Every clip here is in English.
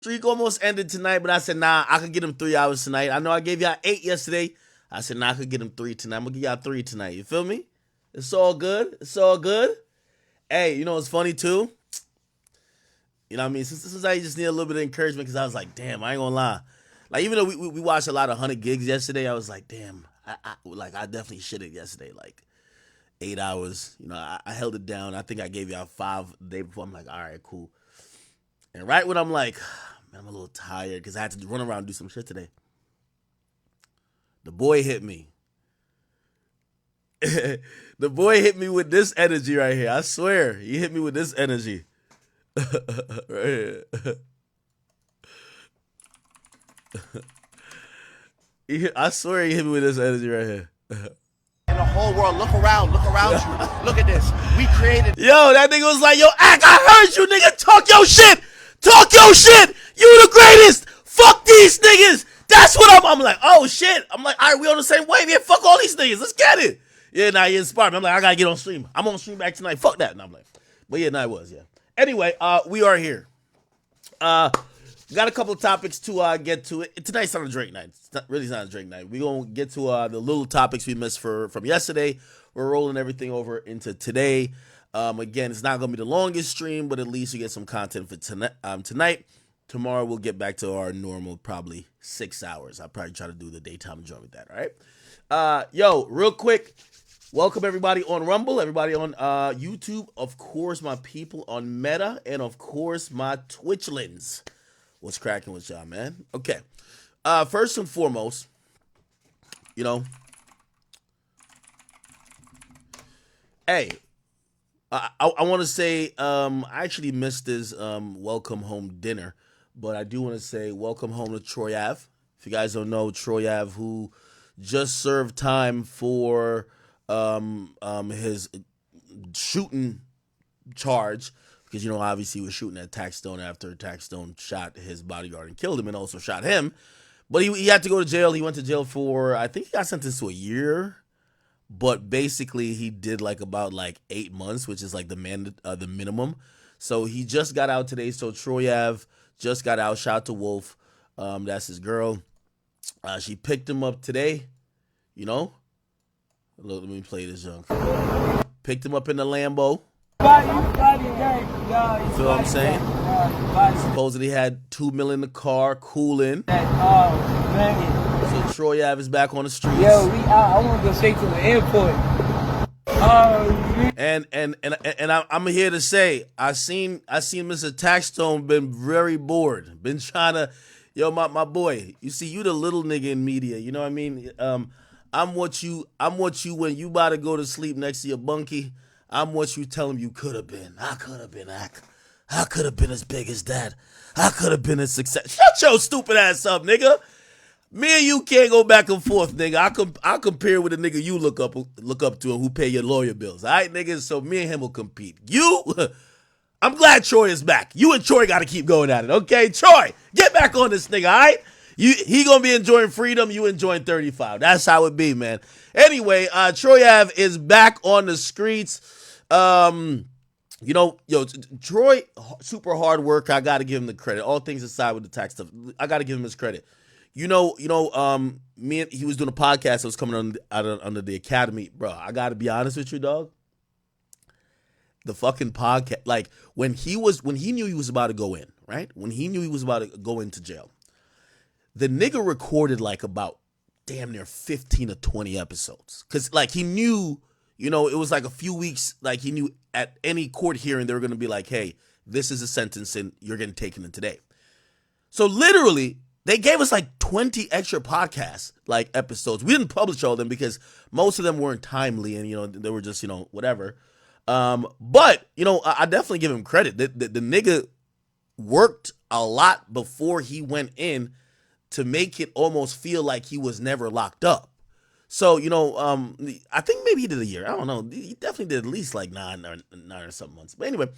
Streak almost ended tonight, but I said, nah, I could get him 3 hours tonight. I know I gave y'all 8 yesterday. I said, nah, I could get him 3 tonight. I'm going to give y'all 3 tonight. You feel me? It's all good. It's all good. Hey, you know what's funny, too? You know what I mean? Since I just need a little bit of encouragement because I was like, damn, I ain't going to lie. Like, even though we watched a lot of 100 gigs yesterday, I was like, damn, I definitely shit it yesterday. Like, 8 hours. You know, I held it down. I think I gave y'all 5 the day before. I'm like, all right, cool. And right when I'm like, man, I'm a little tired because I had to run around and do some shit today. The boy hit me. The boy hit me with this energy right here. I swear, he hit me with this energy. Right here. I swear he hit me with this energy right here. In the whole world, look around you. Look at this. We created. Yo, that nigga was like, yo, Ak, I heard you, nigga. Talk your shit. Talk your shit. You the greatest. Fuck these niggas. That's what I'm like, oh shit. I'm like, all right, we on the same wave. Yeah, fuck all these niggas. Let's get it. Yeah, nah, he inspired me. I'm like, I gotta get on stream. I'm on stream back tonight. Fuck that. And I'm like, but yeah, nah, it was, yeah. Anyway, we are here. Got a couple of topics to get to. Tonight's not a Drake night. It's not a Drake night. We're going to get to the little topics we missed from yesterday. We're rolling everything over into today. Again, it's not going to be the longest stream, but at least you get some content for tonight. Tomorrow, we'll get back to our normal, probably 6 hours. I'll probably try to do the daytime enjoyment with that, all right? Yo, real quick, welcome everybody on Rumble, everybody on YouTube, of course, my people on Meta, and of course, my Twitchlins. What's cracking with y'all, man? Okay. First and foremost, you know, hey, I want to say I actually missed this welcome home dinner, but I do want to say welcome home to Troy Ave. If you guys don't know, Troy Ave, who just served time for his shooting charge. Because, you know, obviously he was shooting at Taxstone after Taxstone shot his bodyguard and killed him and also shot him. But he had to go to jail. He went to jail for, I think he got sentenced to a year. But basically he did about 8 months, which is like the minimum. So he just got out today. So Troy Ave just got out. Shout out to Wolf. That's his girl. She picked him up today. You know? Let me play this junk. Picked him up in the Lambo. You feel what I'm saying? Supposedly had $2 million in the car, cooling. So Troy Ave is back on the streets. Yo, I want to go straight to the airport. And I'm here to say I seen Mr. Taxstone been very bored. Been trying to, yo, my boy. You see, you the little nigga in media. You know what I mean? I'm what you when you about to go to sleep next to your bunkie. I'm what you tell him you could have been. I could have been Ak. I could have been as big as that. I could have been a success. Shut your stupid ass up, nigga. Me and you can't go back and forth, nigga. I'll compare with the nigga you look up to and who pay your lawyer bills. All right, nigga? So me and him will compete. I'm glad Troy is back. You and Troy got to keep going at it, okay? Troy, get back on this nigga, all right? He gonna be enjoying freedom. You enjoying 35. That's how it be, man. Anyway, Troy Ave is back on the streets. You know, yo, Troy, super hard worker. I got to give him the credit. All things aside with the tax stuff, I got to give him his credit. He was doing a podcast that was coming under the Academy, bro. I got to be honest with you, dog. The fucking podcast, like when he knew he was about to go in, right? When he knew he was about to go into jail, the nigga recorded about damn near 15 or 20 episodes. Cause he knew, it was a few weeks, he knew at any court hearing they were going to be like, hey, this is a sentence and you're getting taken in today. So literally, they gave us 20 extra podcast episodes. We didn't publish all of them because most of them weren't timely and, they were just, whatever. But, I definitely give him credit. The nigga worked a lot before he went in to make it almost feel like he was never locked up. So, I think maybe he did a year. I don't know. He definitely did at least 9 or something months. But anyway,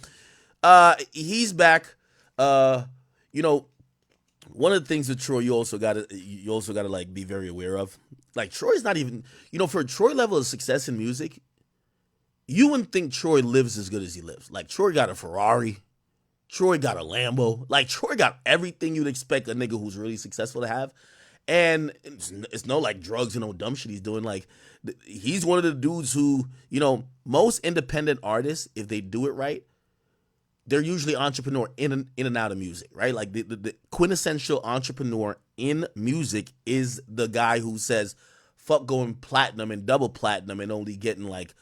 he's back. One of the things with Troy, you also gotta be very aware of. Troy's not even, for a Troy level of success in music, you wouldn't think Troy lives as good as he lives. Troy got a Ferrari. Troy got a Lambo. Like, Troy got everything you'd expect a nigga who's really successful to have. And it's no like drugs and no dumb shit he's doing. Like, he's one of the dudes who, most independent artists, if they do it right, they're usually entrepreneur in and out of music, right? Like the quintessential entrepreneur in music is the guy who says, fuck going platinum and double platinum and only getting like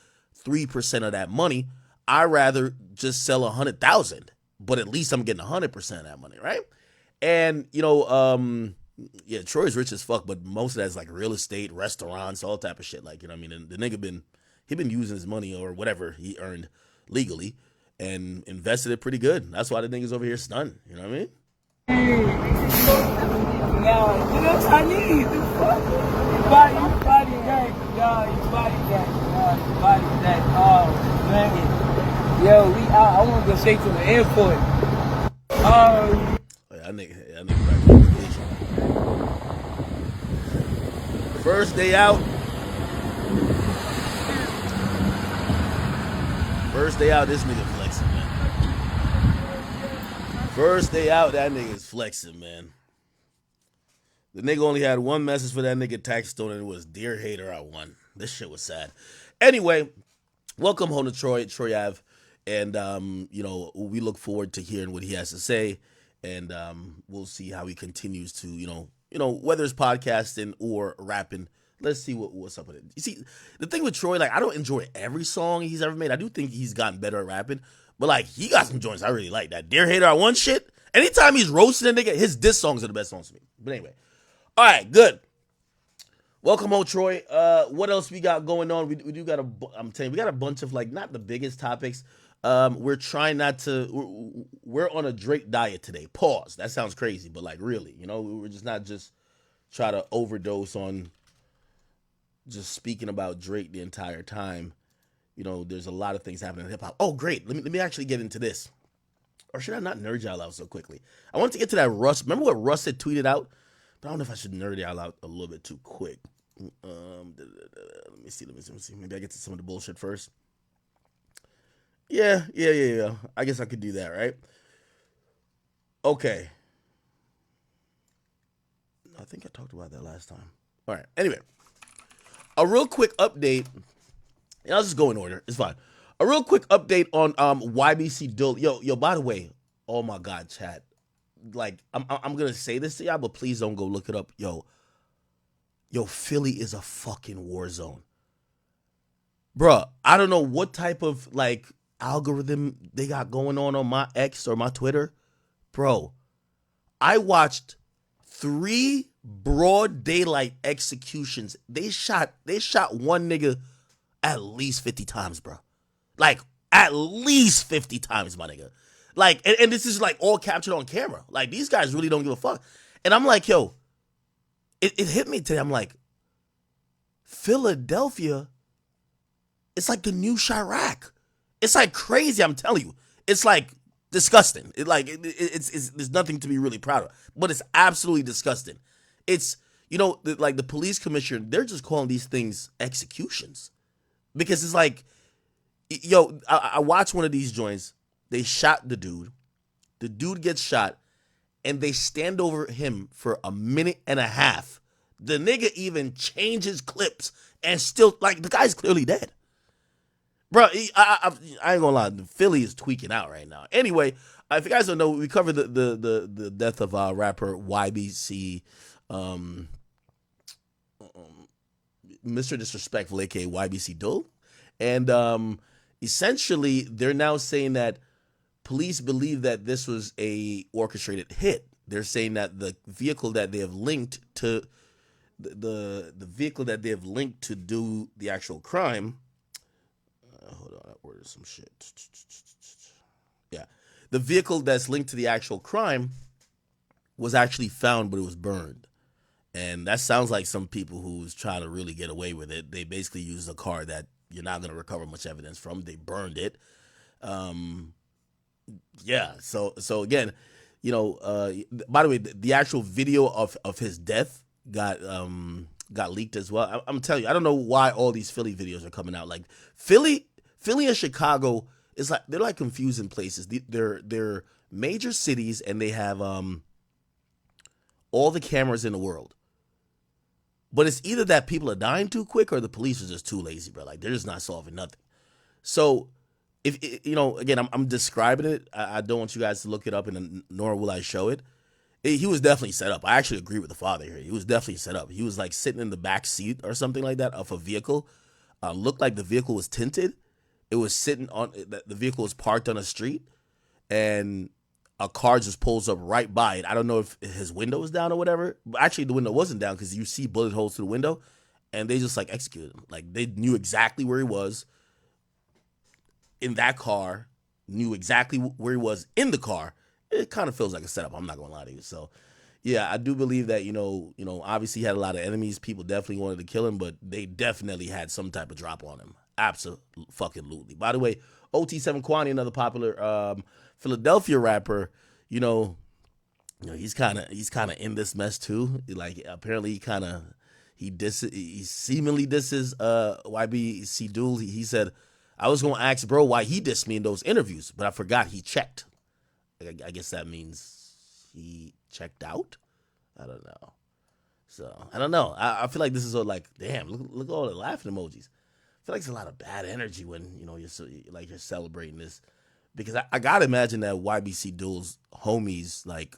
3% of that money. I'd rather just sell 100,000, but at least I'm getting 100% of that money, right? And, yeah, Troy's rich as fuck, but most of that's like real estate, restaurants, all type of shit. Like, what I mean? And the nigga been using his money or whatever he earned legally and invested it pretty good. That's why the nigga's over here stunned. You know what I mean? Nah, you know what I need? The fuck? You body that. Nah, you body that. Nah, you body that. Oh, man. Yo, I want to go straight to the airport. I nigga back on vacation. First day out. This nigga flexing, man. First day out, that nigga's flexing, man. The nigga only had one message for that nigga Tax Stone, and it was, "Dear hater, I won." This shit was sad. Anyway, welcome home to Troy Ave. And, we look forward to hearing what he has to say. And we'll see how he continues to, whether it's podcasting or rapping. Let's see what's up with it. You see, the thing with Troy, like, I don't enjoy every song he's ever made. I do think he's gotten better at rapping. But, like, he got some joints I really like. That Dear Hater, I Won shit. Anytime he's roasting a nigga, his diss songs are the best songs to me. But anyway. All right, good. Welcome home, Troy. What else we got going on? We do got I'm telling you, we got a bunch of, like, not the biggest topics. We're trying not to, we're on a Drake diet today. Pause. That sounds crazy, but like really, we're just not just try to overdose on just speaking about Drake the entire time. There's a lot of things happening in hip hop. Oh, great. Let me actually get into this. Or should I not nerd y'all out so quickly? I want to get to that Russ. Remember what Russ had tweeted out? But I don't know if I should nerd y'all out a little bit too quick. Let me see. Maybe I get to some of the bullshit first. Yeah. I guess I could do that, right? Okay. I think I talked about that last time. All right. Anyway, a real quick update. And I'll just go in order. It's fine. A real quick update on YBC Dull. Yo. By the way, oh my God, chat. Like, I'm gonna say this to y'all, but please don't go look it up. Yo, Philly is a fucking war zone, bruh. I don't know what type of like algorithm they got going on my X or my Twitter, bro. I watched 3 broad daylight executions. They shot one nigga at least 50 times, bro. Like, at least 50 times, my nigga. Like, and this is like all captured on camera. Like, these guys really don't give a fuck. And I'm like, yo, it hit me today. I'm like, Philadelphia, it's like the new Chirac. It's like crazy, I'm telling you. It's like disgusting. It's there's nothing to be really proud of. But it's absolutely disgusting. It's, like the police commissioner, they're just calling these things executions. Because it's like, yo, I watched one of these joints. They shot the dude. The dude gets shot, and they stand over him for a minute and a half. The nigga even changes clips, and still, like, the guy's clearly dead. Bro, I ain't gonna lie, Philly is tweaking out right now. Anyway, if you guys don't know, we covered the death of rapper YBC, Mr. Disrespectful, aka YBC Dull, and essentially they're now saying that police believe that this was a orchestrated hit. They're saying that the vehicle that they have linked to the vehicle that they have linked to do the actual crime. Hold on, I ordered some shit. Yeah, the vehicle that's linked to the actual crime was actually found, but it was burned. And that sounds like some people who's trying to really get away with it. They basically used a car that you're not going to recover much evidence from. They burned it. Yeah. So again, by the way, the actual video of his death got leaked as well. I'm telling you, I don't know why all these Philly videos are coming out. Like Philly and Chicago is like, they're like confusing places. They're major cities, and they have all the cameras in the world. But it's either that people are dying too quick or the police are just too lazy, bro. Like, they're just not solving nothing. So, if you know, again, I'm describing it. I don't want you guys to look it up, and nor will I show it. He was definitely set up. I actually agree with the father here. He was definitely set up. He was like sitting in the back seat or something like that of a vehicle. Looked like the vehicle was tinted. It was sitting on the vehicle was parked on a street, and a car just pulls up right by it. I don't know if his window was down or whatever. But actually, the window wasn't down because you see bullet holes through the window, and they just like executed him. Like, they knew exactly where he was in that car, knew exactly where he was in the car. It kind of feels like a setup. I'm not gonna lie to you. So, yeah, I do believe that obviously he had a lot of enemies. People definitely wanted to kill him, but they definitely had some type of drop on him. Absolutely. By the way, OT7 Kwani, another popular Philadelphia rapper, he's kind of in this mess too. Like, apparently he seemingly disses YBC Duel. He said, I was gonna ask bro why he dissed me in those interviews, but I forgot he checked. I guess that means he checked out. I don't know. So I don't know. I feel like this is all like, damn, look at all the laughing emojis. I feel like it's a lot of bad energy when you're celebrating this, because I gotta imagine that YBC Duel's homies, like,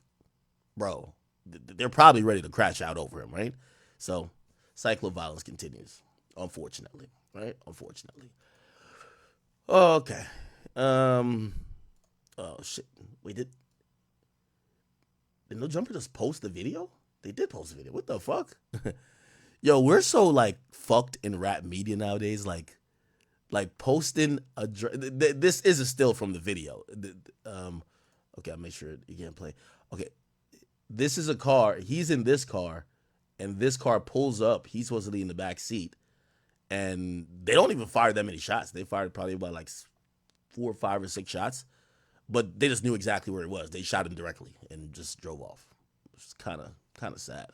bro, they're probably ready to crash out over him, right? So cycle of violence continues, unfortunately, right? Unfortunately. Okay. Oh shit. Wait, did No Jumper just post the video? They did post the video. What the fuck? Yo, we're so like fucked in rap media nowadays. Like posting this is a still from the video. Okay, I'll make sure you can't play. Okay, this is a car. He's in this car, and this car pulls up. He's supposedly in the back seat, and they don't even fire that many shots. They fired probably about like 4 or 5 or 6 shots, but they just knew exactly where it was. They shot him directly and just drove off. It's kind of sad.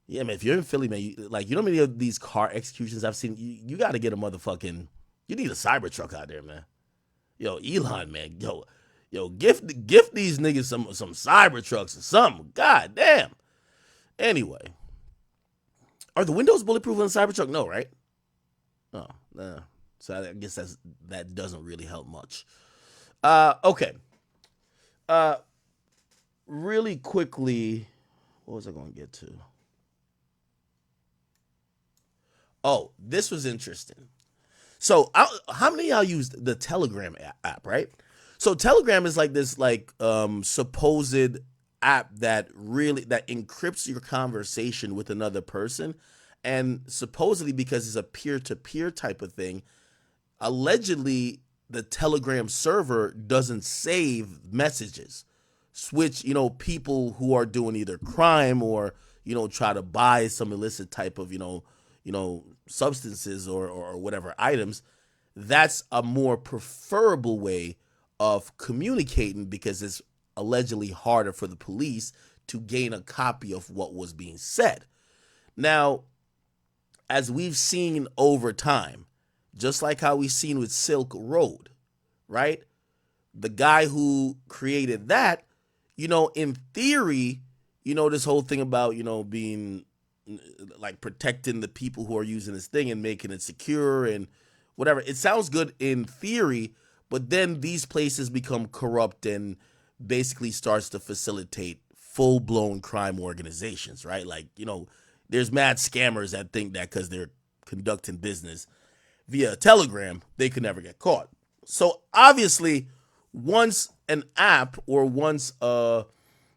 Yeah, man, if you're in Philly, man, you know how many of these car executions I've seen? You got to get a motherfucking, you need a Cybertruck out there, man. Yo, Elon, man, yo, gift these niggas some Cybertrucks or something. God damn. Anyway, are the windows bulletproof on the Cybertruck? No, right? Oh, nah. So I guess that doesn't really help much. Okay. Really quickly, what was I going to get to? Oh, this was interesting. So, how many of y'all use the Telegram app, right? So, Telegram is like this, supposed app that encrypts your conversation with another person, and supposedly because it's a peer-to-peer type of thing, allegedly the Telegram server doesn't save messages, which people who are doing either crime or try to buy some illicit type of substances or whatever items, that's a more preferable way of communicating, because it's allegedly harder for the police to gain a copy of what was being said. Now, as we've seen over time, just like how we've seen with Silk Road, right? The guy who created that, in theory, this whole thing about, being like protecting the people who are using this thing and making it secure and whatever. It sounds good in theory, but then these places become corrupt and basically starts to facilitate full-blown crime organizations, right? Like, there's mad scammers that think that because they're conducting business via Telegram, they could never get caught. So obviously, once an app or once a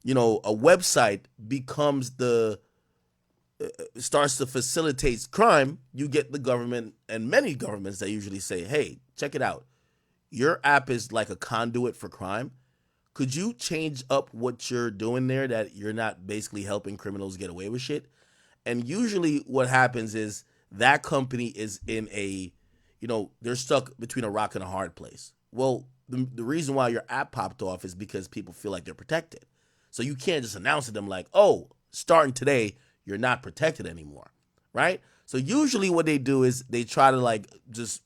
website becomes starts to facilitate crime, you get the government and many governments that usually say, hey, check it out. Your app is like a conduit for crime. Could you change up what you're doing there, that you're not basically helping criminals get away with shit? And usually what happens is that company is in they're stuck between a rock and a hard place. Well, the reason why your app popped off is because people feel like they're protected. So you can't just announce to them like, oh, starting today, you're not protected anymore, right? So usually what they do is they try to just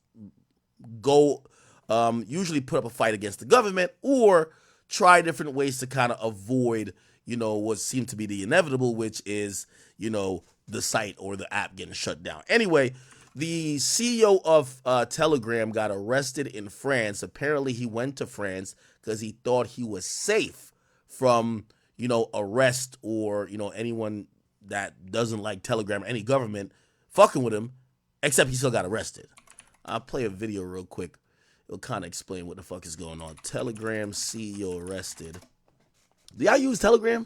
go usually put up a fight against the government or try different ways to kind of avoid, what seemed to be the inevitable, which is, the site or the app getting shut down. Anyway, the CEO of Telegram got arrested in France. Apparently, he went to France because he thought he was safe from, arrest or, anyone that doesn't like Telegram, any government fucking with him, except he still got arrested. I'll play a video real quick. It'll kind of explain what the fuck is going on. Telegram CEO arrested. Do y'all use Telegram?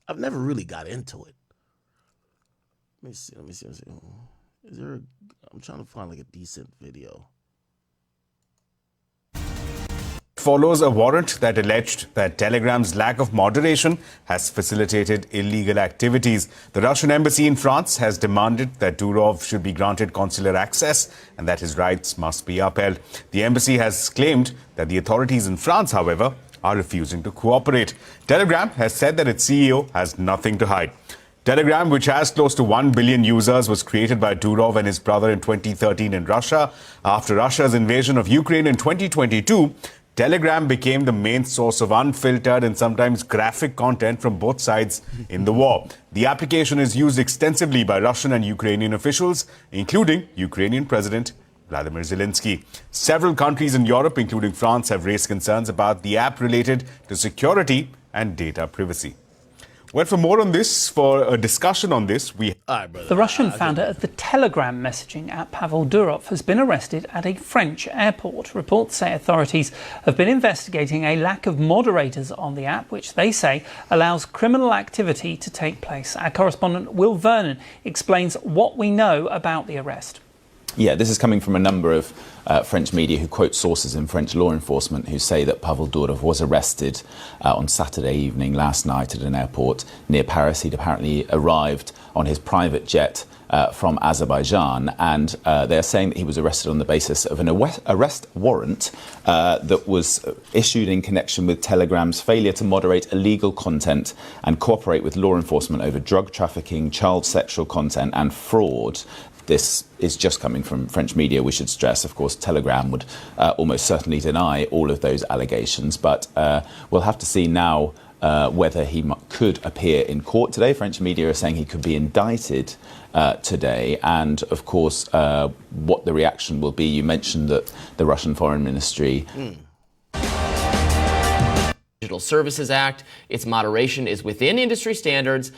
I've never really got into it. Let me see. Is there I'm trying to find like a decent video. Follows a warrant that alleged that Telegram's lack of moderation has facilitated illegal activities. The Russian embassy in France has demanded that Durov should be granted consular access and that his rights must be upheld. The embassy has claimed that the authorities in France, however, are refusing to cooperate. Telegram has said that its CEO has nothing to hide. Telegram, which has close to 1 billion users, was created by Durov and his brother in 2013 in Russia. After Russia's invasion of Ukraine in 2022, Telegram became the main source of unfiltered and sometimes graphic content from both sides in the war. The application is used extensively by Russian and Ukrainian officials, including Ukrainian President Vladimir Zelensky. Several countries in Europe, including France, have raised concerns about the app related to security and data privacy. Well, for more on this, for a discussion on this, The Russian founder of the Telegram messaging app, Pavel Durov, has been arrested at a French airport. Reports say authorities have been investigating a lack of moderators on the app, which they say allows criminal activity to take place. Our correspondent Will Vernon explains what we know about the arrest. Yeah, this is coming from a number of French media who quote sources in French law enforcement who say that Pavel Durov was arrested on Saturday evening last night at an airport near Paris. He'd apparently arrived on his private jet from Azerbaijan, and they're saying that he was arrested on the basis of an arrest warrant that was issued in connection with Telegram's failure to moderate illegal content and cooperate with law enforcement over drug trafficking, child sexual content and fraud. This is just coming from French media, we should stress. Of course, Telegram would almost certainly deny all of those allegations, but we'll have to see now whether he could appear in court today. French media are saying he could be indicted today, and of course, what the reaction will be. You mentioned that the Russian Foreign Ministry... Digital Services Act, its moderation is within industry standards.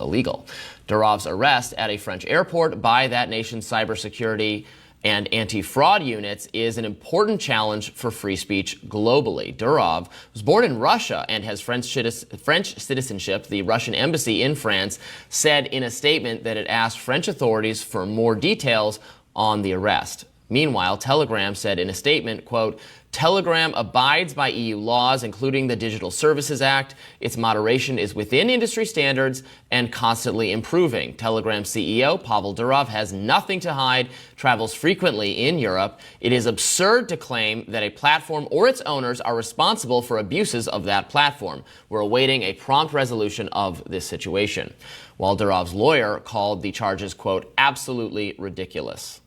Illegal. Durov's arrest at a French airport by that nation's cybersecurity and anti-fraud units is an important challenge for free speech globally. Durov was born in Russia and has French citizenship. The Russian embassy in France said in a statement that it asked French authorities for more details on the arrest. Meanwhile, Telegram said in a statement, quote, Telegram abides by EU laws, including the Digital Services Act. Its moderation is within industry standards and constantly improving. Telegram CEO Pavel Durov has nothing to hide, travels frequently in Europe. It is absurd to claim that a platform or its owners are responsible for abuses of that platform. We're awaiting a prompt resolution of this situation. While Durov's lawyer called the charges, quote, absolutely ridiculous.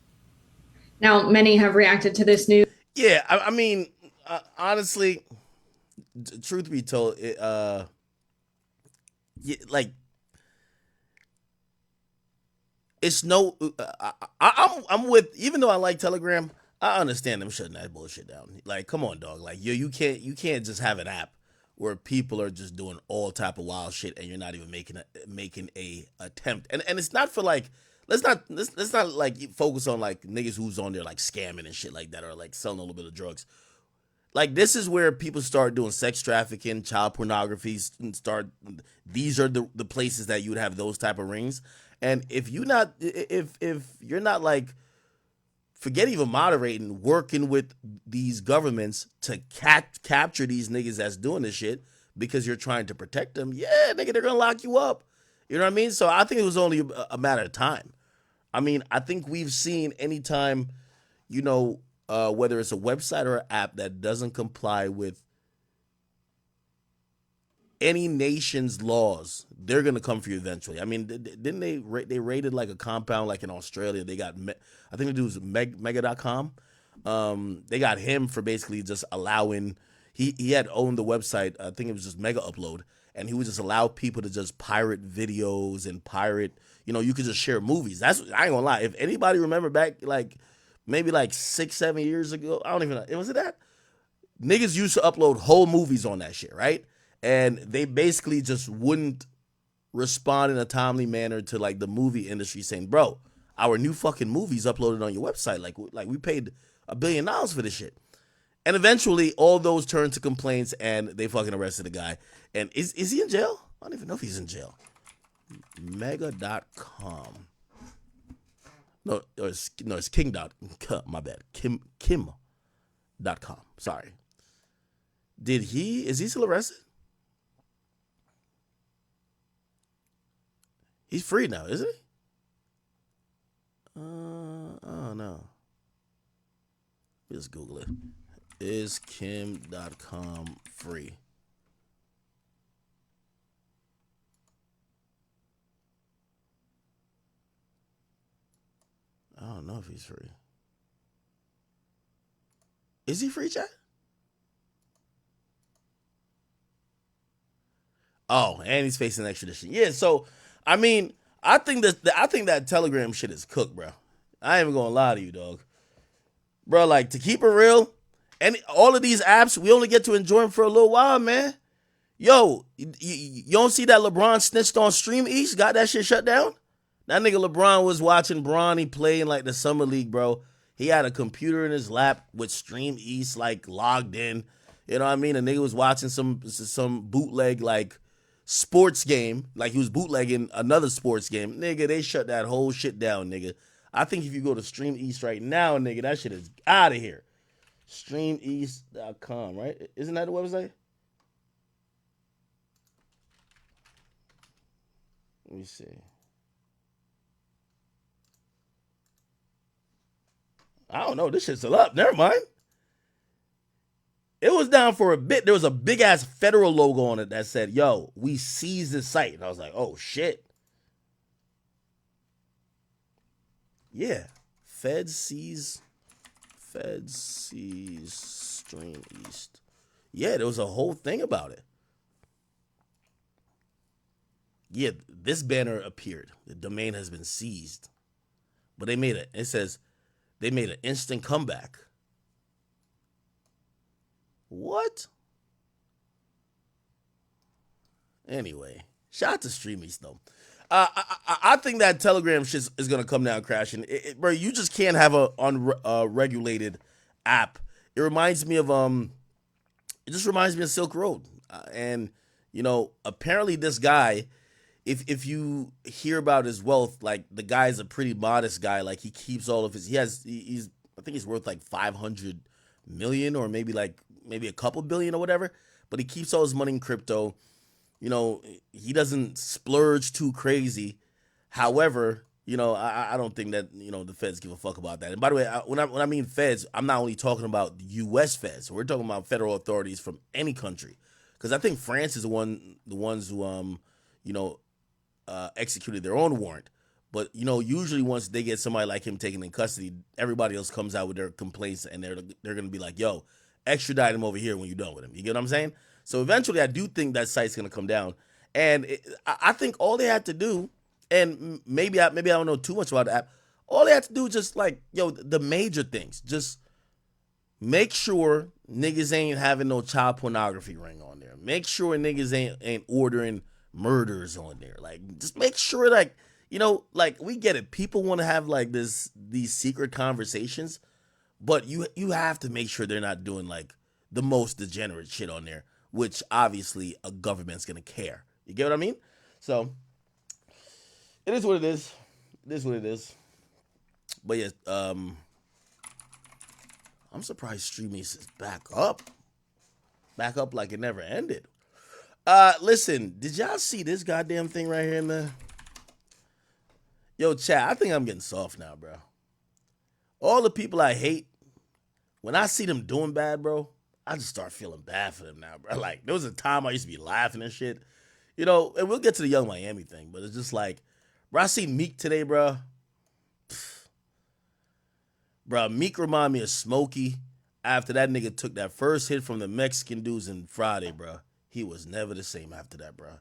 Now, many have reacted to this news. Yeah, I mean, honestly, truth be told, it's no. I'm with. Even though I like Telegram, I understand them shutting that bullshit down. Like, come on, dog. Like, you can't just have an app where people are just doing all type of wild shit and you're not even making a attempt. And it's not for like. Let's not like focus on like niggas who's on there like scamming and shit like that or like selling a little bit of drugs. Like, this is where people start doing sex trafficking, child pornography, and these are the places that you would have those type of rings. And if you're not like, forget even moderating, working with these governments to capture these niggas that's doing this shit because you're trying to protect them, yeah, nigga, they're gonna lock you up. You know what I mean? So I think it was only a matter of time. I mean, I think we've seen anytime, whether it's a website or an app that doesn't comply with any nation's laws, they're going to come for you eventually. I mean, didn't they raided like a compound like in Australia? They got, I think it was Mega.com. They got him for basically just allowing. He had owned the website. I think it was just Mega Upload, and he would just allow people to just pirate videos and pirate. You could just share movies. I ain't gonna lie. If anybody remember back like maybe like 6-7 years ago, I don't even know. Was it that? Niggas used to upload whole movies on that shit, right? And they basically just wouldn't respond in a timely manner to like the movie industry saying, bro, our new fucking movie's uploaded on your website. Like we paid $1 billion for this shit. And eventually all those turned to complaints and they fucking arrested the guy. And is he in jail? I don't even know if he's in jail. Mega.com. No, it's King.com. My bad. Kim.com. Sorry. Is he still arrested? He's free now, isn't he? Oh no. Just Google it. Is Kim.com free? I don't know if he's free. Is he free, chat? Oh, and he's facing extradition. Yeah, so I mean, I think that Telegram shit is cooked, bro. I ain't even gonna lie to you, dog. Bro, like, to keep it real, and all of these apps, we only get to enjoy them for a little while, man. Yo, you don't see that LeBron snitched on Stream East, got that shit shut down? That nigga LeBron was watching Bronny play in like the summer league, bro. He had a computer in his lap with Stream East like logged in. You know what I mean? A nigga was watching some bootleg like sports game, like he was bootlegging another sports game. Nigga, they shut that whole shit down, nigga. I think if you go to Stream East right now, nigga, that shit is out of here. StreamEast.com, right? Isn't that the website? Let me see. I don't know. This shit's still up. Never mind. It was down for a bit. There was a big ass federal logo on it that said, yo, we seized this site. And I was like, oh shit. Yeah. Feds seize Stream East. Yeah, there was a whole thing about it. Yeah, this banner appeared. The domain has been seized. But they made they made an instant comeback. What? Anyway, shout out to Stream East though. I think that Telegram shit is gonna come down crashing. Bro, you just can't have a unregulated app. It reminds me of It just reminds me of Silk Road, and apparently this guy, if you hear about his wealth, like the guy's a pretty modest guy. Like he keeps all of his. He's I think he's worth like 500 million or maybe a couple billion or whatever. But he keeps all his money in crypto. He doesn't splurge too crazy. However, I don't think that, the feds give a fuck about that. And by the way, when I mean feds, I'm not only talking about U.S. feds. We're talking about federal authorities from any country. Because I think France is the ones who, executed their own warrant. But, usually once they get somebody like him taken in custody, everybody else comes out with their complaints and they're going to be like, yo, extradite him over here when you're done with him. You get what I'm saying? So eventually I do think that site's going to come down. And I think all they had to do, and maybe I don't know too much about the app, all they had to do is just the major things. Just make sure niggas ain't having no child pornography ring on there. Make sure niggas ain't ordering murders on there. Just make sure we get it. People want to have these secret conversations, but you have to make sure they're not doing the most degenerate shit on there, which obviously a government's gonna care. You get what I mean? So it is what it is. It is what it is. But yeah, I'm surprised Stream East is back up like it never ended. Listen, did y'all see this goddamn thing right here, man? Yo, chat, I think I'm getting soft now, bro. All the people I hate, when I see them doing bad, bro, I just start feeling bad for them now, bro. There was a time I used to be laughing and shit. And we'll get to the Young Miami thing, but it's just bro, I see Meek today, bro. Bro, Meek remind me of Smokey after that nigga took that first hit from the Mexican dudes in Friday, bro. He was never the same after that, bro.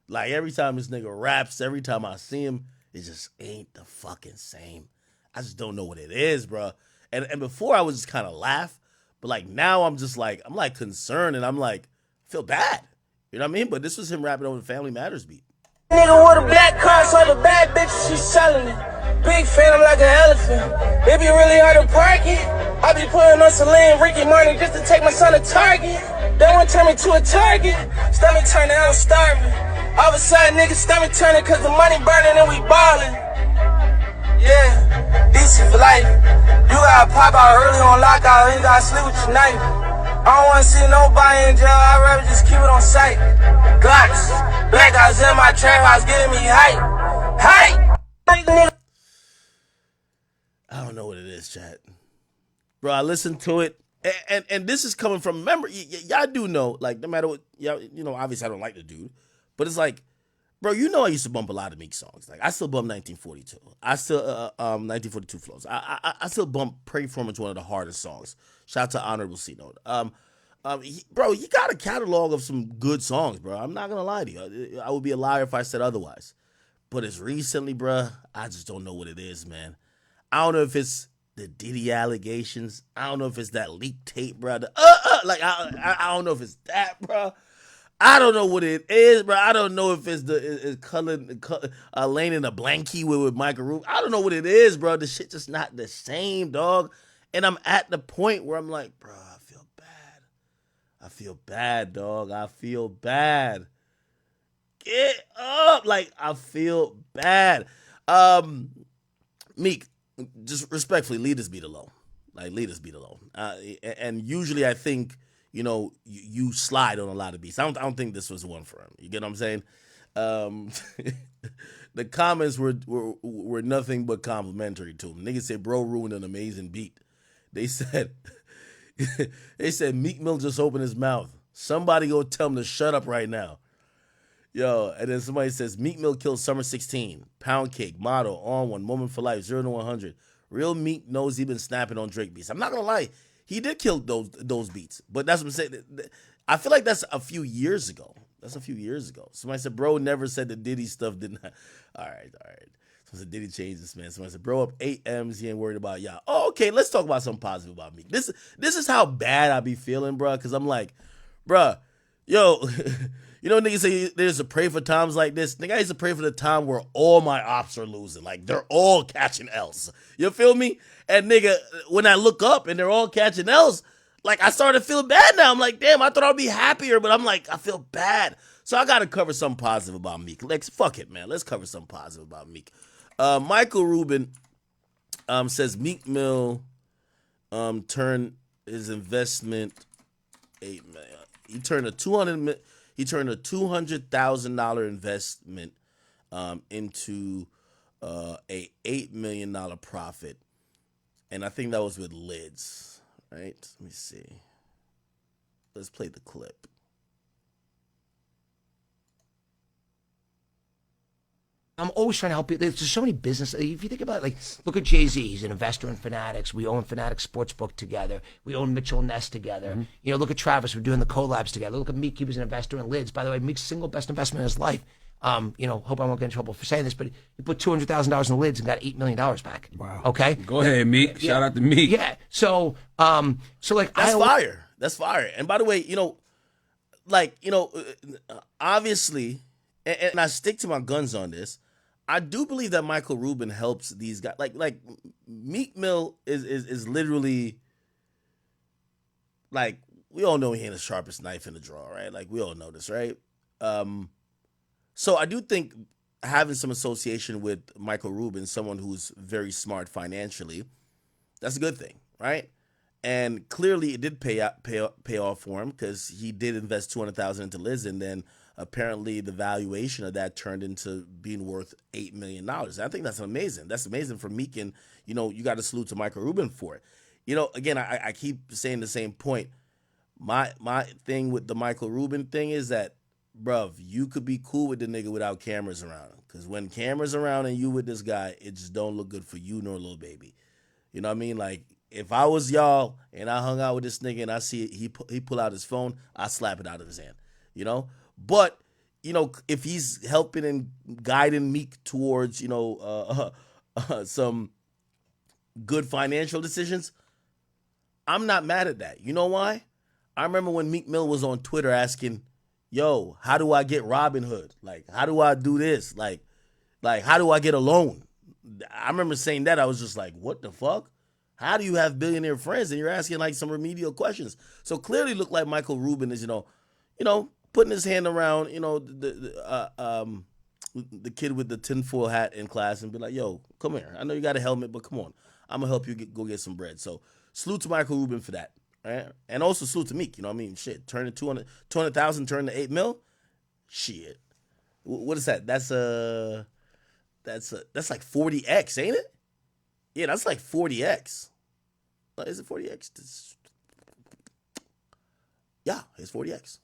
Like, every time this nigga raps, every time I see him, it just ain't the fucking same. I just don't know what it is, bro. And before I was just kind of laugh, but like now I'm just like, I'm like concerned and I'm like, feel bad. You know what I mean? But this was him rapping over the Family Matters beat. Nigga with a black car, so the bad bitch, she selling it. Big fan, I'm like an elephant. It be really hard to park it. I be putting on Celine, Ricky Martin just to take my son to Target. They want to turn me to a target. Stomach turning, I'm starving. All of a sudden, niggas stomach turning cause the money burning and we ballin'. Yeah, decent for life. You gotta pop out early on lockout, you gotta sleep with your knife. I don't wanna see nobody in jail, I'd rather just keep it on sight. Glocks, black guys in my trap house giving me hype. Hype! I don't know what it is, chat. Bro, I listened to it, and this is coming from, remember, y'all do know, like, no matter what, y'all, you know, obviously I don't like the dude, but it's like, bro, you know I used to bump a lot of Meek songs. Like, I still bump 1942. I still, 1942 flows. I still bump Pray For Him. It's one of the hardest songs. Shout out to Honorable C Note. Bro, you got a catalog of some good songs, bro. I'm not going to lie to you. I would be a liar if I said otherwise. But it's recently, bro, I just don't know what it is, man. I don't know if it's the Diddy allegations. I don't know if it's that leaked tape, bro. Like, I don't know if it's that, bro. I don't know what it is, bro. I don't know if it's Lane in a blankie with Michael Rubin. I don't know what it is, bro. The shit just not the same, dog. And I'm at the point where I'm like, bro, I feel bad. I feel bad, dog. I feel bad. Get up. Like, I feel bad. Meek, just respectfully, leave this beat alone. Like, leave this beat alone. And usually I think, you know, you slide on a lot of beats. I don't think this was one for him. You get what I'm saying? The comments were nothing but complimentary to him. Niggas said, bro ruined an amazing beat. They said Meek Mill just opened his mouth. Somebody go tell him to shut up right now. Yo, and then somebody says, Meek Mill killed Summer 16, Pound Cake, Motto, On One, Moment for Life, 0 to 100. Real Meek knows he been snapping on Drake beats. I'm not going to lie. He did kill those beats. But that's what I'm saying. I feel like that's a few years ago. Somebody said, bro never said the Diddy stuff did not. All right. Someone said, Diddy changed this, man. Somebody said, bro up 8 M's. He ain't worried about y'all. Oh, okay. Let's talk about something positive about Meek. This is how bad I be feeling, bro. Because I'm like, bro, yo, you know niggas say there's to pray for times like this? Nigga, I used to pray for the time where all my ops are losing. Like, they're all catching L's. You feel me? And nigga, when I look up and they're all catching L's, like, I started to feel bad now. I'm like, damn, I thought I'd be happier, but I'm like, I feel bad. So I got to cover something positive about Meek. Fuck it, man. Let's cover something positive about Meek. Michael Rubin says Meek Mill turned his investment he turned a $200,000 investment into a $8 million profit, and I think that was with Lids. Right? Let me see. Let's play the clip. I'm always trying to help you. There's just so many businesses. If you think about it, like, look at Jay-Z. He's an investor in Fanatics. We own Fanatics Sportsbook together. We own Mitchell Ness together. Mm-hmm. You know, look at Travis. We're doing the collabs together. Look at Meek. He was an investor in Lids. By the way, Meek's single best investment in his life. You know, hope I won't get in trouble for saying this, but he put $200,000 in Lids and got $8 million back. Wow. Okay? Go ahead, Meek. Yeah. Shout out to Meek. Yeah. So like, that's fire. That's fire. And by the way, you know, like, you know, obviously, and I stick to my guns on this, I do believe that Michael Rubin helps these guys. Like Meek Mill is literally, like, we all know he ain't the sharpest knife in the drawer, right? Like, we all know this, right? So I do think having some association with Michael Rubin, someone who's very smart financially, that's a good thing, right? And clearly it did pay off for him because he did invest $200,000 into Liz, and then apparently the valuation of that turned into being worth $8 million. I think that's amazing. That's amazing for Meek, and, you know, you got to salute to Michael Rubin for it. You know, again, I keep saying the same point. My thing with the Michael Rubin thing is that, bruv, you could be cool with the nigga without cameras around. Because when cameras around and you with this guy, it just don't look good for you nor little baby. You know what I mean? Like, if I was y'all and I hung out with this nigga and I see he pull out his phone, I slap it out of his hand. You know, but if he's helping and guiding Meek towards some good financial decisions, I'm not mad at that. You know why? I remember when Meek Mill was on Twitter asking, "Yo, how do I get Robinhood? Like, how do I do this? Like, how do I get a loan?" I remember saying that. I was just like, "What the fuck? How do you have billionaire friends and you're asking like some remedial questions?" So clearly, looked like Michael Rubin is putting his hand around the kid with the tinfoil hat in class and be like, "Yo, come here. I know you got a helmet, but come on, I'm gonna help you go get some bread." So salute to Michael Rubin for that, right? And also salute to Meek. You know what I mean? Shit, turn it 200,000, turn to 8 mil. Shit, what is that? That's like 40x, ain't it? Yeah, that's like 40x. Is it 40x? Yeah, it's 40x.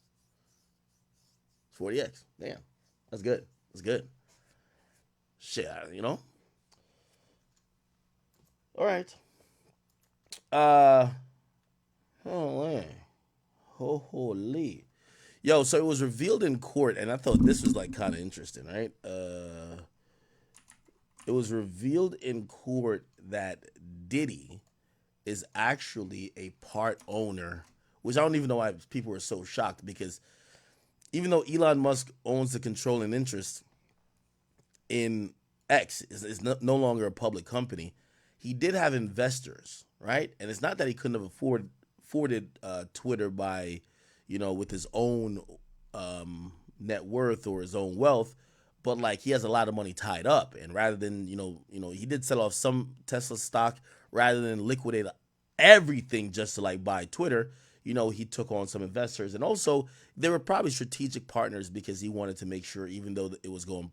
It's 40x. Damn, that's good. That's good. Shit, All right. Oh man. Holy. Yo, so it was revealed in court, and I thought this was like kind of interesting, right? It was revealed in court that Diddy is actually a part owner, which I don't even know why people were so shocked, because even though Elon Musk owns the controlling interest in X, is no longer a public company, he did have investors, right? And it's not that he couldn't have afforded Twitter by, with his own net worth or his own wealth, but like he has a lot of money tied up, and rather than he did sell off some Tesla stock rather than liquidate everything just to like buy Twitter. He took on some investors, and also they were probably strategic partners because he wanted to make sure, even though it was going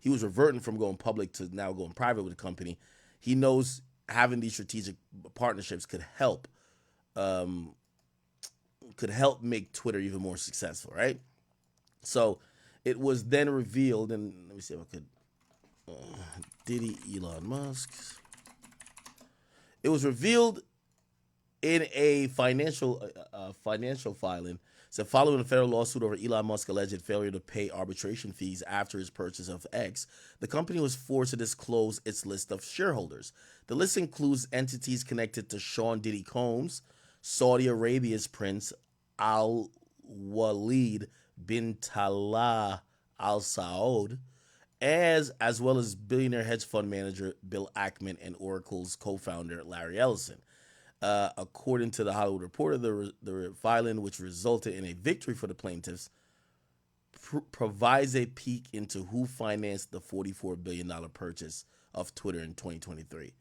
he was reverting from going public to now going private with the company. He knows having these strategic partnerships could help make Twitter even more successful, right? So it was then revealed, and let me see if I could. Diddy, Elon Musk. It was revealed in a financial filing. So following a federal lawsuit over Elon Musk's alleged failure to pay arbitration fees after his purchase of X, the company was forced to disclose its list of shareholders. The list includes entities connected to Sean Diddy Combs, Saudi Arabia's Prince Al Walid bin Talal Al Saud, as well as billionaire hedge fund manager Bill Ackman and Oracle's co-founder Larry Ellison. According to the Hollywood Reporter, the filing, which resulted in a victory for the plaintiffs, provides a peek into who financed the $44 billion purchase of Twitter in 2023.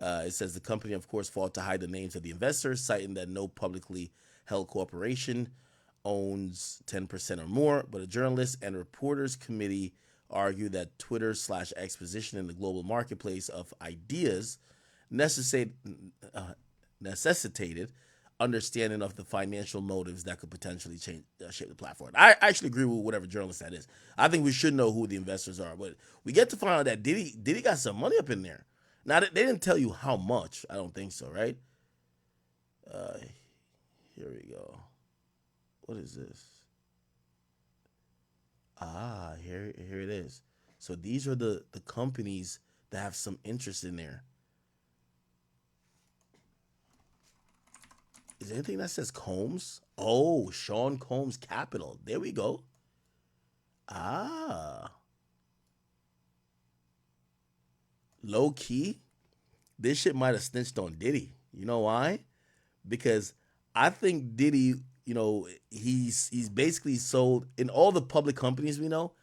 It says the company, of course, fought to hide the names of the investors, citing that no publicly held corporation owns 10% or more, but a journalist and reporters committee argue that Twitter/X position in the global marketplace of ideas necessitated understanding of the financial motives that could potentially shape the platform. I actually agree with whatever journalist that is. I think we should know who the investors are, but we get to find out that Diddy got some money up in there. Now, they didn't tell you how much. I don't think so, right? Here we go. What is this? Here it is. So these are the companies that have some interest in there. Is there anything that says Combs? Oh, Sean Combs Capital. There we go. Low key, this shit might have snitched on Diddy. You know why? Because I think Diddy, he's basically sold, in all the public companies we know,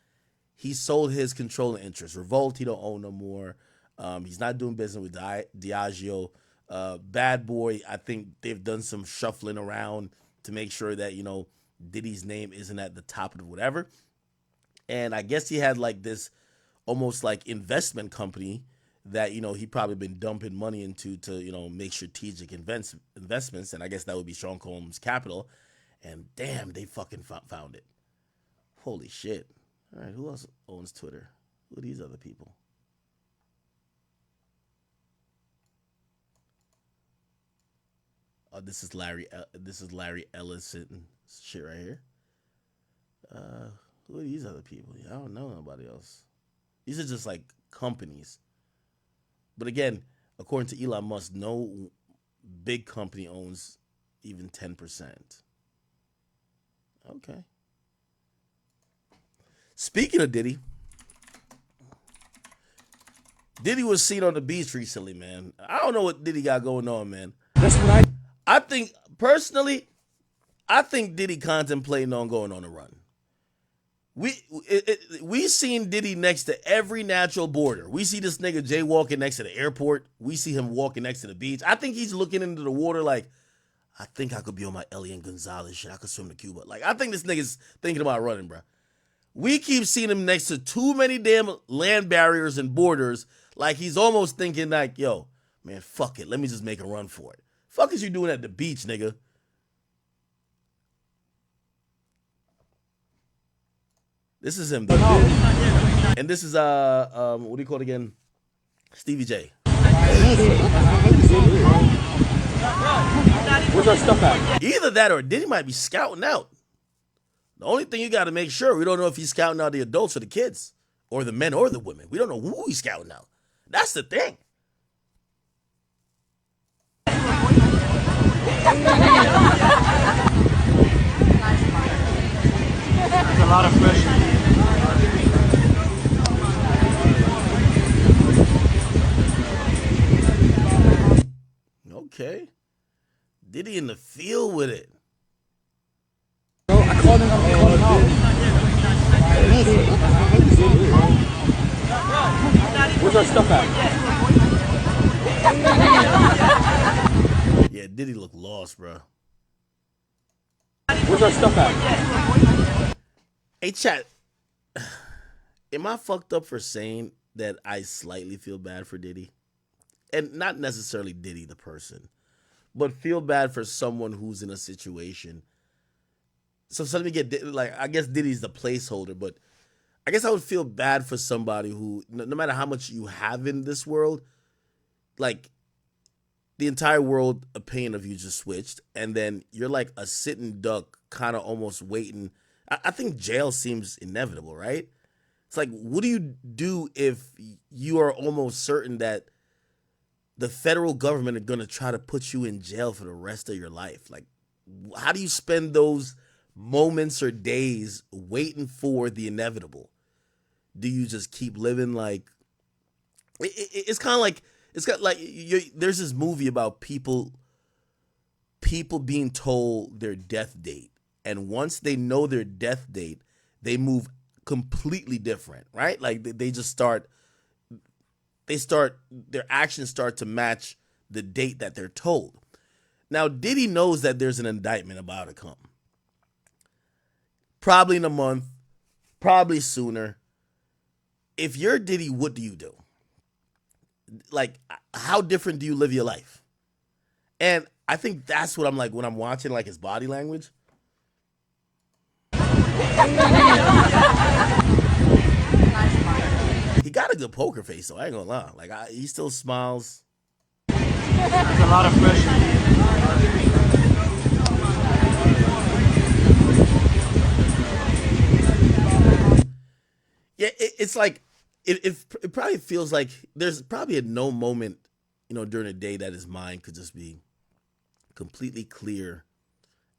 he sold his controlling interest. Revolt, he don't own no more. He's not doing business with Diageo. Bad Boy, I think they've done some shuffling around to make sure that, Diddy's name isn't at the top of whatever. And I guess he had like this almost like investment company that, he probably been dumping money into to, make strategic investments. And I guess that would be Sean Combs Capital. And damn, they fucking found it. Holy shit. All right, who else owns Twitter? Who are these other people? this is Larry. This is Larry Ellison shit right here. Who are these other people? I don't know nobody else. These are just like companies. But again, according to Elon Musk, no big company owns even 10%. Okay. Speaking of Diddy was seen on the beach recently, man. I don't know what Diddy got going on, man. That's what I think, personally, Diddy contemplating on going on a run. We seen Diddy next to every natural border. We see this nigga jaywalking next to the airport. We see him walking next to the beach. I think he's looking into the water like, I think I could be on my Elian Gonzalez shit. I could swim to Cuba. Like, I think this nigga's thinking about running, bro. We keep seeing him next to too many damn land barriers and borders. Like, he's almost thinking like, yo, man, fuck it. Let me just make a run for it. Fuck is you doing at the beach, nigga? This is him, though. And this is, what do you call it again? Stevie J. Where's our stuff at? Either that or Diddy might be scouting out. The only thing you got to make sure, we don't know if he's scouting out the adults or the kids, or the men or the women. We don't know who he's scouting out. That's the thing. There's a lot of pressure. Okay. Diddy in the field with it. I called him out. Where's our stuff at? Yeah, Diddy look lost, bro. Where's our stuff at? Hey, chat. Am I fucked up for saying that I slightly feel bad for Diddy? And not necessarily Diddy the person, but feel bad for someone who's in a situation. So let me get, like, I guess Diddy's the placeholder, but I guess I would feel bad for somebody who, no matter how much you have in this world, like, the entire world opinion of you just switched, and then you're like a sitting duck, kind of almost waiting. I think jail seems inevitable, right? It's like, what do you do if you are almost certain that the federal government are going to try to put you in jail for the rest of your life? Like, how do you spend those moments or days waiting for the inevitable? Do you just keep living like, it's kind of like, it's got like, there's this movie about people being told their death date, and once they know their death date, they move completely different, right? Like they just start, their actions start to match the date that they're told. Now, Diddy knows that there's an indictment about to come. Probably in a month, probably sooner. If you're Diddy, what do you do? Like, how different do you live your life? And I think that's what I'm like when I'm watching like his body language. He got a good poker face, though. I ain't gonna lie. Like, he still smiles. There's a lot of pressure. Yeah, it's like, it probably feels like there's probably a no moment, during the day that his mind could just be completely clear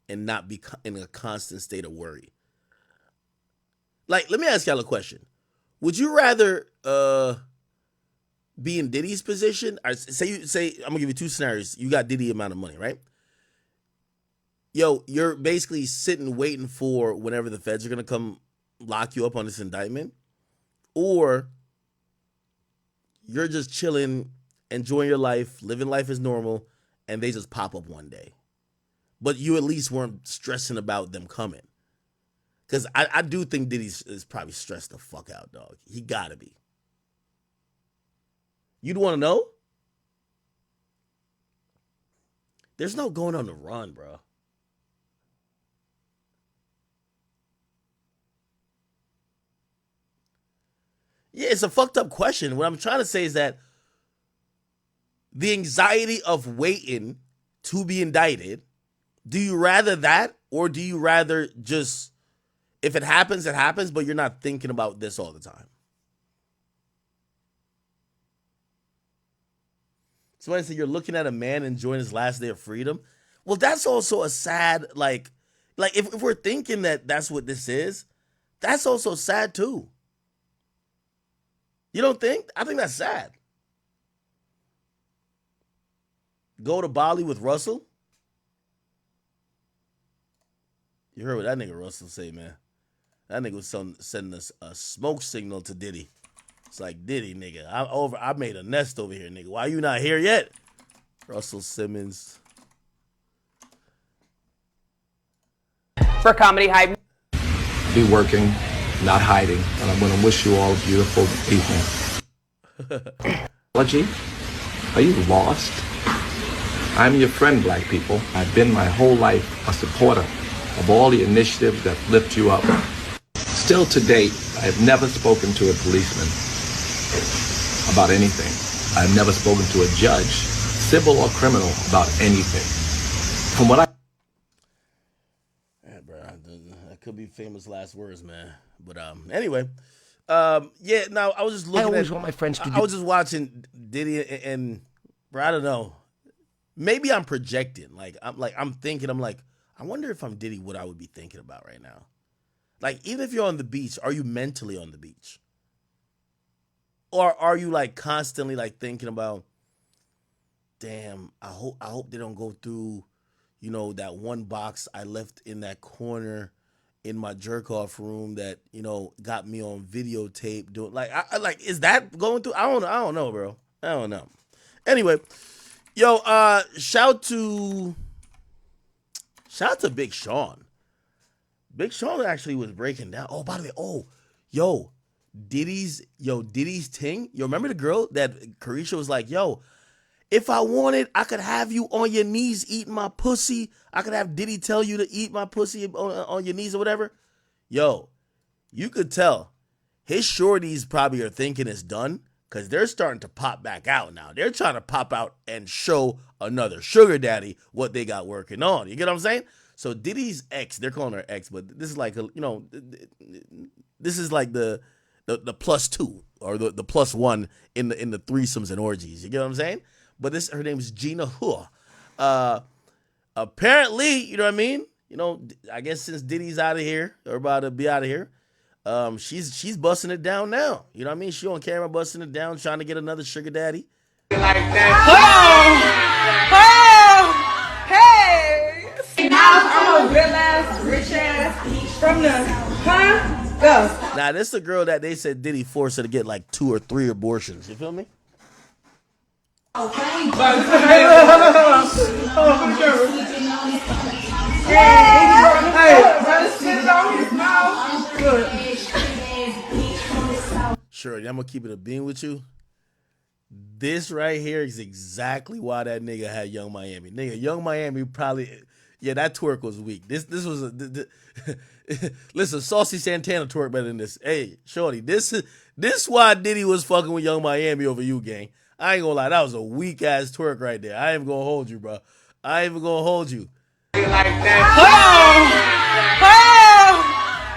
and not be in a constant state of worry. Like, let me ask y'all a question. Would you rather be in Diddy's position? Or say I'm gonna give you two scenarios. You got Diddy amount of money, right? Yo, you're basically sitting waiting for whenever the feds are gonna come lock you up on this indictment, or you're just chilling, enjoying your life, living life as normal, and they just pop up one day. But you at least weren't stressing about them coming. Because I do think Diddy is probably stressed the fuck out, dog. He gotta be. You'd want to know? There's no going on the run, bro. Yeah, it's a fucked up question. What I'm trying to say is that the anxiety of waiting to be indicted. Do you rather that, or do you rather just, if it happens, it happens, but you're not thinking about this all the time? Somebody said you're looking at a man enjoying his last day of freedom. Well, that's also a sad, like if we're thinking that that's what this is, that's also sad too. You don't think? I think that's sad. Go to Bali with Russell? You heard what that nigga Russell say, man. That nigga was sending us a smoke signal to Diddy. It's like, Diddy, nigga, I made a nest over here, nigga. Why you not here yet? Russell Simmons. For Comedy Hype. Be working, not hiding, and I'm going to wish you all a beautiful evening. Apology? Are you lost? I'm your friend, black people. I've been my whole life a supporter of all the initiatives that lift you up. Still to date, I have never spoken to a policeman about anything. I've never spoken to a judge, civil or criminal, about anything. From what I... Yeah, bro, that could be famous last words, man. But anyway, yeah. Now I was just looking. I always want my friends to. I was just watching Diddy and bro, I don't know. Maybe I'm projecting. I'm thinking. I'm like, I wonder if I'm Diddy, what I would be thinking about right now. Like, even if you're on the beach, are you mentally on the beach? Or are you like constantly like thinking about, damn, I hope they don't go through, you know, that one box I left in that corner in my jerk off room that, you know, got me on videotape doing I like, is that going through? I don't know, bro. I don't know. Anyway, yo, shout to Big Sean. Big Sean actually was breaking down. Oh, by the way, Diddy's ting. Yo, remember the girl that Carisha was like, yo, if I wanted, I could have you on your knees eating my pussy. I could have Diddy tell you to eat my pussy on your knees or whatever. Yo, you could tell his shorties probably are thinking it's done because they're starting to pop back out now. They're trying to pop out and show another sugar daddy what they got working on. You get what I'm saying? So Diddy's ex, they're calling her ex, but this is like, this is like the plus two or the plus one in the threesomes and orgies. You get what I'm saying? But her name is Gina Hua. Apparently, you know what I mean? You know, I guess since Diddy's out of here, or about to be out of here, she's busting it down now. You know what I mean? She on camera busting it down, trying to get another sugar daddy. Like that. Hey! I'm a real ass, rich ass, from the, go. Now, this is a girl that they said Diddy forced her to get like 2 or 3 abortions. You feel me? Okay. Sure, I'm gonna keep it a bean with you. This right here is exactly why that nigga had Young Miami. Nigga, Young Miami probably, yeah, that twerk was weak. This was listen, Saucy Santana twerk better than this. Hey, shorty, this why Diddy was fucking with Young Miami over you, gang. I ain't gonna lie, that was a weak ass twerk right there. I ain't even gonna hold you, bro. I ain't even gonna hold you. Like that.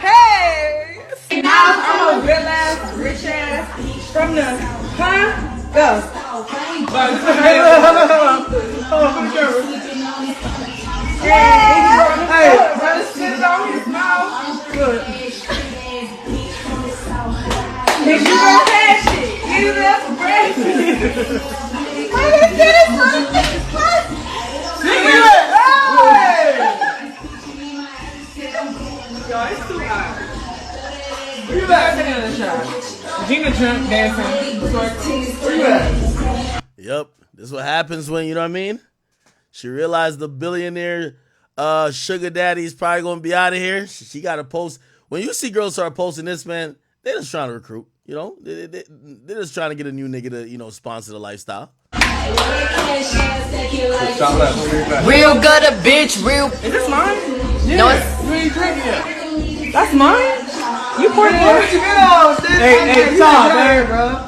Hey! I'm a real ass, rich ass, from the, go. Hey, brother, spit it on his mouth. Good. If you gonna have shit, get it up for breakfast. Let's get it, son. Yo, it's too hot. Where you at? Sitting in the shot. Gina drunk, dancing. Where you at? Yep, this is what happens when, you know what I mean? She realized the billionaire sugar daddy is probably going to be out of here. She got to post. When you see girls start posting this, man, they're just trying to recruit, you know? They're just trying to get a new nigga to, you know, sponsor the lifestyle. Real gutter, bitch, real. Is this mine? Yeah. No, it's. You ain't drinking yet. That's mine? You poured it. Hey, Tom, man, bro.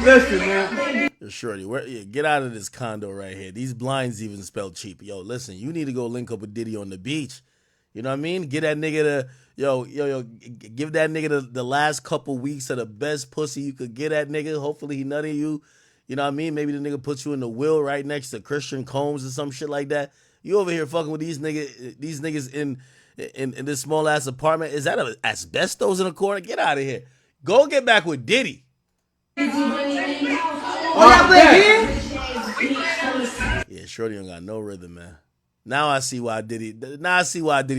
Listen, man. Shorty, get out of this condo right here. These blinds even spell cheap. Yo, listen, you need to go link up with Diddy on the beach. You know what I mean? Get that nigga give that nigga the last couple weeks of the best pussy you could get that nigga. Hopefully he nutting you. You know what I mean? Maybe the nigga puts you in the will right next to Christian Combs or some shit like that. You over here fucking with these niggas in this small ass apartment. Is that a asbestos in the corner? Get out of here. Go get back with Diddy. Yeah, Shorty don't got no rhythm, man. Now I see why Diddy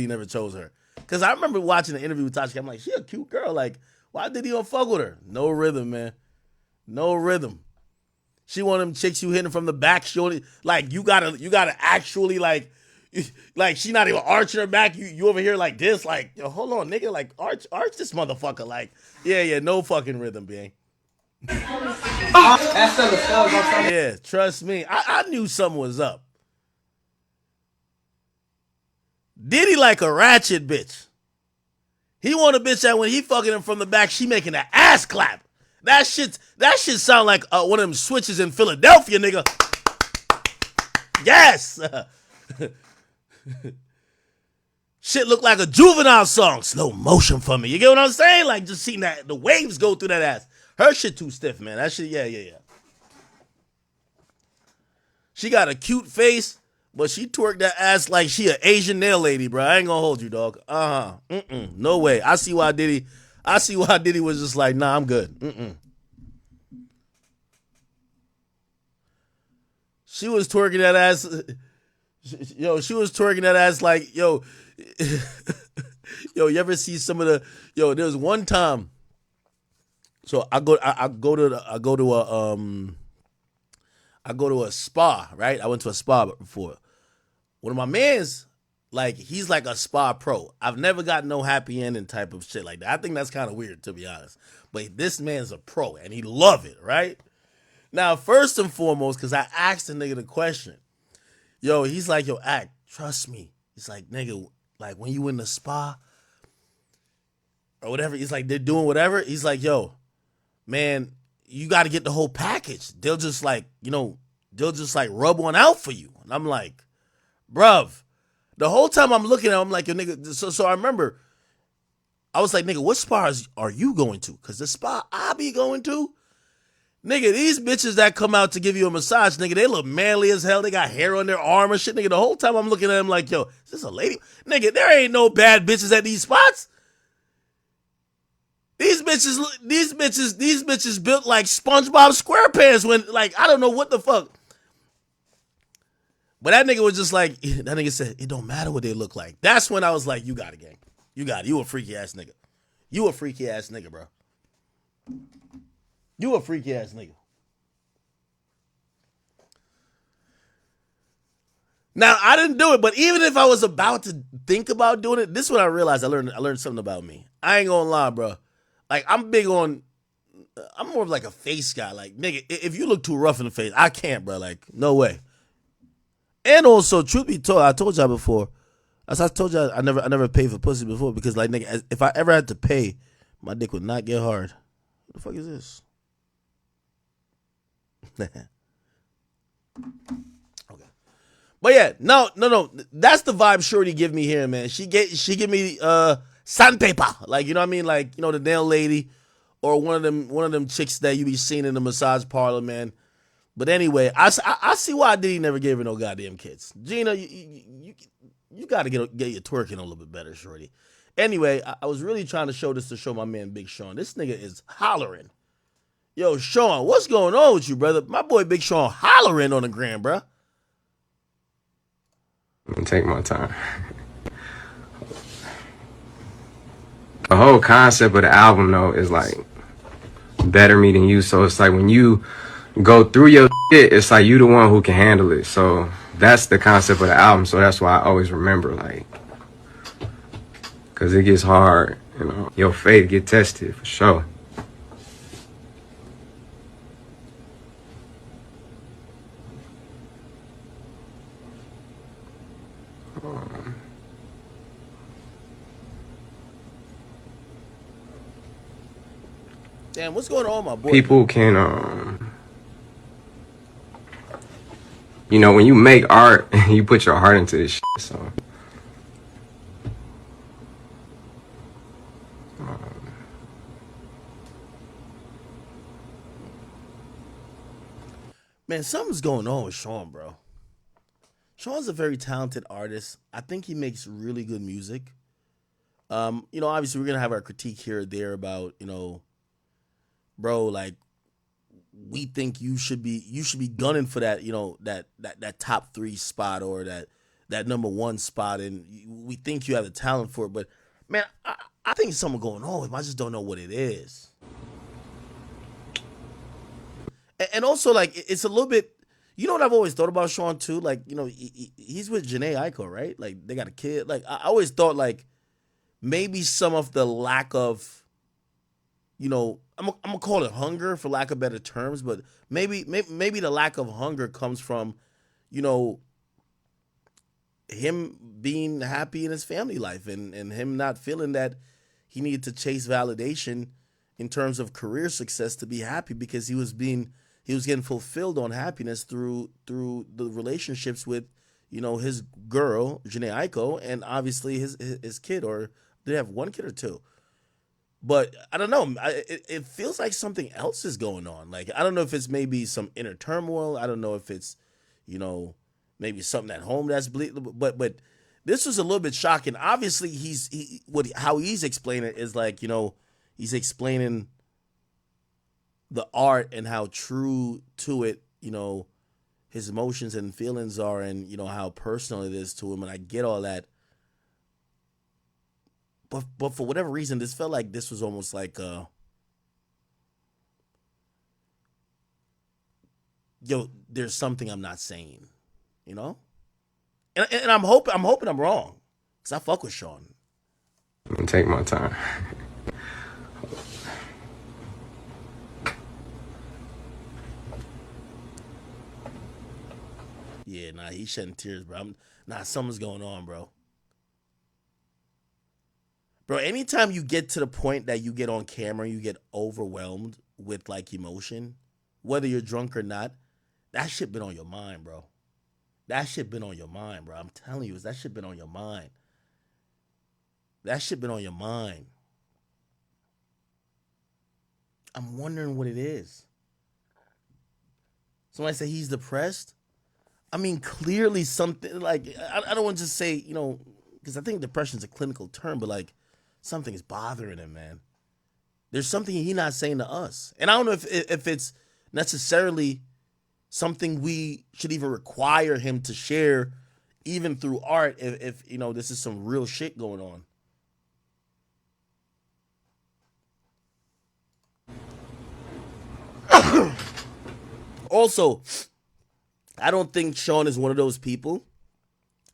never chose her. Cause I remember watching the interview with Tasha. I'm like, she a cute girl. Like, why Diddy don't fuck with her? No rhythm, man. No rhythm. She one of them chicks you hitting from the back. Like you gotta actually like she not even arching her back. You over here like this. Like, yo, hold on, nigga. Like arch this motherfucker. Like, yeah, no fucking rhythm, man. Yeah, trust me. I knew something was up. Diddy like a ratchet bitch. He want a bitch that when he fucking him from the back, she making an ass clap. That shit sound like one of them switches in Philadelphia, nigga. Yes. Shit look like a Juvenile song. Slow motion for me. You get what I'm saying? Like just seeing that the waves go through that ass. Her shit too stiff, man. That shit, yeah. She got a cute face, but she twerked that ass like she an Asian nail lady, bro. I ain't gonna hold you, dog. No way. I see why Diddy was just like, nah, I'm good. She was twerking that ass. Yo, she was twerking that ass like, yo, you ever see some of the, there was one time. So I go to a spa, right? I went to a spa before. One of my mans, like, he's like a spa pro. I've never got no happy ending type of shit like that. I think that's kind of weird, to be honest. But this man's a pro, and he love it, right? Now, first and foremost, because I asked the nigga the question. He's like, Act, trust me. He's like, nigga, like, when you in the spa or whatever, he's like, they're doing whatever. He's like, man, you got to get the whole package. They'll just like rub one out for you. And I'm like, bruv, the whole time I'm looking at him, I'm like, yo, nigga. So I remember, I was like, nigga, what spas are you going to? Because the spa I be going to, nigga, these bitches that come out to give you a massage, nigga, they look manly as hell. They got hair on their arm and shit, nigga. The whole time I'm looking at him like, yo, is this a lady? Nigga, there ain't no bad bitches at these spots. These bitches built like SpongeBob SquarePants when, like, I don't know what the fuck. But that nigga was just like, that nigga said, it don't matter what they look like. That's when I was like, you got it, gang. You got it. You a freaky ass nigga. You a freaky ass nigga, bro. You a freaky ass nigga. Now, I didn't do it, but even if I was about to think about doing it, this is what I realized. I learned something about me. I ain't gonna lie, bro. Like, I'm more of like a face guy. Like, nigga, if you look too rough in the face, I can't, bro. Like, no way. And also, truth be told, I told y'all before, as I told y'all, I never paid for pussy before because, like, nigga, if I ever had to pay, my dick would not get hard. What the fuck is this? Okay. But yeah, no. That's the vibe Shorty give me here, man. She give me sandpaper, like, you know what I mean, like, the nail lady, or one of them chicks that you be seeing in the massage parlor, man. But anyway, I see why Diddy never gave her no goddamn kids. Gina, you got to get your twerking a little bit better, Shorty. Anyway, I was really trying to show my man Big Sean. This nigga is hollering. Yo, Sean, what's going on with you, brother? My boy Big Sean hollering on the gram, bro. I'm gonna take my time. The whole concept of the album, though, is like better me than you. So it's like when you go through your shit, it's like you the one who can handle it. So that's the concept of the album. So that's why I always remember, like, because it gets hard, your faith get tested for sure. Damn, what's going on, my boy? People can you know, when you make art, you put your heart into this shit, so. Man, something's going on with Sean, bro. Sean's a very talented artist. I think he makes really good music. Obviously we're gonna have our critique here or there about, bro, like we think you should be gunning for that, that top 3 spot or that number 1 spot, and we think you have the talent for it. But man, I think something going on with him. I just don't know what it is. And also, like, it's a little bit. You know what I've always thought about Sean too? Like, he's with Janae Aiko, right? Like, they got a kid. Like, I always thought, like, maybe some of the lack of, I'm gonna call it hunger for lack of better terms, but maybe the lack of hunger comes from, him being happy in his family life and him not feeling that he needed to chase validation in terms of career success to be happy, because he was getting fulfilled on happiness through the relationships with, his girl, Janae Aiko, and obviously his kid, or did they have 1 kid or 2? But I don't know. It feels like something else is going on. Like, I don't know if it's maybe some inner turmoil. I don't know if it's, maybe something at home that's but this was a little bit shocking. Obviously, how he's explaining it is like, he's explaining the art and how true to it, his emotions and feelings are, and, how personal it is to him. And I get all that. But for whatever reason, this felt like this was almost like, there's something I'm not saying, And I'm hoping I'm wrong, because I fuck with Sean. I'm gonna take my time. Yeah, nah, he's shedding tears, bro. Something's going on, bro. Bro, anytime you get to the point that you get on camera, you get overwhelmed with, like, emotion, whether you're drunk or not, that shit been on your mind, bro. That shit been on your mind, bro. I'm telling you, that shit been on your mind. That shit been on your mind. I'm wondering what it is. Somebody say he's depressed. I mean, clearly something, like, I don't want to just say, because I think depression's a clinical term, but, like, something is bothering him, man. There's something he's not saying to us. And I don't know if it's necessarily something we should even require him to share, even through art, if this is some real shit going on. Also, I don't think Sean is one of those people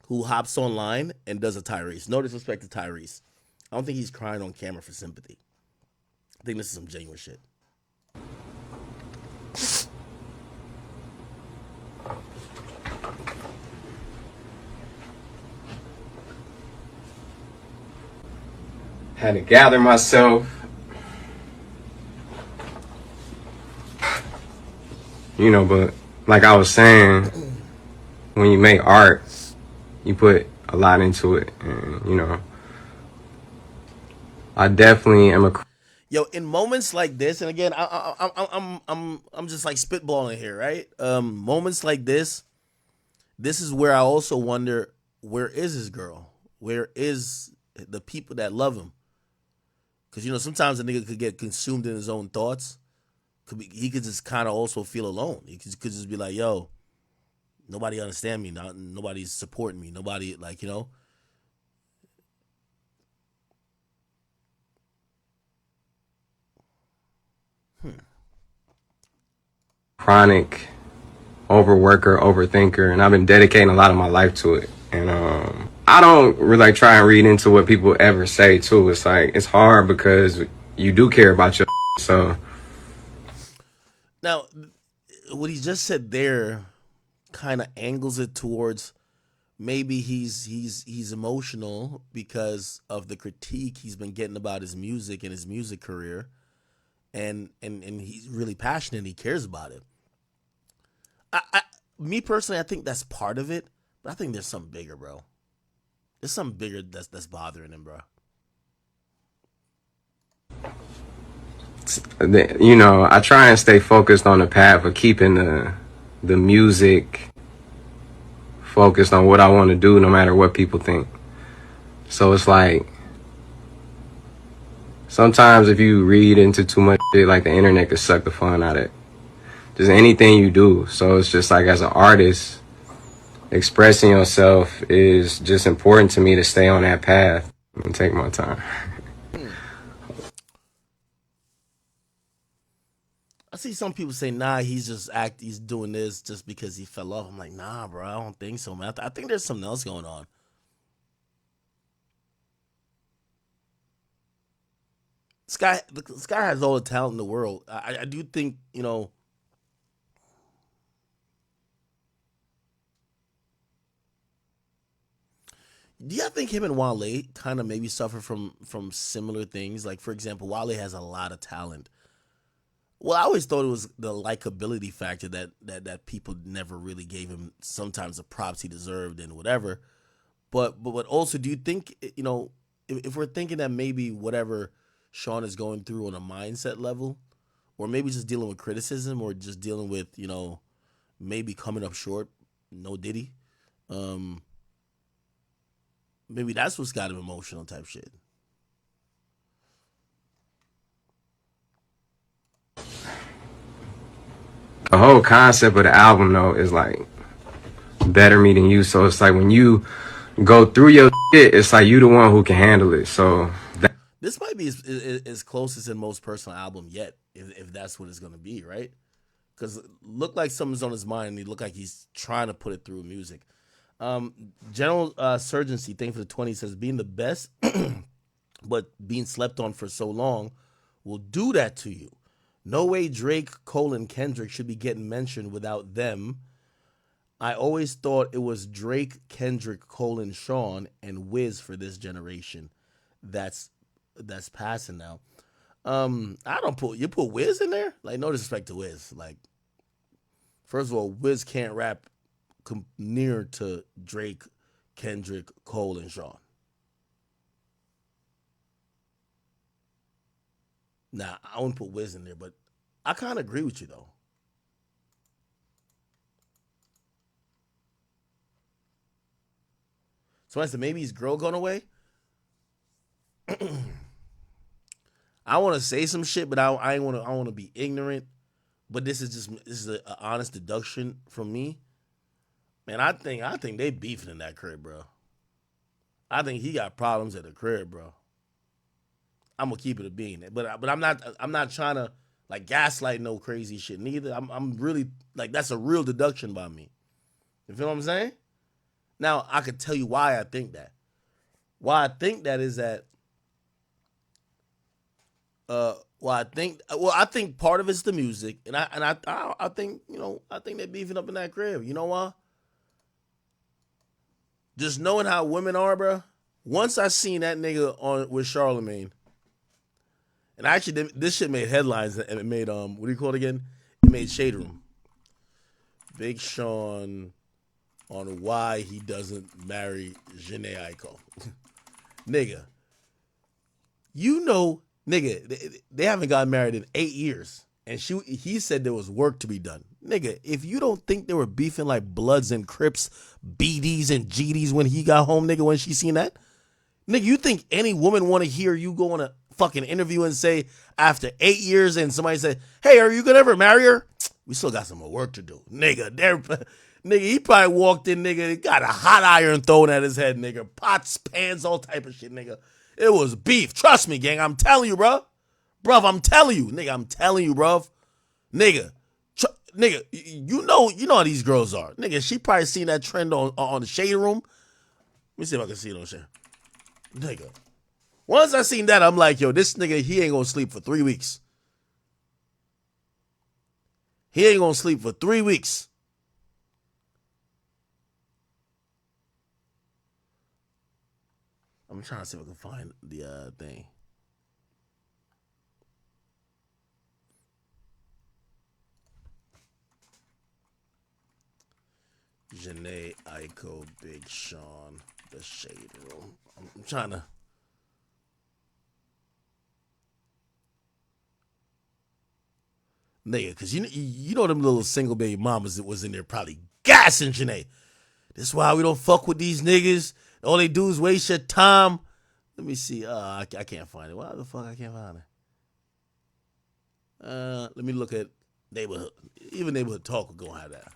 who hops online and does a Tyrese. No disrespect to Tyrese. I don't think he's crying on camera for sympathy. I think this is some genuine shit. Had to gather myself. But like I was saying, when you make art, you put a lot into it, and I definitely am a. Yo, in moments like this, and again, I'm just like spitballing here, right? Moments like this is where I also wonder, where is his girl? Where is the people that love him? Because sometimes a nigga could get consumed in his own thoughts. He could just kind of also feel alone. He could just be like, yo, nobody understand me. Nobody's supporting me. Nobody, like, Chronic overworker, overthinker, and I've been dedicating a lot of my life to it. And I don't really try and read into what people ever say too. It's like, it's hard because you do care about your so. Now, what he just said there kind of angles it towards maybe he's emotional because of the critique he's been getting about his music and his music career, and he's really passionate. He cares about it. me personally, I think that's part of it, but I think there's something bigger, bro. There's something bigger that's bothering him, bro. You know, I try and stay focused on the path of keeping the music focused on what I want to do, no matter what people think. So it's like sometimes if you read into too much shit, like the internet could suck the fun out of just anything you do. So it's just like as an artist, expressing yourself is just important to me to stay on that path and take my time. I see some people say, nah, he's doing this just because he fell off. I'm like, nah, bro, I don't think so, man. I think there's something else going on. This guy has all the talent in the world. I do think, you know, do you think him and Wale kind of maybe suffer from similar things? Like, for example, Wale has a lot of talent. Well, I always thought it was the likability factor that people never really gave him sometimes the props he deserved and whatever. But also, do you think, you know, if we're thinking that maybe whatever Sean is going through on a mindset level, or maybe just dealing with criticism, or just dealing with, you know, maybe coming up short, no Diddy, maybe that's what's got him emotional type shit. The whole concept of the album though is like better me than you. So it's like when you go through your shit, it's like you the one who can handle it. So This might be his closest and most personal album yet, if that's what it's gonna be, right? Because it looked like something's on his mind, and he looked like he's trying to put it through music. General Surgency, thing for the 20 says, being the best, but being slept on for so long will do that to you. No way Drake, Cole, and Kendrick should be getting mentioned without them. I always thought it was Drake, Kendrick, Cole, and Sean, and Wiz for this generation. That's passing now. I don't put Wiz in there. Like, no disrespect to Wiz. Like, first of all, Wiz can't rap near to Drake, Kendrick, Cole, and Sean. Nah, I wouldn't put Wiz in there, but I kind of agree with you though. So I said maybe his girl gone away. I want to say some shit, but I want to. I want to be ignorant. But this is an honest deduction from me. Man, I think they beefing in that crib, bro. I think he got problems at the crib, bro. I'm gonna keep it a bean, but I'm not trying to like gaslight no crazy shit neither. I'm really like that's a real deduction by me. You feel what I'm saying? Now I could tell you why I think that. Why I think that is that. I think part of it's the music, and I think, you know, I think they're beefing up in that crib. You know why? Just knowing how women are, bro. Once I seen that nigga on with Charlemagne, and actually this shit made headlines, and it made what do you call it again? It made Shade Room. Big Sean on why he doesn't marry Jhené Aiko. Nigga, you know, nigga, they haven't gotten married in 8 years, and he said there was work to be done. Nigga, if you don't think they were beefing like Bloods and Crips, BDs and GDs when he got home, nigga, when she seen that, nigga, you think any woman want to hear you go on a fucking interview and say after 8 years and somebody say, hey, are you gonna ever marry her? We still got some more work to do, nigga. Nigga, he probably walked in, nigga, got a hot iron thrown at his head, nigga, pots, pans, all type of shit, nigga. It was beef. Trust me, gang. I'm telling you, bro. Bruv, I'm telling you. Nigga, I'm telling you, bruv. Nigga. Nigga, you know how these girls are. Nigga, she probably seen that trend on the Shade Room. Let me see if I can see it on Shade. Nigga. Once I seen that, I'm like, yo, this nigga, he ain't gonna sleep for 3 weeks. He ain't gonna sleep for 3 weeks. I'm trying to see if I can find the thing. Janae Aiko, Big Sean, the Shade Room. I'm trying to. Nigga, because you know them little single baby mamas that was in there probably gassing Janae. This is why we don't fuck with these niggas. All they do is waste your time. Let me see. I can't find it. Why the fuck I can't find it? Let me look at neighborhood. Even neighborhood talk will go have that.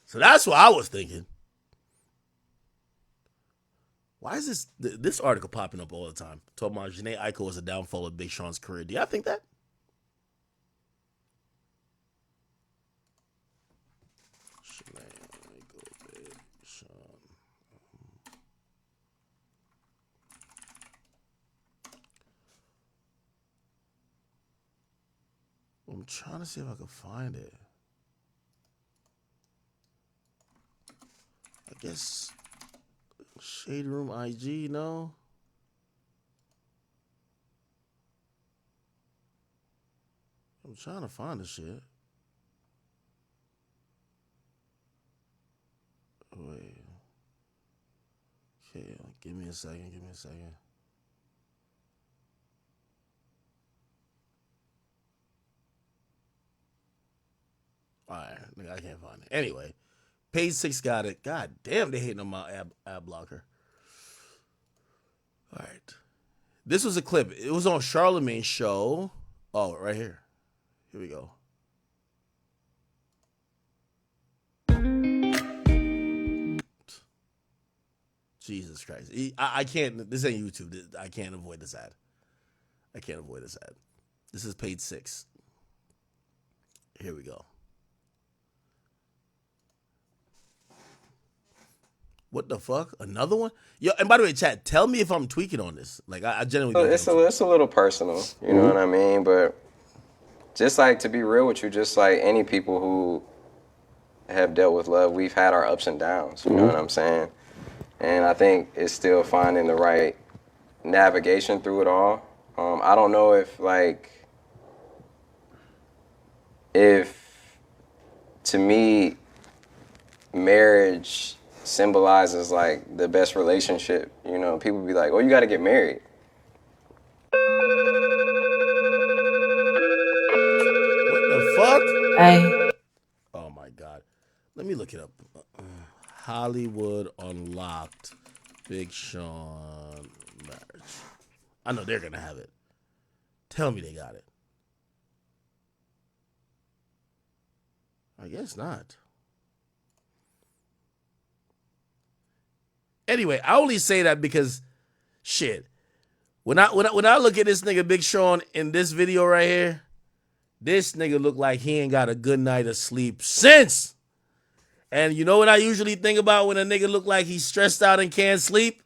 So that's what I was thinking. Why is this article popping up all the time? Talking about Janae Aiko was a downfall of Big Sean's career. Do y'all think that? Janae Aiko, Big Sean. I'm trying to see if I can find it. I guess Shade Room IG, no? I'm trying to find this shit. Wait. Okay, give me a second. Alright, nigga, I can't find it. Anyway, page 6 got it. God damn, they hating on my ad blocker. Alright. This was a clip. It was on Charlamagne's show. Oh, right here. Here we go. Jesus Christ. I can't. This ain't YouTube. I can't avoid this ad. This is page 6. Here we go. What the fuck? Another one? Yo, and by the way, chat, tell me if I'm tweaking on this. Like, I genuinely think It's a little personal, you know what I mean? But just like, to be real with you, just like any people who have dealt with love, we've had our ups and downs, you know what I'm saying? And I think it's still finding the right navigation through it all. I don't know if to me, marriage symbolizes like the best relationship. You know, people be like, oh, you got to get married. What the fuck? Hey. Oh my God. Let me look it up. Hollywood Unlocked. Big Sean marriage. I know they're gonna have it. Tell me they got it. I guess not. Anyway, I only say that because, shit, when I look at this nigga Big Sean in this video right here, this nigga look like he ain't got a good night of sleep since. And you know what I usually think about when a nigga look like he's stressed out and can't sleep?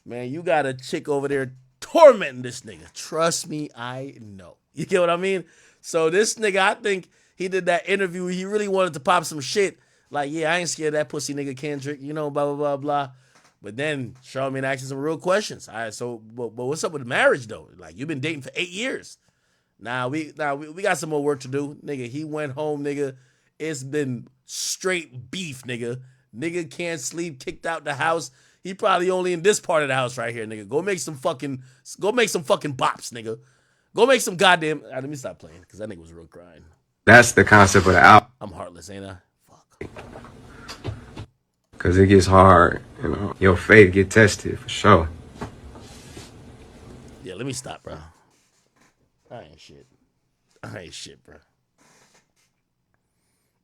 Man, you got a chick over there tormenting this nigga. Trust me, I know. You get what I mean? So this nigga, I think he did that interview. He really wanted to pop some shit. Like, yeah, I ain't scared of that pussy nigga Kendrick, you know, blah, blah, blah, blah. But then Charlamagne asked some real questions. All right, so, but what's up with marriage, though? Like, you've been dating for 8 years. We got some more work to do. Nigga, he went home, nigga. It's been straight beef, nigga. Nigga can't sleep, kicked out the house. He probably only in this part of the house right here, nigga. Go make some fucking bops, nigga. Go make some goddamn. Let me stop playing, because that nigga was real crying. That's the concept of the album. I'm heartless, ain't I? Fuck. Because it gets hard, you know. Your faith get tested, for sure. Yeah, let me stop, bro. I ain't shit, bro.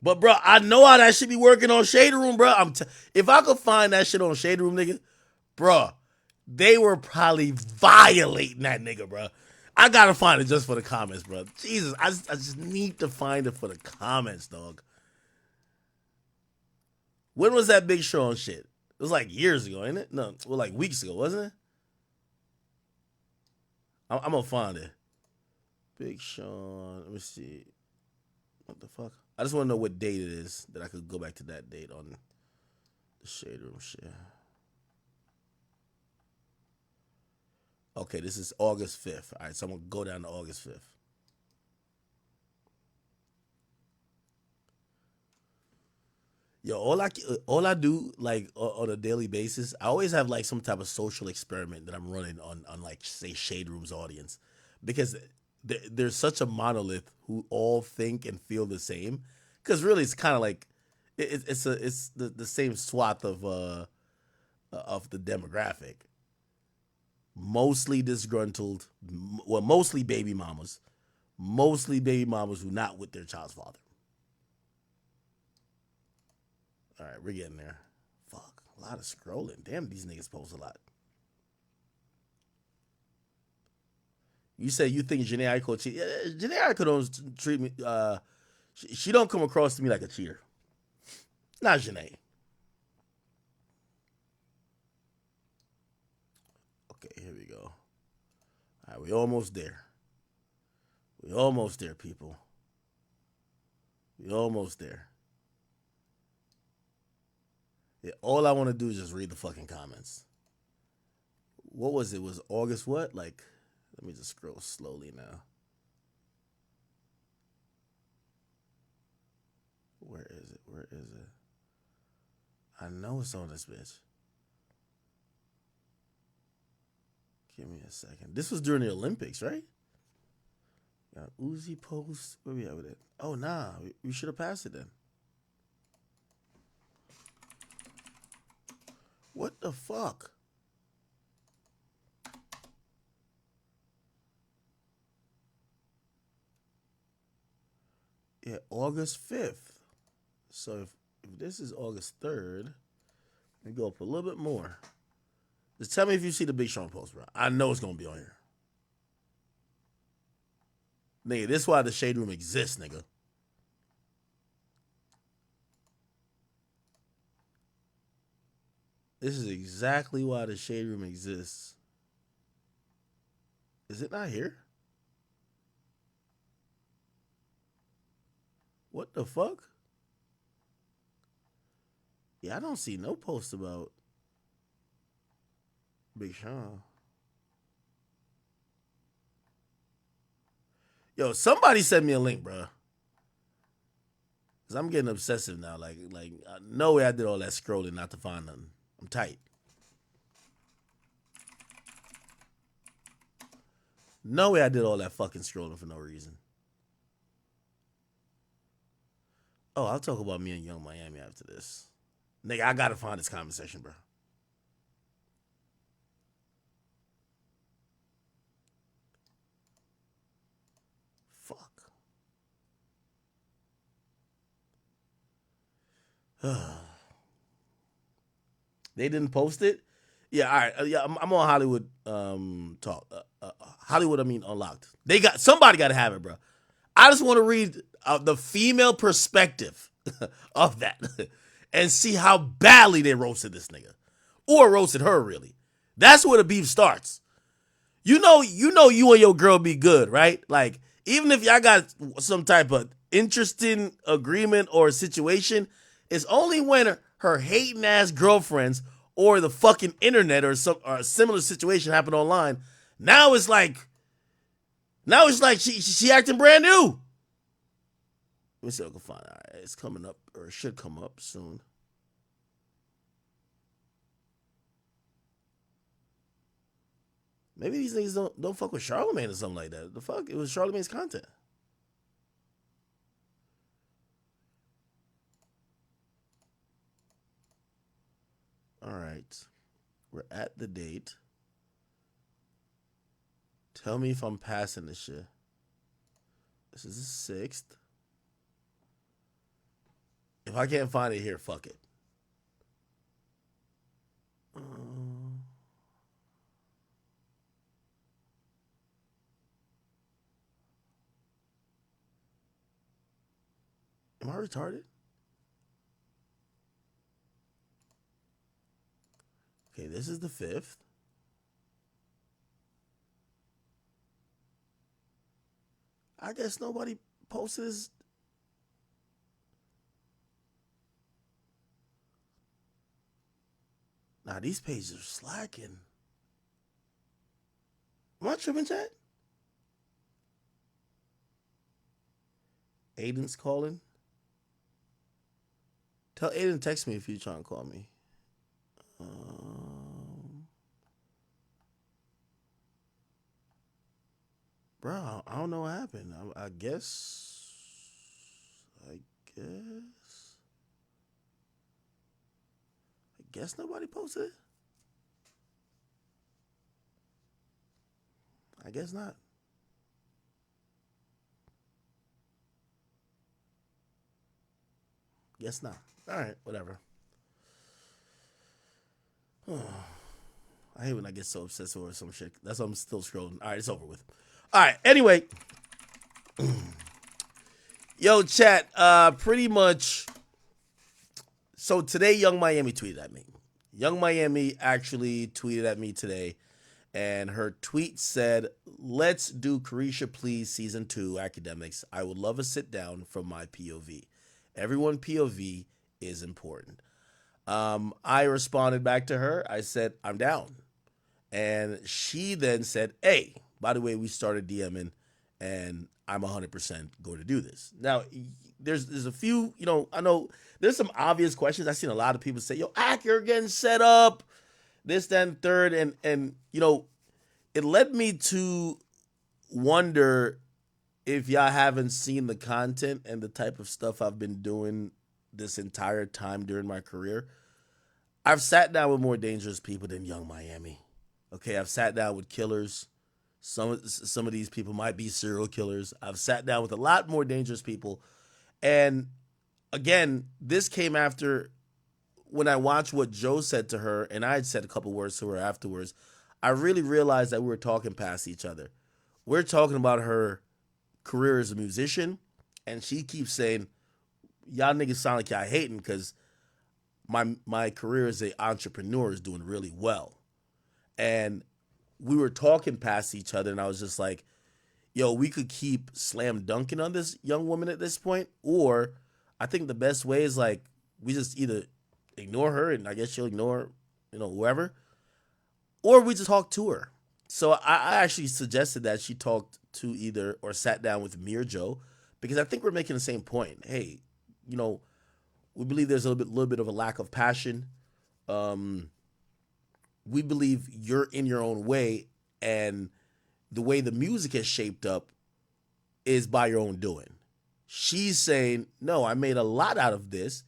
But, bro, I know how that shit be working on Shade Room, bro. If I could find that shit on Shade Room, nigga, bro, they were probably violating that nigga, bro. I gotta find it just for the comments, bro. Jesus, I just need to find it for the comments, dog. When was that Big Sean shit? It was like years ago, ain't it? No, well, like weeks ago, wasn't it? I'm gonna find it. Big Sean, let me see. What the fuck? I just want to know what date it is that I could go back to that date on the Shade Room shit. Okay, this is August 5th. All right, so I'm going to go down to August 5th. Yo, all I do like on a daily basis, I always have like some type of social experiment that I'm running on like say Shade Room's audience, because there's such a monolith who all think and feel the same. Because really, it's kind of like it's the same swath of the demographic, mostly disgruntled, well, mostly baby mamas who not with their child's father. All right, we're getting there. Fuck, a lot of scrolling. Damn, these niggas post a lot. You say you think Janae Aiko cheat? Yeah, Janae Aiko don't treat me. She don't come across to me like a cheater. Not Janae. Okay, here we go. All right, we almost there. We almost there, people. We almost there. Yeah, all I want to do is just read the fucking comments. What was it? It was August what? Like, let me just scroll slowly now. Where is it? Where is it? I know it's on this bitch. Give me a second. This was during the Olympics, right? Got Uzi post. Where we at with it? Oh, nah. We should have passed it then. What the fuck? Yeah, August 5th. So if this is August 3rd, let me go up a little bit more. Just tell me if you see the Big Sean post, bro. I know it's going to be on here. Nigga, this is why the Shade Room exists, nigga. This is exactly why the Shade Room exists. Is it not here? What the fuck? Yeah, I don't see no post about Big Sean. Yo, somebody send me a link, bro. Cause I'm getting obsessive now. Like, no way I did all that scrolling not to find nothing. I'm tight. No way I did all that fucking scrolling for no reason. Oh, I'll talk about me and Young Miami after this. Nigga, I gotta find this comment section, bro. Fuck. They didn't post it? Yeah, all right. Yeah, I'm on Hollywood talk. Hollywood, I mean, Unlocked. Somebody got to have it, bro. I just want to read the female perspective of that and see how badly they roasted this nigga, or roasted her. Really, that's where the beef starts. You know, you and your girl be good, right? Like, even if y'all got some type of interesting agreement or situation, it's only when her hating ass girlfriends or the fucking internet or a similar situation happen online. Now it's like she acting brand new. Let me see if I can find it. All right, it's coming up, or it should come up soon. Maybe these niggas don't fuck with Charlemagne or something like that. The fuck? It was Charlemagne's content. All right. We're at the date. Tell me if I'm passing this shit. This is the 6th. If I can't find it here, fuck it. Am I retarded? Okay, this is the 5th. I guess nobody posted this. Nah, these pages are slacking. Am I tripping, chat? Aiden's calling. Tell Aiden text me if you trying to call me. Bro, I don't know what happened. I guess. I guess nobody posted it. I guess not. Guess not. All right, whatever. I hate when I get so obsessed over some shit. That's why I'm still scrolling. All right, it's over with. All right, anyway. Yo, chat, pretty much. So today, Young Miami tweeted at me. Young Miami actually tweeted at me today, and her tweet said, "Let's do Carisha Please Season 2 Academics. I would love a sit down from my POV. Everyone POV is important." I responded back to her. I said, "I'm down." And she then said, "Hey, by the way, we started DMing, and I'm 100% going to do this." Now, there's a few, I know there's some obvious questions. I've seen a lot of people say, "Yo, Ak, you're getting set up, this, that, and third." And it led me to wonder if y'all haven't seen the content and the type of stuff I've been doing this entire time during my career. I've sat down with more dangerous people than Young Miami. Okay, I've sat down with killers. Some of these people might be serial killers. I've sat down with a lot more dangerous people. And again, this came after when I watched what Joe said to her, and I had said a couple words to her afterwards. I really realized that we were talking past each other. We're talking about her career as a musician, and she keeps saying, "Y'all niggas sound like y'all hating because my career as an entrepreneur is doing really well." And we were talking past each other, and I was just like, yo, we could keep slam dunking on this young woman at this point, or I think the best way is like we just either ignore her, and I guess she'll ignore, whoever, or we just talk to her. So I actually suggested that she talked to either or sat down with me or Joe, because I think we're making the same point. Hey, we believe there's a little bit of a lack of passion. We believe you're in your own way, and the way the music has shaped up is by your own doing. She's saying, no, I made a lot out of this.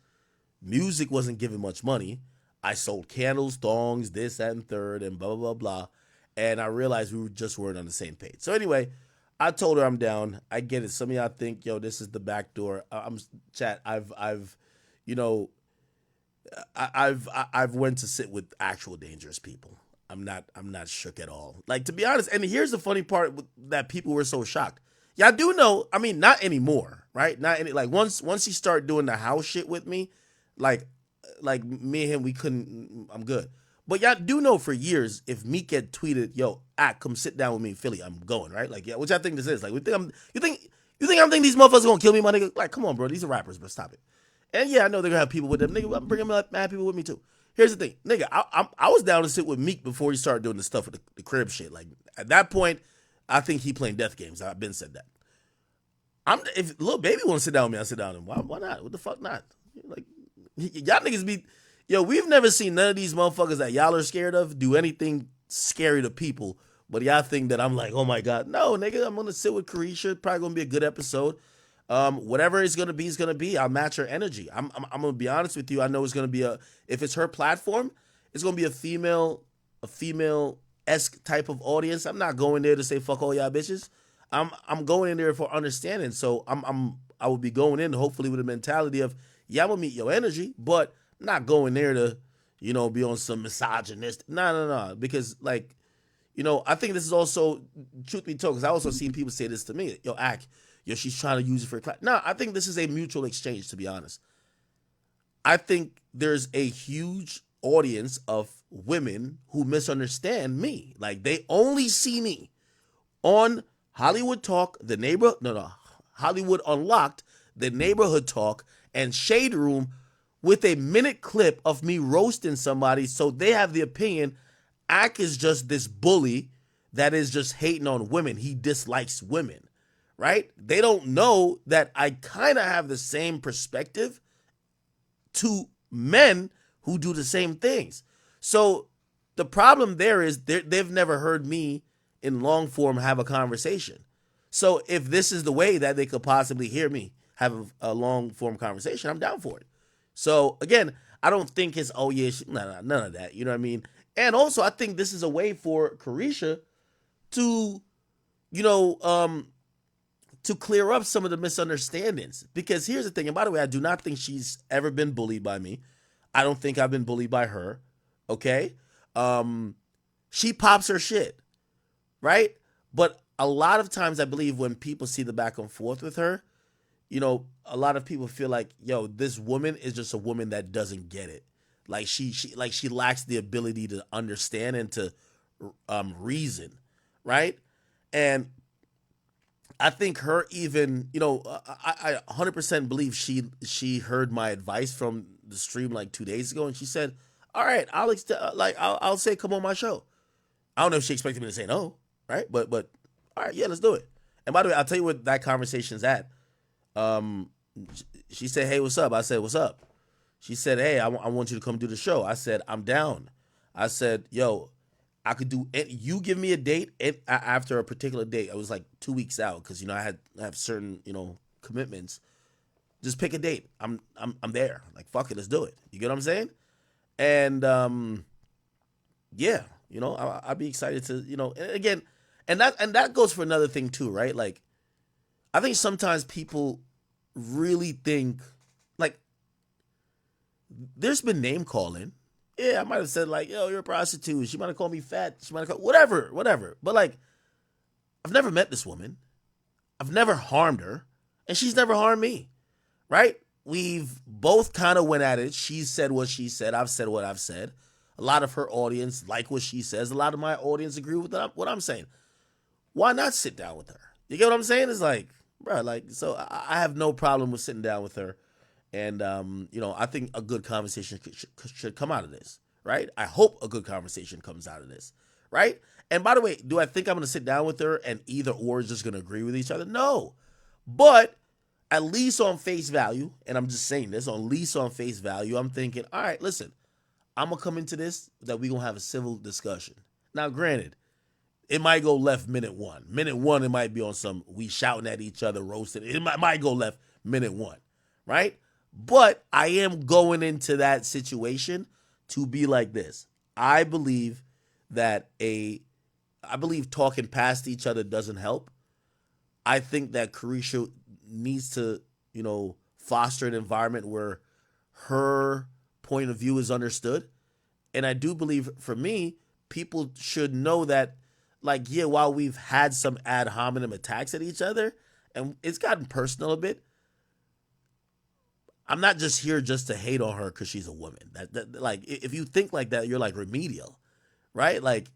Music wasn't giving much money. I sold candles, thongs, this, that, and third, and blah, blah, blah, blah. And I realized we just weren't on the same page. So anyway, I told her I'm down. I get it. Some of y'all think, yo, this is the back door. I've went to sit with actual dangerous people. I'm not shook at all. Like, to be honest, and here's the funny part that people were so shocked. Y'all do know, I mean, not anymore, right? Not any, like once he started doing the house shit with me, like me and him, we couldn't, I'm good. But y'all do know for years, if Meek had tweeted, yo, come sit down with me in Philly, I'm going, right? Like, yeah, which I think this is. Like, you think I'm thinking these motherfuckers gonna kill me, my nigga? Like, come on, bro, these are rappers, bro, stop it. And yeah, I know they're gonna have people with them. Nigga, I'm bringing mad people with me too. Here's the thing, nigga, I was down to sit with Meek before he started doing the stuff with the crib shit. Like, at that point, I think he playing death games. I've been said that. If Lil Baby want to sit down with me, I sit down with him. Why not? What the fuck not? Like, y'all niggas be, yo, we've never seen none of these motherfuckers that y'all are scared of do anything scary to people. But y'all think that I'm like, oh my God. No, nigga, I'm gonna sit with Carisha. Probably gonna be a good episode. Whatever it's gonna be. I'll match her energy. I'm gonna be honest with you. I know it's gonna be if it's her platform, it's gonna be a female-esque type of audience. I'm not going there to say fuck all y'all bitches. I'm going in there for understanding. So I will be going in hopefully with a mentality of, yeah, I'm gonna meet your energy, but I'm not going there to, be on some misogynist. No. Because like, I think this is also, truth be told, because I also seen people say this to me. Yo, she's trying to use it for class. No, I think this is a mutual exchange, to be honest. I think there's a huge audience of women who misunderstand me. Like, they only see me on Hollywood Talk, Hollywood Unlocked, the Neighborhood Talk, and Shade Room with a minute clip of me roasting somebody, so they have the opinion Ak is just this bully that is just hating on women. He dislikes women, right? They don't know that I kind of have the same perspective to men who do the same things. So the problem there is they've never heard me in long form have a conversation. So if this is the way that they could possibly hear me have a long form conversation, I'm down for it. So again, I don't think it's, oh yeah, none of that. You know what I mean? And also I think this is a way for Carisha to, to clear up some of the misunderstandings. Because here's the thing, and by the way, I do not think she's ever been bullied by me. I don't think I've been bullied by her. Okay? She pops her shit, right? But a lot of times I believe when people see the back and forth with her, a lot of people feel like, yo, this woman is just a woman that doesn't get it. Like she lacks the ability to understand and to reason, right? And I think her even, I 100% believe she heard my advice from the stream like 2 days ago, and she said, "All right, I'll say come on my show." I don't know if she expected me to say no, right? But all right, yeah, let's do it. And by the way, I'll tell you what that conversation's at. She said, "Hey, what's up?" I said, "What's up?" She said, "Hey, I want you to come do the show." I said, "I'm down." I said, "Yo, I could do it. You give me a date after a particular date." I was like 2 weeks out because I have certain commitments. Just pick a date. I'm there. Like fuck it, let's do it. You get what I'm saying? And yeah, I'd be excited to and again, and that goes for another thing too, right? Like I think sometimes people really think like there's been name calling. Yeah, I might have said like, yo, you're a prostitute. She might have called me fat. She might have called whatever. But like, I've never met this woman. I've never harmed her. And she's never harmed me. Right? We've both kind of went at it. She said what she said. I've said what I've said. A lot of her audience like what she says. A lot of my audience agree with what I'm saying. Why not sit down with her? You get what I'm saying? It's like, bro, like, so I have no problem with sitting down with her. And, I think a good conversation should come out of this, right? I hope a good conversation comes out of this, right? And by the way, do I think I'm going to sit down with her and either or is just going to agree with each other? No. But at least on face value, and I'm just saying this, at least on face value, I'm thinking, all right, listen, I'm going to come into this that we're going to have a civil discussion. Now, granted, it might go left minute one. Minute one, it might be on some, we shouting at each other, roasting. It might go left minute one, right? But I am going into that situation to be like this. I believe talking past each other doesn't help. I think that Carisha needs to, foster an environment where her point of view is understood. And I do believe, for me, people should know that, like, yeah, while we've had some ad hominem attacks at each other, and it's gotten personal a bit, I'm not just here just to hate on her because she's a woman. That like, if you think like that, you're like remedial, right? Like,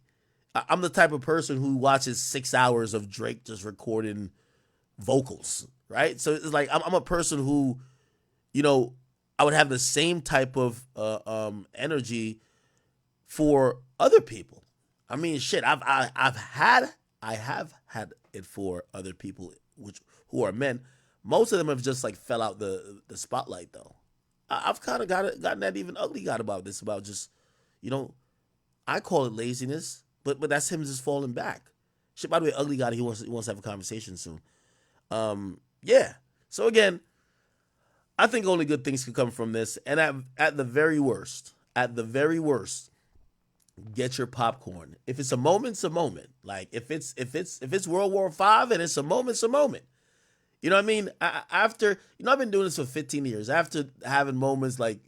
I'm the type of person who watches 6 hours of Drake just recording vocals, right? So it's like I'm a person who, I would have the same type of energy for other people. I mean, shit, I have had it for other people who are men. Most of them have just like fell out the spotlight though. I've kind of gotten that even ugly got about this, about just, I call it laziness, but that's him just falling back. Shit, by the way, ugly got it. He wants to have a conversation soon. Yeah. So again, I think only good things could come from this. And at the very worst, get your popcorn. If it's a moment, it's a moment. Like if it's World War V and it's a moment, it's a moment. You know what I mean? After, I've been doing this for 15 years. After having moments like,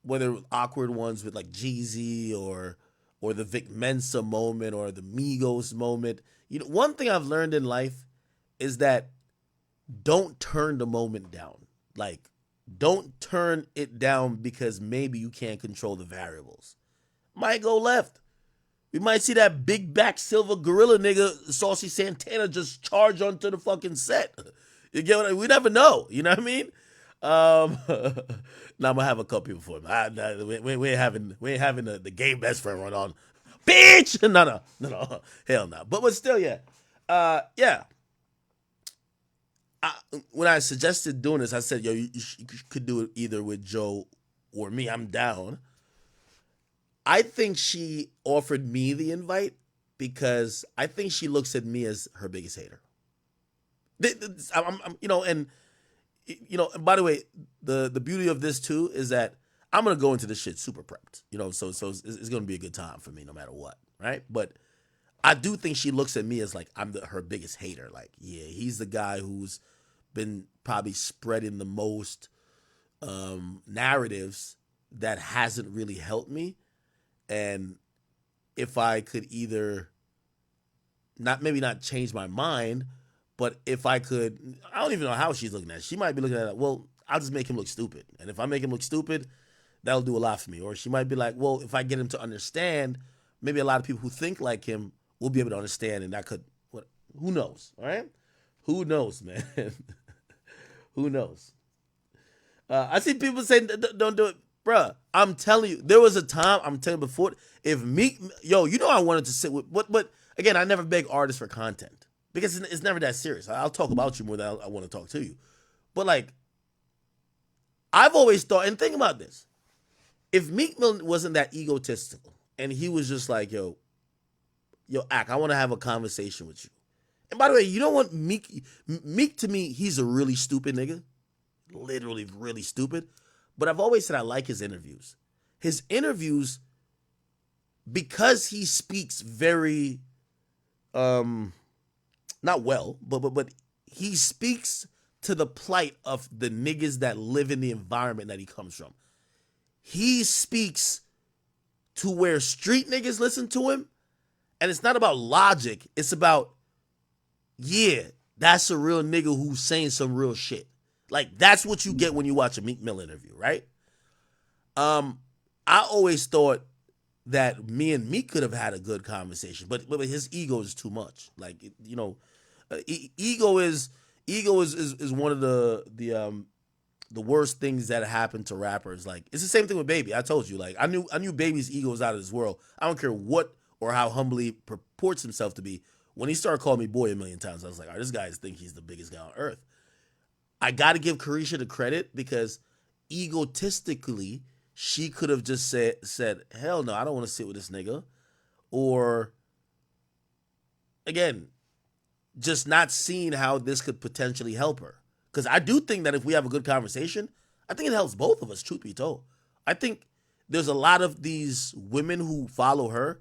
whether awkward ones with like Jeezy or the Vic Mensa moment or the Migos moment. One thing I've learned in life is that don't turn the moment down. Like, don't turn it down because maybe you can't control the variables. Might go left. We might see that big back silver gorilla nigga, Saucy Santana, just charge onto the fucking set. You get what I mean? We never know. You know what I mean? Now I'm gonna have a couple people for him. We ain't having the gay best friend run on. Bitch! No. Hell no. But still, yeah. Yeah. when I suggested doing this, I said, yo, you could do it either with Joe or me. I'm down. I think she offered me the invite because I think she looks at me as her biggest hater. And by the way, the beauty of this too is that I'm gonna go into this shit super prepped. So it's gonna be a good time for me no matter what, right? But I do think she looks at me as like I'm her biggest hater. Like, yeah, he's the guy who's been probably spreading the most narratives that hasn't really helped me. And if I could either maybe not change my mind, but if I could, I don't even know how she's looking at it. She might be looking at it, well, I'll just make him look stupid. And if I make him look stupid, that'll do a lot for me. Or she might be like, well, if I get him to understand, maybe a lot of people who think like him will be able to understand, and that could, who knows, all right? Who knows, man? Who knows? I see people saying, don't do it. Bruh, I'm telling you, there was a time, I'm telling you before, if Meek, I wanted to sit with, but again, I never beg artists for content because it's never that serious. I'll talk about you more than I want to talk to you. But like, I've always thought, and think about this, if Meek Mill wasn't that egotistical and he was just like, yo, Ak, I want to have a conversation with you. And by the way, you know what, Meek to me, he's a really stupid nigga. Literally really stupid. But I've always said I like his interviews. His interviews, because he speaks very, not well, but he speaks to the plight of the niggas that live in the environment that he comes from. He speaks to where street niggas listen to him, and it's not about logic. It's about, yeah, that's a real nigga who's saying some real shit. Like, that's what you get when you watch a Meek Mill interview, right? I always thought that me and Meek could have had a good conversation, but his ego is too much. Like, ego is one of the worst things that happen to rappers. Like, it's the same thing with Baby. I told you, like, I knew Baby's ego was out of this world. I don't care what or how humble he purports himself to be. When he started calling me boy a million times, I was like, all right, this guy thinks he's the biggest guy on earth. I got to give Carisha the credit because egotistically, she could have just said, hell no, I don't want to sit with this nigga. Or, again, just not seeing how this could potentially help her. Because I do think that if we have a good conversation, I think it helps both of us, truth be told. I think there's a lot of these women who follow her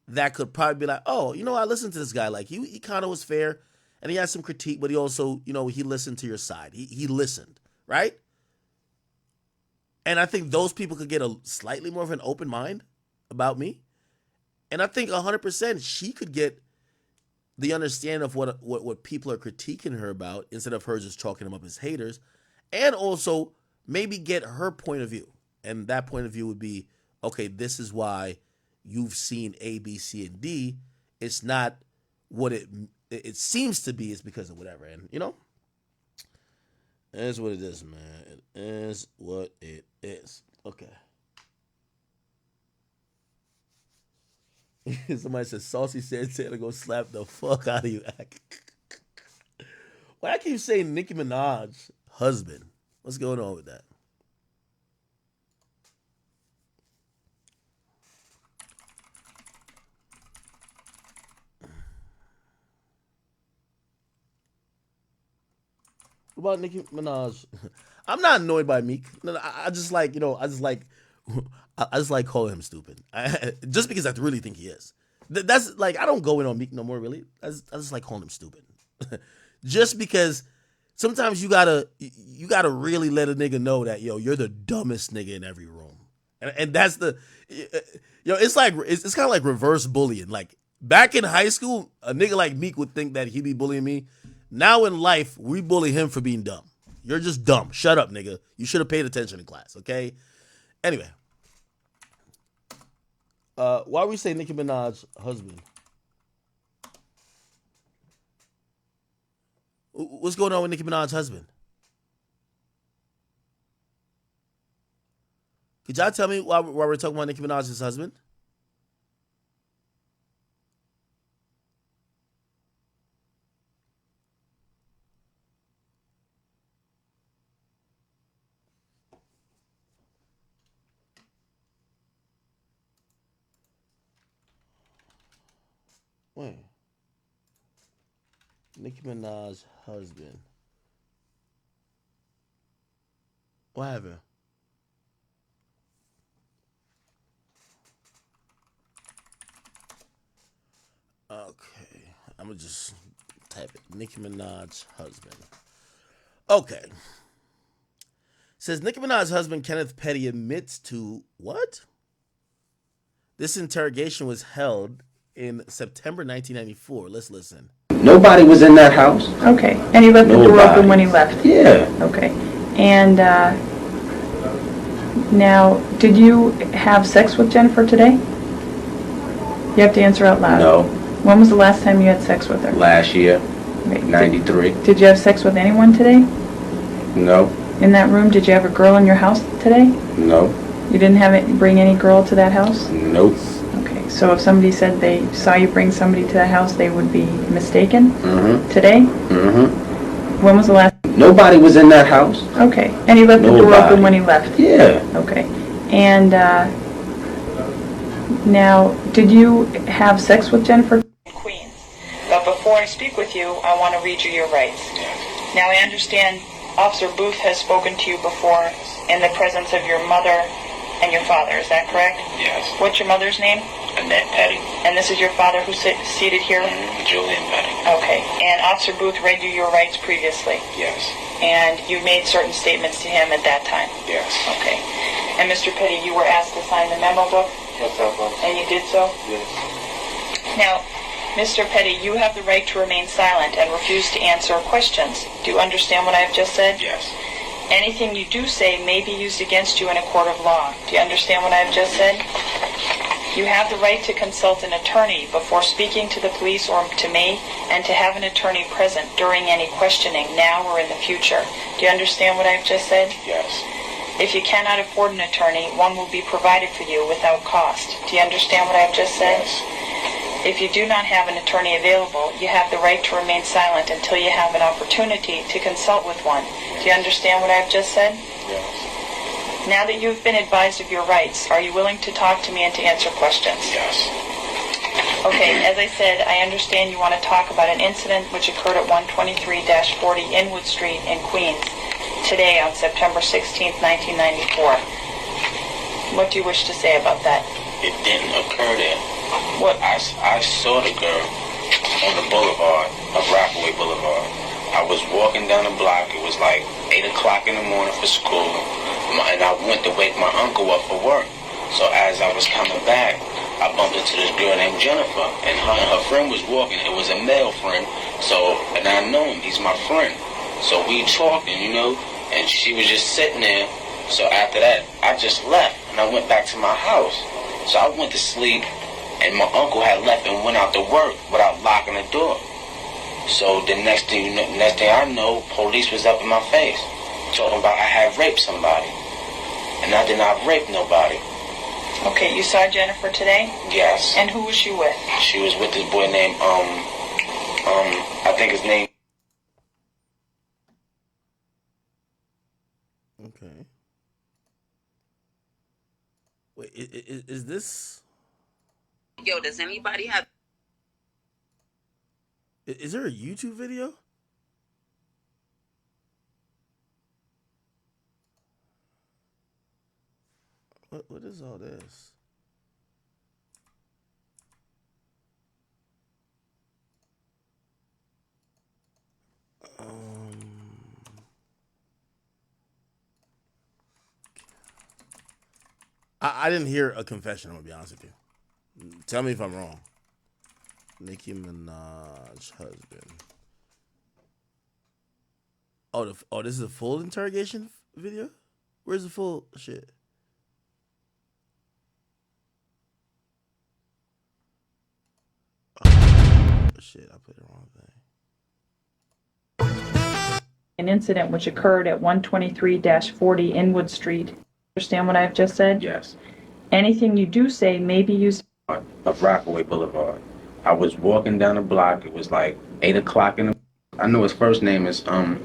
that could probably be like, oh, I listened to this guy. Like, he kind of was fair. And he had some critique, but he also, he listened to your side. He listened, right? And I think those people could get a slightly more of an open mind about me. And I think 100% she could get the understanding of what people are critiquing her about instead of her just chalking them up as haters. And also maybe get her point of view. And that point of view would be, okay, this is why you've seen A, B, C, and D. It's not what it seems to be, is because of whatever. And, it is what it is, man. It is what it is. Okay. Somebody said, Saucy Santana go slap the fuck out of you. Why I keep saying Nicki Minaj husband? What's going on with that? What about Nicki Minaj? I'm not annoyed by Meek. No, I just like, I just like calling him stupid. Just because I really think he is. That's like, I don't go in on Meek no more, really. I just like calling him stupid. Just because sometimes you gotta really let a nigga know that, you're the dumbest nigga in every room. And that's the, it's like, it's kind of like reverse bullying. Like, back in high school, a nigga like Meek would think that he'd be bullying me. Now in life, we bully him for being dumb. You're just dumb. Shut up, nigga. You should have paid attention in class, okay? Anyway. Why we say Nicki Minaj husband? What's going on with Nicki Minaj husband? Could y'all tell me why we're talking about Nicki Minaj's husband? Wait. Nicki Minaj's husband. What happened? Okay. I'm gonna just type it. Nicki Minaj's husband. Okay. Says Nicki Minaj's husband Kenneth Petty admits to what? This interrogation was held in September 1994. Let's listen. Nobody was in that house. Okay. And he left the door open when he left? Yeah. Okay. And now, did you have sex with Jennifer today? You have to answer out loud. No. When was the last time you had sex with her? Last year, Okay. 93. Did you have sex with anyone today? No. In that room, did you have a girl in your house today? No. You didn't have it, bring any girl to that house? Nope. Okay, so if somebody said they saw you bring somebody to that house, they would be mistaken? Mm-hmm. Today? Mm-hmm. When was the last? Nobody was in that house. Okay, and he left the door open when he left? Yeah. Okay, and now, did you have sex with Jennifer? Queens. But before I speak with you, I want to read you your rights. Now, I understand Officer Booth has spoken to you before in the presence of your mother and your father. Is that correct? Yes. What's your mother's name? Annette Petty. And this is your father who's seated here? Julian Petty. Okay. And Officer Booth read you your rights previously? Yes. And you made certain statements to him at that time? Yes. Okay. And Mr. Petty, you were asked to sign the memo book? Yes, I was. And you did so? Yes. Now, Mr. Petty, you have the right to remain silent and refuse to answer questions. Do you understand what I have just said? Yes. Anything you do say may be used against you in a court of law. Do you understand what I have just said? You have the right to consult an attorney before speaking to the police or to me, and to have an attorney present during any questioning now or in the future. Do you understand what I have just said? Yes. If you cannot afford an attorney, one will be provided for you without cost. Do you understand what I have just said? Yes. If you do not have an attorney available, you have the right to remain silent until you have an opportunity to consult with one. Do you understand what I have just said? Yes. Now that you have been advised of your rights, are you willing to talk to me and to answer questions? Yes. Okay, as I said, I understand you want to talk about an incident which occurred at 123-40 Inwood Street in Queens today on September 16th, 1994. What do you wish to say about that? It didn't occur there. What? I saw the girl on the boulevard, of Rockaway Boulevard. I was walking down the block. It was like 8 o'clock in the morning for school. And I went to wake my uncle up for work. So as I was coming back, I bumped into this girl named Jennifer. And her friend was walking. It was a male friend. So, and I know him. He's my friend. So we talking, you know. And she was just sitting there. So after that, I just left. And I went back to my house. So I went to sleep. And my uncle had left and went out to work without locking the door. So the next thing I know, police was up in my face, talking about I had raped somebody, and I did not rape nobody. Okay, you saw Jennifer today? Yes. And who was she with? She was with this boy named I think his name. Okay. Wait, is this? Yo, does anybody have? Is there a YouTube video? What is all this? I didn't hear a confession. I'm gonna be honest with you. Tell me if I'm wrong. Nicki Minaj husband. Oh, this is a full interrogation video? Where's the full shit? Oh, shit, I put the wrong thing. An incident which occurred at 123-40 Inwood Street. Understand what I've just said? Yes. Anything you do say may be used Of Rockaway Boulevard. I was walking down the block. It was like 8 o'clock in the. I know his first name is You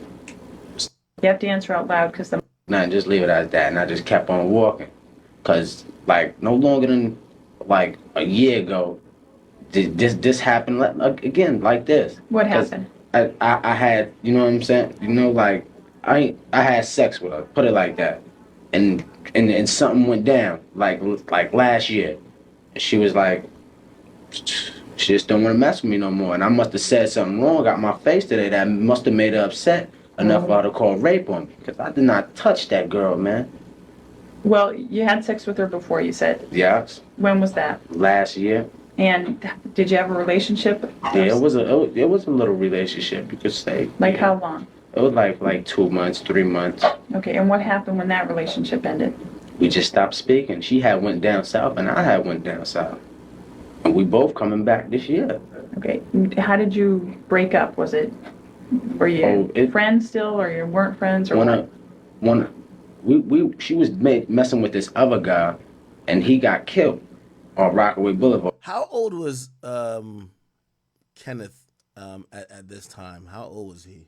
have to answer out loud because the. Nah, just leave it as that. And I just kept on walking, cause like no longer than like a year ago, This happened again like this. What 'Cause happened? I had, you know what I'm saying? You know, like I had sex with her. Put it like that, and something went down like last year. She was like, she just don't want to mess with me no more. And I must have said something wrong, got my face today that must have made her upset enough for her to call rape on me. Because I did not touch that girl, man. Well, you had sex with her before, you said. Yes. When was that? Last year. And did you have a relationship? Yeah, it was a little relationship, you could say. Like how long? It was like 2 months, 3 months. Okay, and what happened when that relationship ended? We just stopped speaking. She had went down south and I had went down south. And we both coming back this year. Okay, how did you break up? Were you friends still, or you weren't friends, or what? She was messing with this other guy, and he got killed on Rockaway Boulevard. How old was Kenneth at this time? How old was he?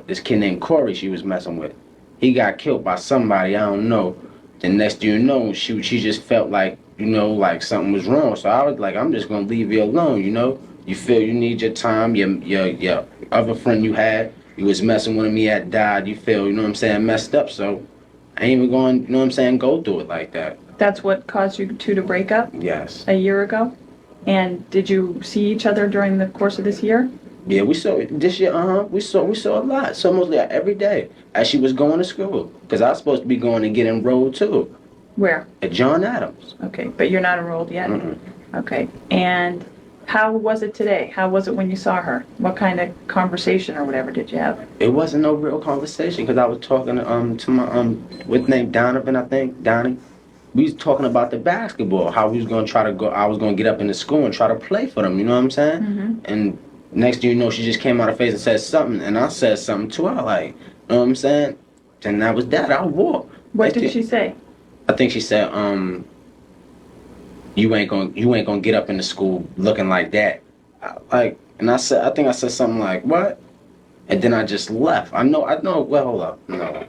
This kid named Corey she was messing with. He got killed by somebody, I don't know. The next thing you know, she just felt like, you know, like something was wrong. So I was like, I'm just gonna leave you alone, you know? You feel you need your time, your other friend you had, you was messing with him, he had died, you feel, you know what I'm saying, messed up. So I ain't even going, you know what I'm saying, go through it like that. That's what caused you two to break up? Yes. A year ago? And did you see each other during the course of this year? Yeah, we saw this year. We saw a lot. So mostly every day as she was going to school. Because I was supposed to be going to get enrolled too. Where? At John Adams. Okay, but you're not enrolled yet. Mm-mm. Okay, and how was it today? How was it when you saw her? What kind of conversation or whatever did you have? It wasn't no real conversation because I was talking to my what's name Donovan, I think Donnie. We was talking about the basketball, how we was gonna try to go. I was gonna get up in the school and try to play for them. You know what I'm saying? Mm-hmm. And next thing you know, she just came out her face and said something, and I said something to her, like, you know what I'm saying? And that was that. I walked. What did she say? I think she said, you ain't gonna get up in the school looking like that. And I think I said something like, what? And then I just left. I know, well, hold up, no.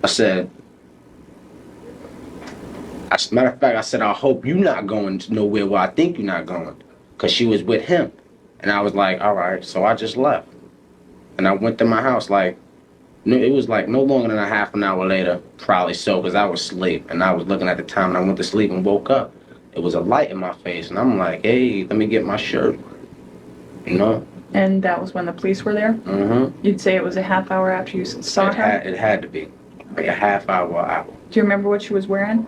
I said, as a matter of fact, I said, I hope you're not going nowhere where I think you're not going. Because she was with him. And I was like, all right. So I just left. And I went to my house like, it was like no longer than a half an hour later, probably so, because I was asleep. And I was looking at the time and I went to sleep and woke up. It was a light in my face. And I'm like, hey, let me get my shirt. You know? And that was when the police were there? Mm-hmm. You'd say it was a half hour after you saw her? It had to be. Like a half hour out. Do you remember what she was wearing?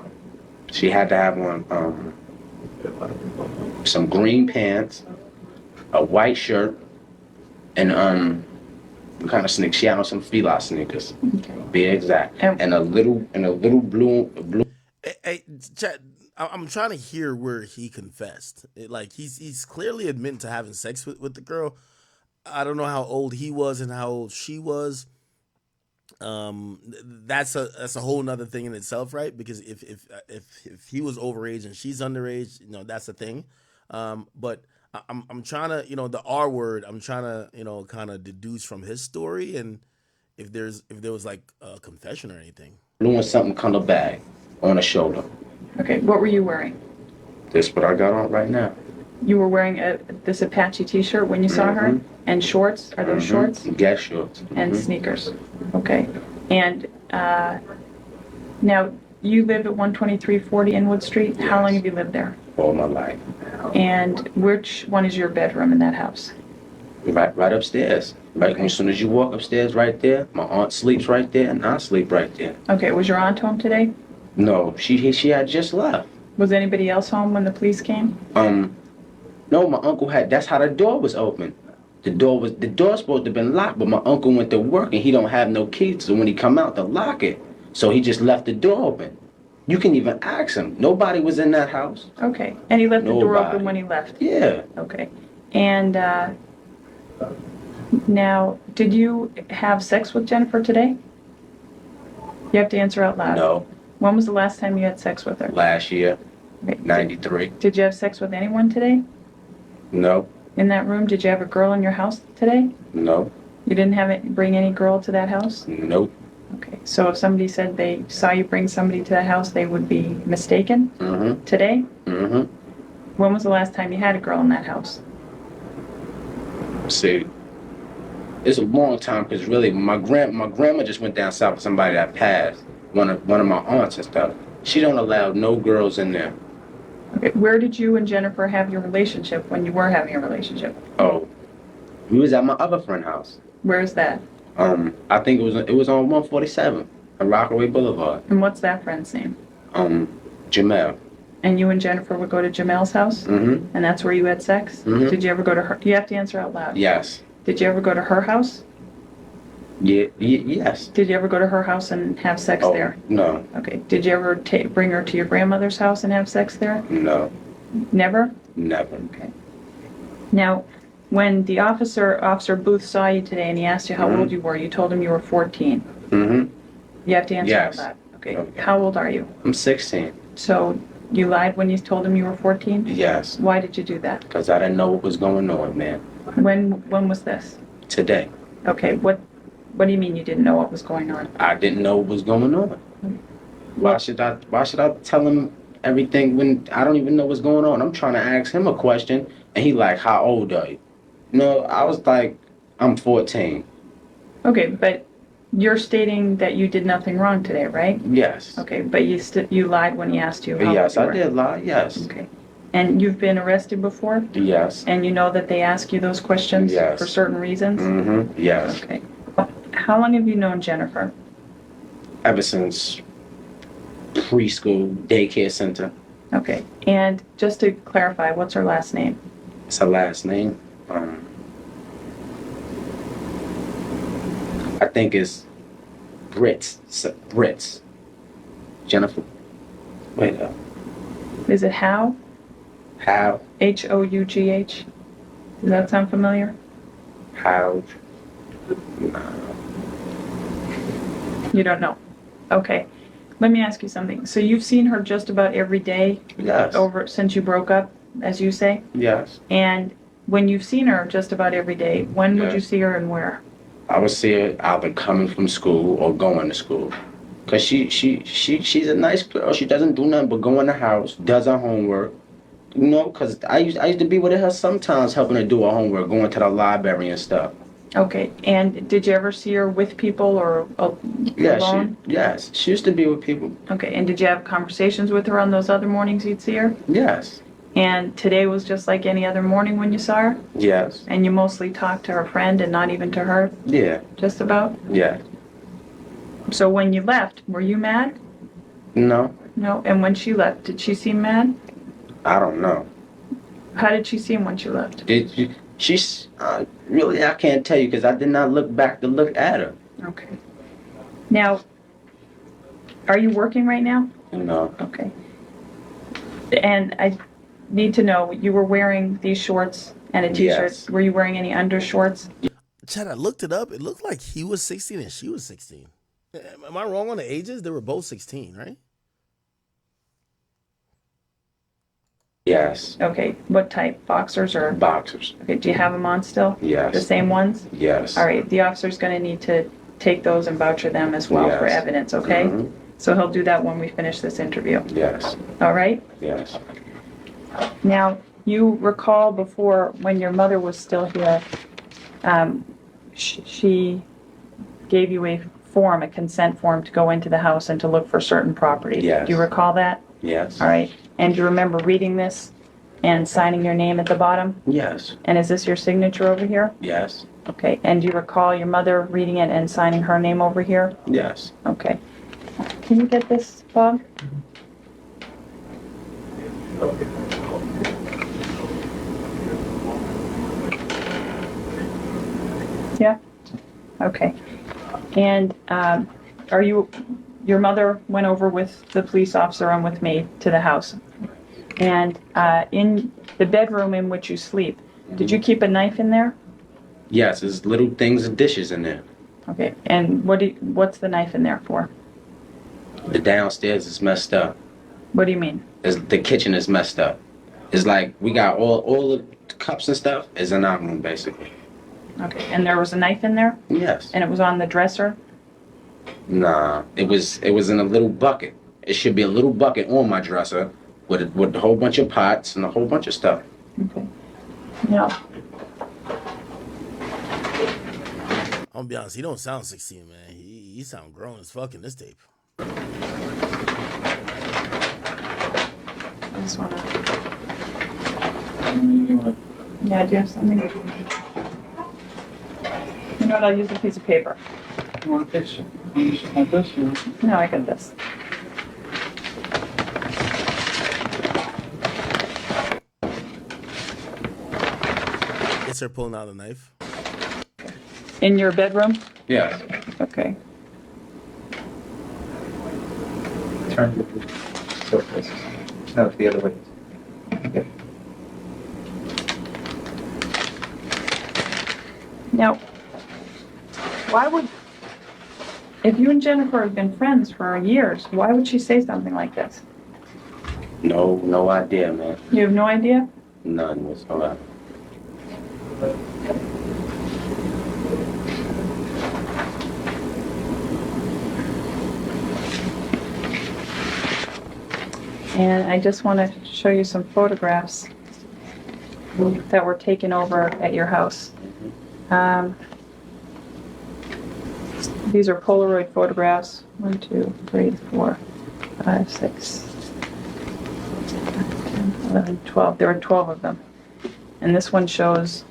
She had to have on some green pants, a white shirt, and kind of sneakers. She had on some Fila sneakers, be exact, and a little blue. Hey, Chad, I'm trying to hear where he confessed. Like he's clearly admitting to having sex with the girl. I don't know how old he was and how old she was. That's a whole nother thing in itself, right? Because if he was overage and she's underage, you know, that's the thing. But I'm trying to, you know, the R word, I'm trying to, you know, kind of deduce from his story, and if there was like a confession or anything. Doing something color bag on her shoulder. Okay, what were you wearing? This what I got on right now. You were wearing this Apache t-shirt when you saw her? And shorts? Are those shorts? Gas shorts. And sneakers. Okay. And now, you live at 12340 Inwood Street? Yes. How long have you lived there? All my life. And which one is your bedroom in that house? Right upstairs. Right as soon as you walk upstairs, right there. My aunt sleeps right there, and I sleep right there. Okay, was your aunt home today? No, she had just left. Was anybody else home when the police came? No, my uncle had. That's how the door was open. The door supposed to have been locked, but my uncle went to work and he don't have no keys. So when he come out to lock it, so he just left the door open. You can even ask him. Nobody was in that house. Okay, and he left the door open when he left. Yeah. Okay, and now, did you have sex with Jennifer today? You have to answer out loud. No. When was the last time you had sex with her? Last year. Okay. 93. Did you have sex with anyone today? No. In that room, did you have a girl in your house today? No. You didn't bring any girl to that house? Nope. Okay, so if somebody said they saw you bring somebody to that house, they would be mistaken? Mm-hmm. Today? Mm-hmm. When was the last time you had a girl in that house? See, it's a long time because really my grandma just went down south with somebody that passed. One of my aunts and stuff. She don't allow no girls in there. Okay, where did you and Jennifer have your relationship when you were having a relationship? Oh, we was at my other friend's house. Where's that? I think it was on 147 on Rockaway Boulevard. And what's that friend's name? Jamel. And you and Jennifer would go to Jamel's house? Mm-hmm. And that's where you had sex? Mhm. Did you ever go to her? You have to answer out loud. Yes. Did you ever go to her house? Yeah. Yes. Did you ever go to her house and have sex Oh, there? no. Okay. Did you ever bring her to your grandmother's house and have sex there? No. Never? Never. Okay. Now, when the Officer Booth saw you today and he asked you how Mhm. old you were, you told him you were 14. Mm-hmm. You have to answer Yes. out loud. Okay. How old are you? I'm 16. So you lied when you told him you were 14? Yes. Why did you do that? Because I didn't know what was going on, man. When was this? Today. Okay. What do you mean you didn't know what was going on? I didn't know what was going on. Why should I tell him everything when I don't even know what's going on? I'm trying to ask him a question and he like, how old are you? No, I was like, I'm 14. Okay, but you're stating that you did nothing wrong today, right? Yes. Okay, but you lied when he asked you how Yes, old I you were. did lie, yes. Okay. And you've been arrested before? Yes. And you know that they ask you those questions Yes. for certain reasons? Mm-hmm. Yes. Okay. How long have you known Jennifer? Ever since preschool daycare center. Okay. And just to clarify, what's her last name? It's her last name. I think it's Brits. Jennifer. Wait up. Is it How? How? Hough? Does that sound familiar? How? You don't know. Okay. Let me ask you something. So you've seen her just about every day? Yes. Over since you broke up, as you say? Yes. And when you've seen her just about every day, when would you Yes. see her and where? I would see her either coming from school or going to school. Cause she's a nice girl. She doesn't do nothing but go in the house, does her homework. You know, cause I used to be with her sometimes, helping her do her homework, going to the library and stuff. Okay. And did you ever see her with people or alone? Yes, she used to be with people. Okay. And did you have conversations with her on those other mornings you'd see her? Yes. And today was just like any other morning when you saw her? Yes. And you mostly talked to her friend and not even to her? Yeah. Just about? Yeah. So when you left, were you mad? No, No. And when she left, did she seem mad? I don't know. How did she seem when she left? Did you? She's really, I can't tell you because I did not look back to look at her. Okay. Now, are you working right now? No. Okay. And I need to know, you were wearing these shorts and a t-shirt. Yes. Were you wearing any undershorts? Chad, I looked it up. It looked like he was 16 and she was 16. Am I wrong on the ages? They were both 16, right? Yes. Okay. What type? Boxers or? Boxers. Okay. Do you have them on still? Yes. The same ones? Yes. All right. The officer's going to need to take those and voucher them as well for Yes. evidence, okay? Mhm. So he'll do that when we finish this interview. Yes. All right? Yes. Now, you recall before when your mother was still here, she gave you a form, a consent form to go into the house and to look for certain property. Yes. Do you recall that? Yes. All right. And do you remember reading this and signing your name at the bottom? Yes. And is this your signature over here? Yes. Okay. And do you recall your mother reading it and signing her name over here? Yes. Okay. Can you get this, Bob? Yeah? Okay. And your mother went over with the police officer and with me to the house. And in the bedroom in which you sleep, did you keep a knife in there? Yes. There's little things and dishes in there. Okay. And what's the knife in there for? The downstairs is messed up. What do you mean? The kitchen is messed up. It's like we got all the cups and stuff is in our room basically. Okay. And there was a knife in there? Yes. And it was on the dresser? Nah, it was in a little bucket. It should be a little bucket on my dresser, with a whole bunch of pots and a whole bunch of stuff. Okay. Now, I'm gonna be honest, he don't sound 16, man. He sound grown as fuck in this tape. I just want to. Yeah, do you have something? You know what? I'll use a piece of paper. You want a picture? Like this? No, I got this. It's her pulling out a knife. In your bedroom? Yes. Okay. Turn so this. No, it's the other way. Okay. Now, why would, if you and Jennifer have been friends for years, why would she say something like this? No idea, man. You have no idea? None whatsoever. And I just want to show you some photographs that were taken over at your house. These are Polaroid photographs. 1, 2, 3, 4, 5, 6, 10, 11, 12. There were 12 of them. And this one shows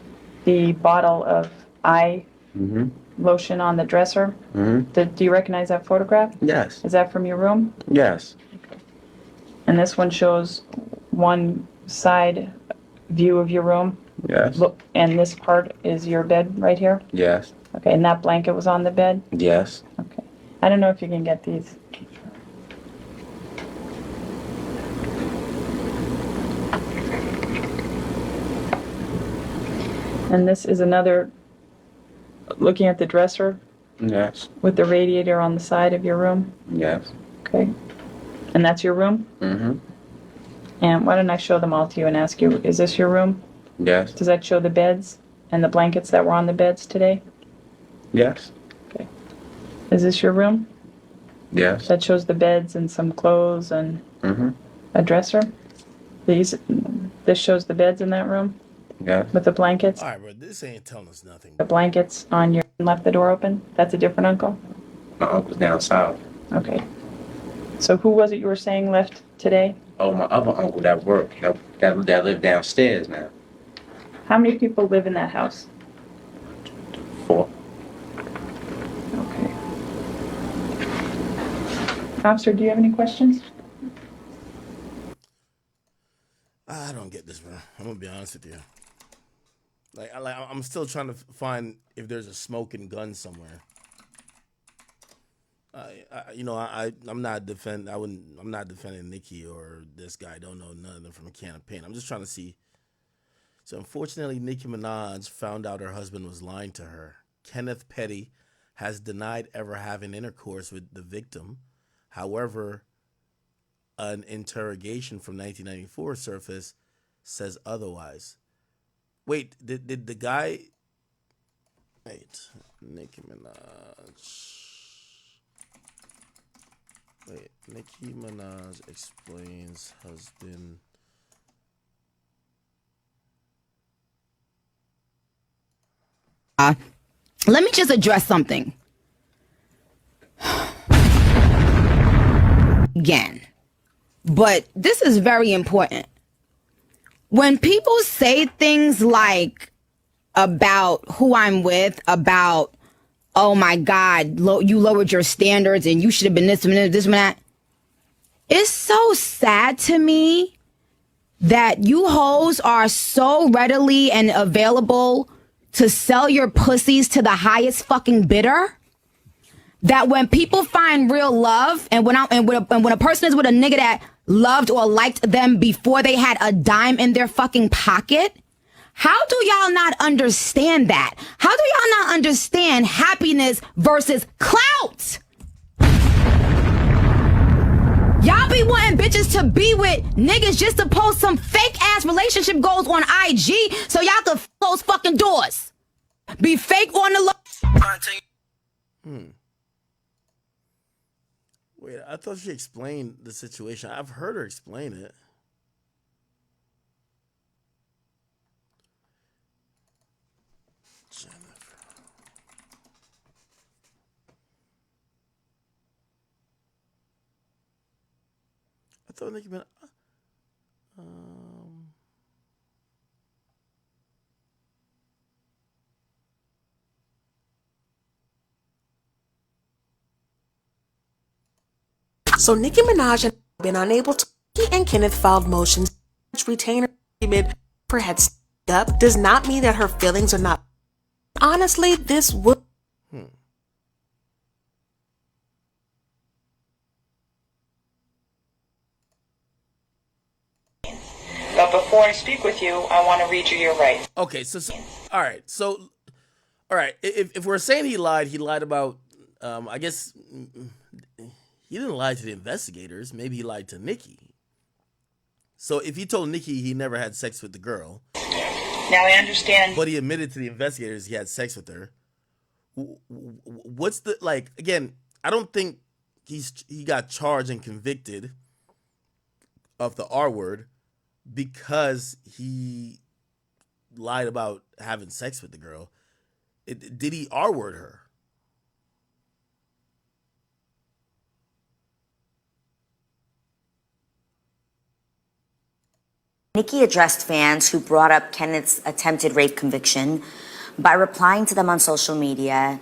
the bottle of eye lotion on the dresser. Do you recognize that photograph? Yes. Is that from your room? Yes. And this one shows one side view of your room. Yes. Look, and this part is your bed right here? Yes. Okay, and that blanket was on the bed? Yes. Okay. I don't know if you can get these. And this is another, looking at the dresser Yes. with the radiator on the side of your room? Yes. Okay. And that's your room? And why don't I show them all to you and ask you, is this your room? Yes. Does that show the beds and the blankets that were on the beds today? Yes. Okay. Is this your room? Yes. That shows the beds and some clothes and a dresser? This shows the beds in that room? Yes. With the blankets? All right, bro. This ain't telling us nothing. The blankets on your left the door open? That's a different uncle? My uncle's down south. Okay. So who was it you were saying left today? Oh, my other uncle that worked, that lived downstairs now. How many people live in that house? 4. Okay. Officer, do you have any questions? I don't get this, bro. I'm gonna be honest with you. I'm still trying to find if there's a smoking gun somewhere. I'm not defending Nikki or this guy. I don't know none of them from a can of paint. I'm just trying to see. So unfortunately, Nicki Minaj found out her husband was lying to her. Kenneth Petty has denied ever having intercourse with the victim. However, an interrogation from 1994 surfaced says otherwise. Wait, did the guy? Wait, Nicki Minaj. Wait, Nicki Minaj explains husband. Let me just address something. Again. But this is very important. When people say things like about who I'm with, about, oh my God, you lowered your standards and you should have been this and this and that. It's so sad to me that you hoes are so readily and available to sell your pussies to the highest fucking bidder, that when people find real love and when a person is with a nigga that loved or liked them before they had a dime in their fucking pocket, how do y'all not understand that? How do y'all not understand happiness versus clout? Y'all be wanting bitches to be with niggas just to post some fake ass relationship goals on IG so y'all can close fucking doors. Be fake on the low. Wait, I thought she explained the situation. I've heard her explain it. thought Nicki Minaj. So Nicki Minaj had been unable to. Nicki and Kenneth filed motions. Retainer argument for had stepped up does not mean that her feelings are not. Honestly, this would. But before I speak with you, I want to read you your rights. Okay, so all right, so all right. If we're saying he lied about. I guess he didn't lie to the investigators. Maybe he lied to Nicki. So if he told Nicki he never had sex with the girl, Now I understand. but he admitted to the investigators he had sex with her, what's the like? Again, I don't think he got charged and convicted of the R word because he lied about having sex with the girl. Did he R word her? Nicki addressed fans who brought up Kenneth's attempted rape conviction by replying to them on social media,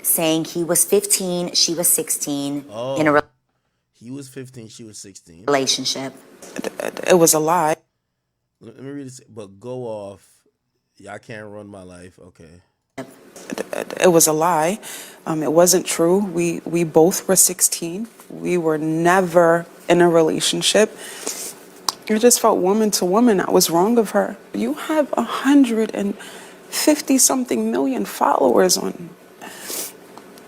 saying he was 15, she was 16, in a He was 15, she was 16. relationship. It was a lie. Let me read this. But go off. Y'all can't run my life. Okay. It was a lie. It wasn't true. We both were 16. We were never in a relationship. I just felt woman to woman. I was wrong of her. You have 150 something million followers on.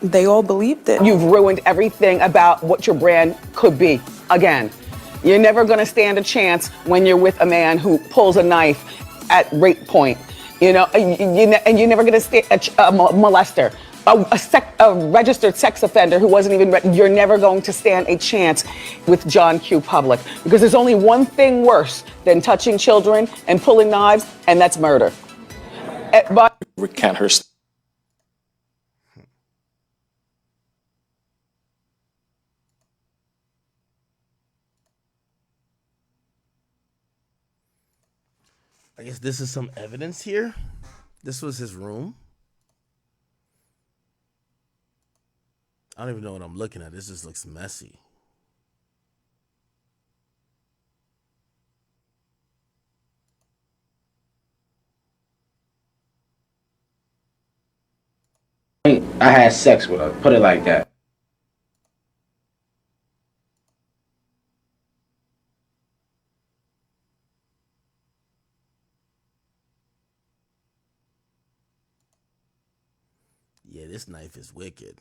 They all believed it. You've ruined everything about what your brand could be. Again, you're never going to stand a chance when you're with a man who pulls a knife at rape point. You know, and you're never going to stay a molester. A registered sex offender who wasn't even, you're never going to stand a chance with John Q. Public. Because there's only one thing worse than touching children and pulling knives, and that's murder. But recant her. I guess this is some evidence here. This was his room. I don't even know what I'm looking at. This just looks messy. I had sex with her. Put it like that. Yeah, this knife is wicked.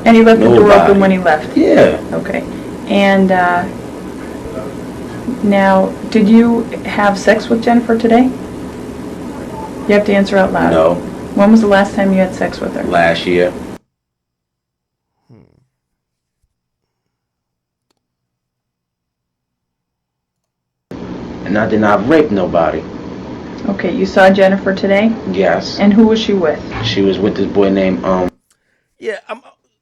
And he left the door open when he left? Yeah. Okay. And now, did you have sex with Jennifer today? You have to answer out loud. No. When was the last time you had sex with her? Last year. And I did not rape nobody. Okay, you saw Jennifer today? Yes. And who was she with? She was with this boy named Yeah,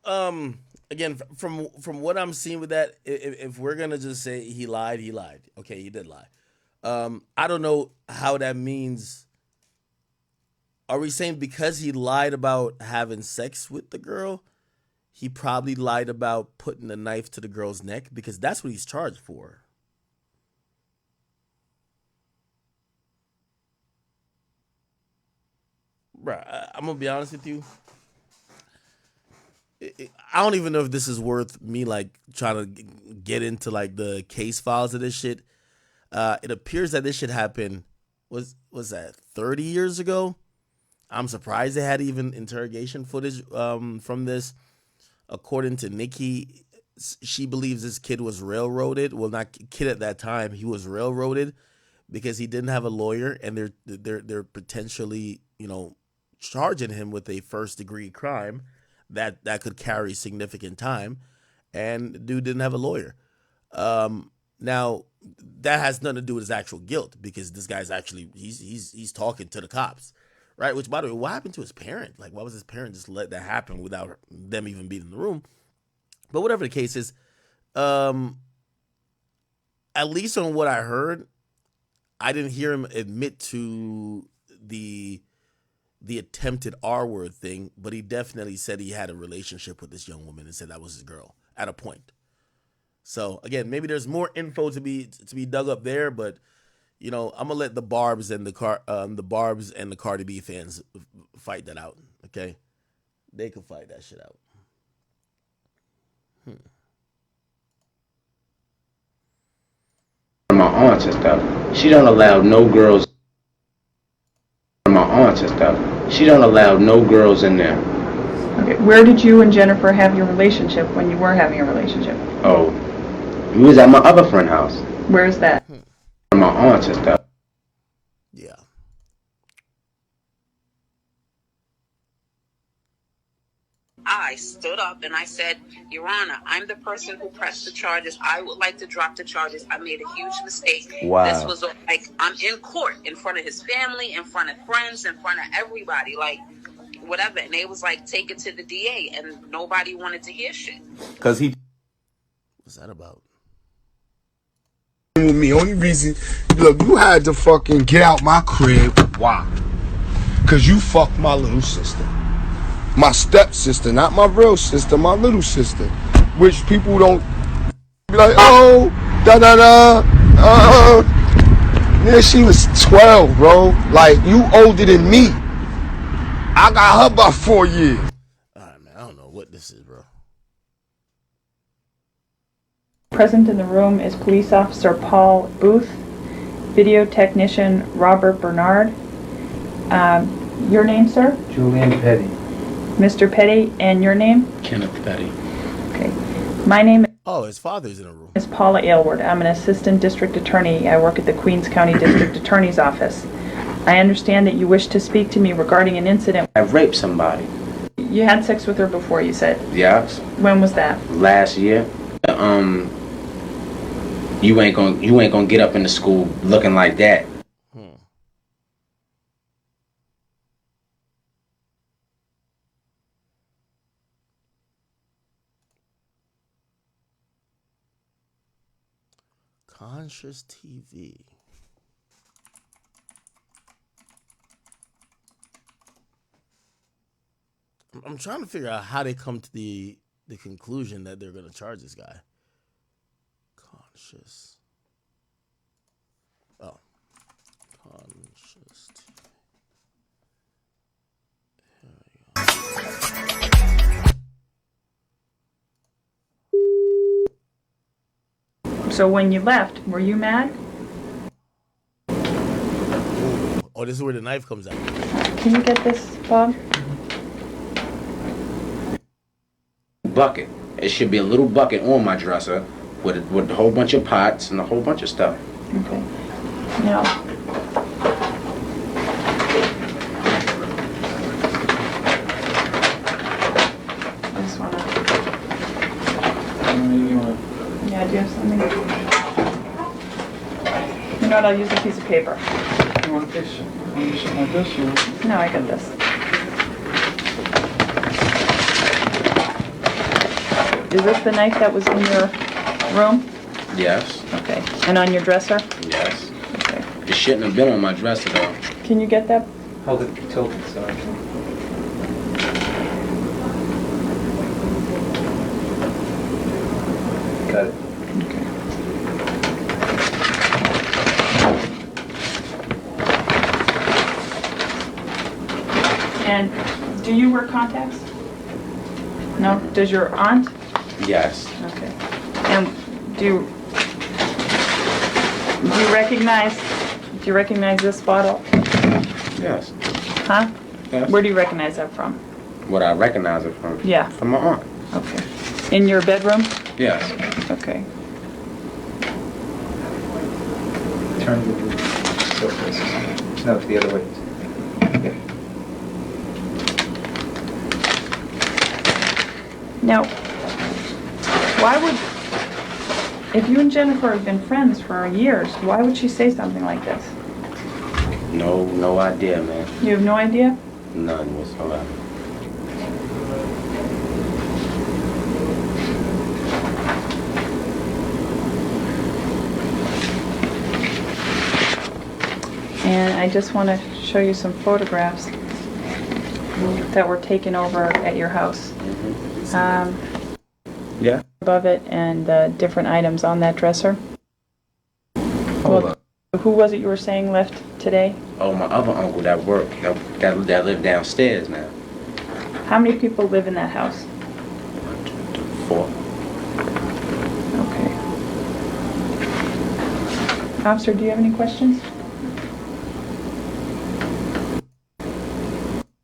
I'm again from what I'm seeing with that, if we're gonna just say he lied, he lied. Okay, he did lie. I don't know how that means. Are we saying because he lied about having sex with the girl, he probably lied about putting a knife to the girl's neck? Because that's what he's charged for. Bruh, I'm gonna be honest with you. I don't even know if this is worth me like trying to get into like the case files of this shit. It appears that this shit happened was that 30 years ago. I'm surprised they had even interrogation footage from this. According to Nicki, she believes this kid was railroaded. Well, not kid at that time. He was railroaded because he didn't have a lawyer, and they're potentially, you know, charging him with a first degree crime that could carry significant time, and the dude didn't have a lawyer. Now that has nothing to do with his actual guilt, because this guy's actually he's talking to the cops, right? Which, by the way, what happened to his parent? Like, why was his parent just let that happen without them even being in the room? But whatever the case is, At least on what I heard, I didn't hear him admit to the attempted R word thing, but he definitely said he had a relationship with this young woman and said that was his girl at a point. So again, maybe there's more info to be dug up there, but you know, I'm gonna let the Barbs and the Cardi B fans fight that out. Okay, they can fight that shit out. My aunts and stuff. She don't allow no girls. My aunts and stuff. She don't allow no girls in there. Okay, where did you and Jennifer have your relationship when you were having a relationship? Oh, we was at my other friend's house. Where is that? My aunts and stuff. Yeah. I stood up and I said, Your Honor, I'm the person who pressed the charges. I would like to drop the charges. I made a huge mistake. Wow. This was like, I'm in court in front of his family, in front of friends, in front of everybody, like whatever. And they was like, take it to the DA, and nobody wanted to hear shit. Cause he. What's that about? With me, only reason, look, you had to fucking get out my crib. Why? Cause you fucked my little sister. My stepsister, not my real sister, my little sister. Which people don't be like, oh, da-da-da, yeah, she was 12, bro. Like, you older than me. I got her by 4 years. Alright, man, I don't know what this is, bro. Present in the room is Police Officer Paul Booth, Video Technician Robert Bernard. Your name, sir? Julian Petty. Mr. Petty, and your name? Kenneth Petty. Okay. My name Oh, his father's in a room. is Paula Aylward. I'm an assistant district attorney. I work at the Queens County District Attorney's Office. I understand that you wish to speak to me regarding an incident. I raped somebody. You had sex with her before, you said. Yes. When was that? Last year. You ain't gonna get up in the school looking like that. Conscious TV. I'm trying to figure out how they come to the conclusion that they're going to charge this guy. Conscious. Oh. Conscious TV. So when you left, were you mad? Oh, this is where the knife comes out. Can you get this, Bob? Bucket. It should be a little bucket on my dresser with a whole bunch of pots and a whole bunch of stuff. Okay. Now, I just want to... Yeah, do you have something? You know what, I'll use a piece of paper. You want a picture? Want me to show my this or? No, I got this. Is this the knife that was in your room? Yes. Okay. And on your dresser? Yes. Okay. It shouldn't have been on my dresser though. Can you get that? Hold it, tilt it, sorry. Got it. And do you wear contacts? No? Does your aunt? Yes. Okay. And do you recognize this bottle? Yes. Huh? Yes. Where do you recognize that from? What I recognize it from? Yeah. From my aunt. Okay. In your bedroom? Yes. Okay. Turn the surface. No, it's the other way. Okay. Now, why would, if you and Jennifer have been friends for years, why would she say something like this? No idea, man. You have no idea? None whatsoever. And I just want to show you some photographs that were taken over at your house. Yeah. Above it and different items on that dresser. Hold up. Who was it you were saying left today? Oh, my other uncle that worked, that lived downstairs now. How many people live in that house? 4. Okay. Officer, do you have any questions?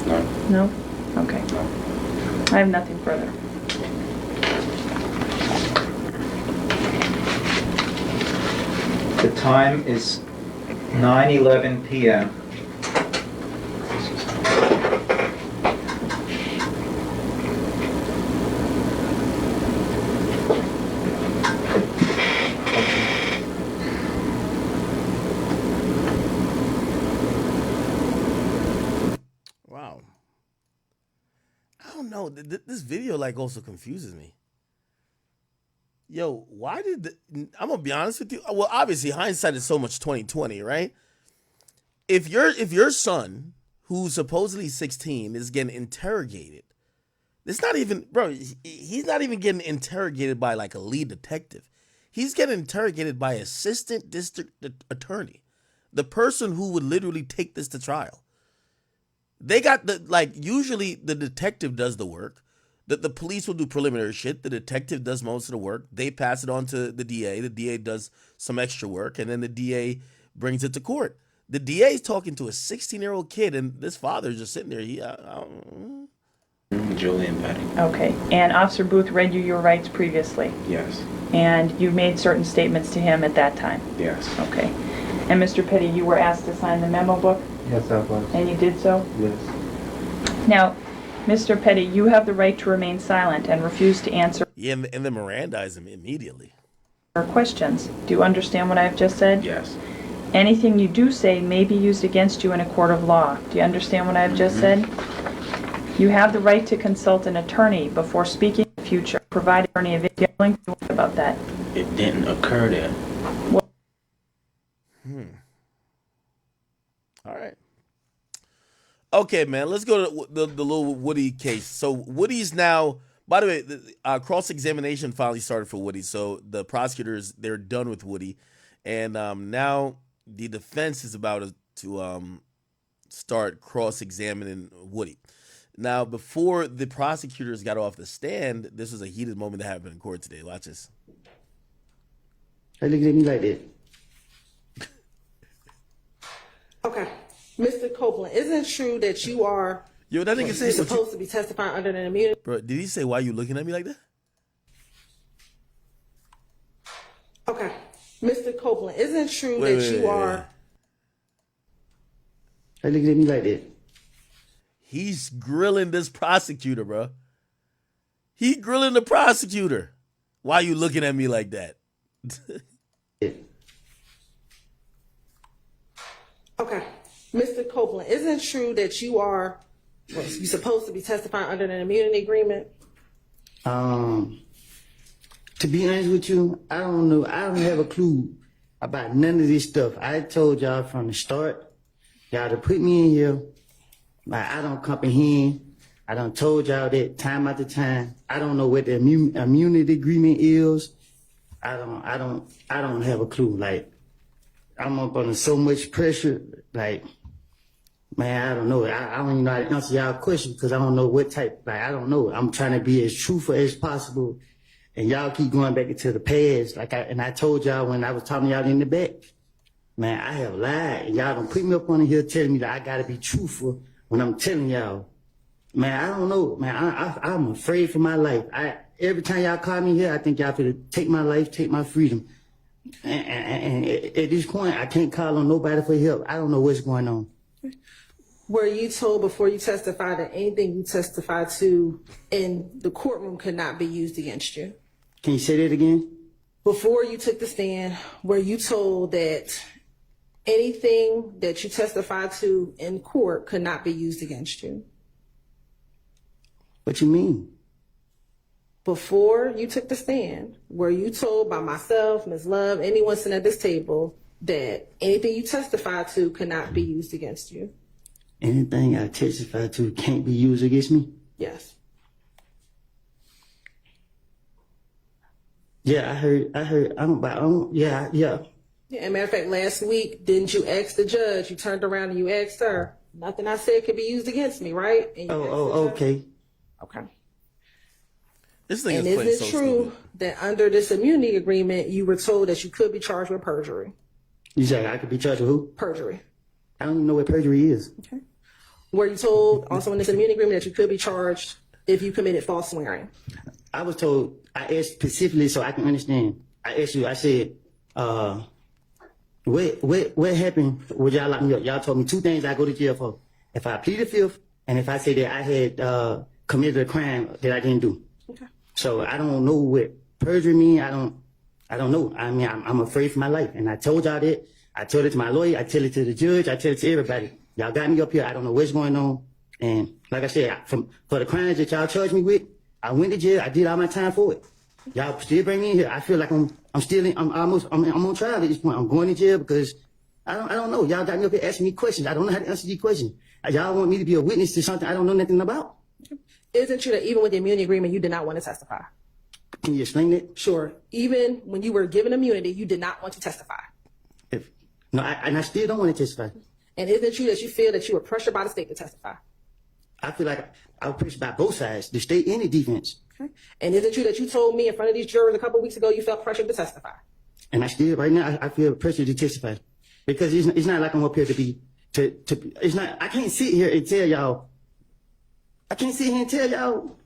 No. No? Okay. I have nothing further. The time is 9:11 p.m. Wow. I don't know. This video like also confuses me. Yo, why did I'm gonna be honest with you. Well, obviously hindsight is so much 2020, right? If your son, who's supposedly 16, is getting interrogated, it's not even, bro. He's not even getting interrogated by like a lead detective. He's getting interrogated by assistant district attorney, the person who would literally take this to trial. They got usually the detective does the work. The police will do preliminary shit. The detective does most of the work. They pass it on to the DA. The DA does some extra work, and then the DA brings it to court. The DA is talking to a 16-year-old kid, and this father is just sitting there. Julian Petty. Okay. And Officer Booth read you your rights previously? Yes. And you made certain statements to him at that time? Yes. Okay. And Mr. Petty, you were asked to sign the memo book? Yes, I was. And you did so? Yes. Now, Mr. Petty, you have the right to remain silent and refuse to answer Yeah, and then Mirandize him immediately. questions. Do you understand what I have just said? Yes. Anything you do say may be used against you in a court of law. Do you understand what I have just said? You have the right to consult an attorney before speaking in the future, provided attorney if you're willing to talk about that. It didn't occur there. All right. Okay, man. Let's go to the little Woody case. So Woody's now. By the way, the cross-examination finally started for Woody. So the prosecutors, they're done with Woody, and now the defense is about to start cross-examining Woody. Now, before the prosecutors got off the stand, this was a heated moment that happened in court today. Watch this. Hey, look at me like that. Okay. Mr. Copeland, isn't it true that you are Yo, that nigga say supposed to be testifying under an immunity? Bro, did he say why you looking at me like that? Okay. Mr. Copeland, isn't it true that you are... Hey, look at me like that. He's grilling this prosecutor, bro. He grilling the prosecutor. Why you looking at me like that? Okay. Mr. Copeland, isn't it true that you are you supposed to be testifying under an immunity agreement? To be honest with you, I don't know. I don't have a clue about none of this stuff. I told y'all from the start, y'all to put me in here. Like, I don't comprehend. I done told y'all that time after time. I don't know what the immunity agreement is. I don't have a clue. Like, I'm up under so much pressure. Like, man, I don't know. I don't even know how to answer y'all question because I don't know what type. Like, I don't know. I'm trying to be as truthful as possible, and y'all keep going back into the past. Like, I told y'all when I was talking to y'all in the back, man, I have lied, and y'all don't put me up on here telling me that I gotta be truthful when I'm telling y'all. Man, I don't know. Man, I'm afraid for my life. Every time y'all call me here, I think y'all finna take my life, take my freedom. And at this point, I can't call on nobody for help. I don't know what's going on. Were you told before you testified that anything you testified to in the courtroom could not be used against you? Can you say that again? Before you took the stand, were you told that anything that you testified to in court could not be used against you? What you mean? Before you took the stand, were you told by myself, Ms. Love, anyone sitting at this table, that anything you testify to cannot be used against you? Anything I testify to can't be used against me? Yes. Yeah, I heard, yeah. Yeah, as a matter of fact, last week, didn't you ask the judge? You turned around and you asked her, nothing I said could be used against me, right? And you asked the judge. Okay. Okay. This thing And is isn't it true that under this immunity agreement, you were told that you could be charged with perjury? You say I could be charged with who? Perjury. I don't even know what perjury is. Okay. Were you told also in this immunity agreement that you could be charged if you committed false swearing? I was told, I asked specifically so I can understand. I asked you, I said, what happened when y'all locked me up? Y'all told me two things I go to jail for. If I pleaded fifth, and if I say that I had committed a crime that I didn't do. Okay. So I don't know what perjury mean. I don't know. I mean, I'm afraid for my life. And I told y'all that. I told it to my lawyer. I tell it to the judge. I tell it to everybody. Y'all got me up here. I don't know what's going on. And like I said, for the crimes that y'all charged me with, I went to jail. I did all my time for it. Y'all still bring me in here. I feel like I'm on trial at this point. I'm going to jail because I don't know. Y'all got me up here asking me questions. I don't know how to answer these questions. Y'all want me to be a witness to something I don't know nothing about. Isn't it true that even with the immunity agreement, you did not want to testify? Can you explain that? Sure. Even when you were given immunity, you did not want to testify. I still don't want to testify. And isn't it true that you feel that you were pressured by the state to testify? I feel like I was pressured by both sides, the state and the defense. Okay. And is it true that you told me in front of these jurors a couple of weeks ago you felt pressured to testify? And I still, right now, I feel pressured to testify. Because it's not like I'm up here to be, it's not, I can't sit here and tell y'all,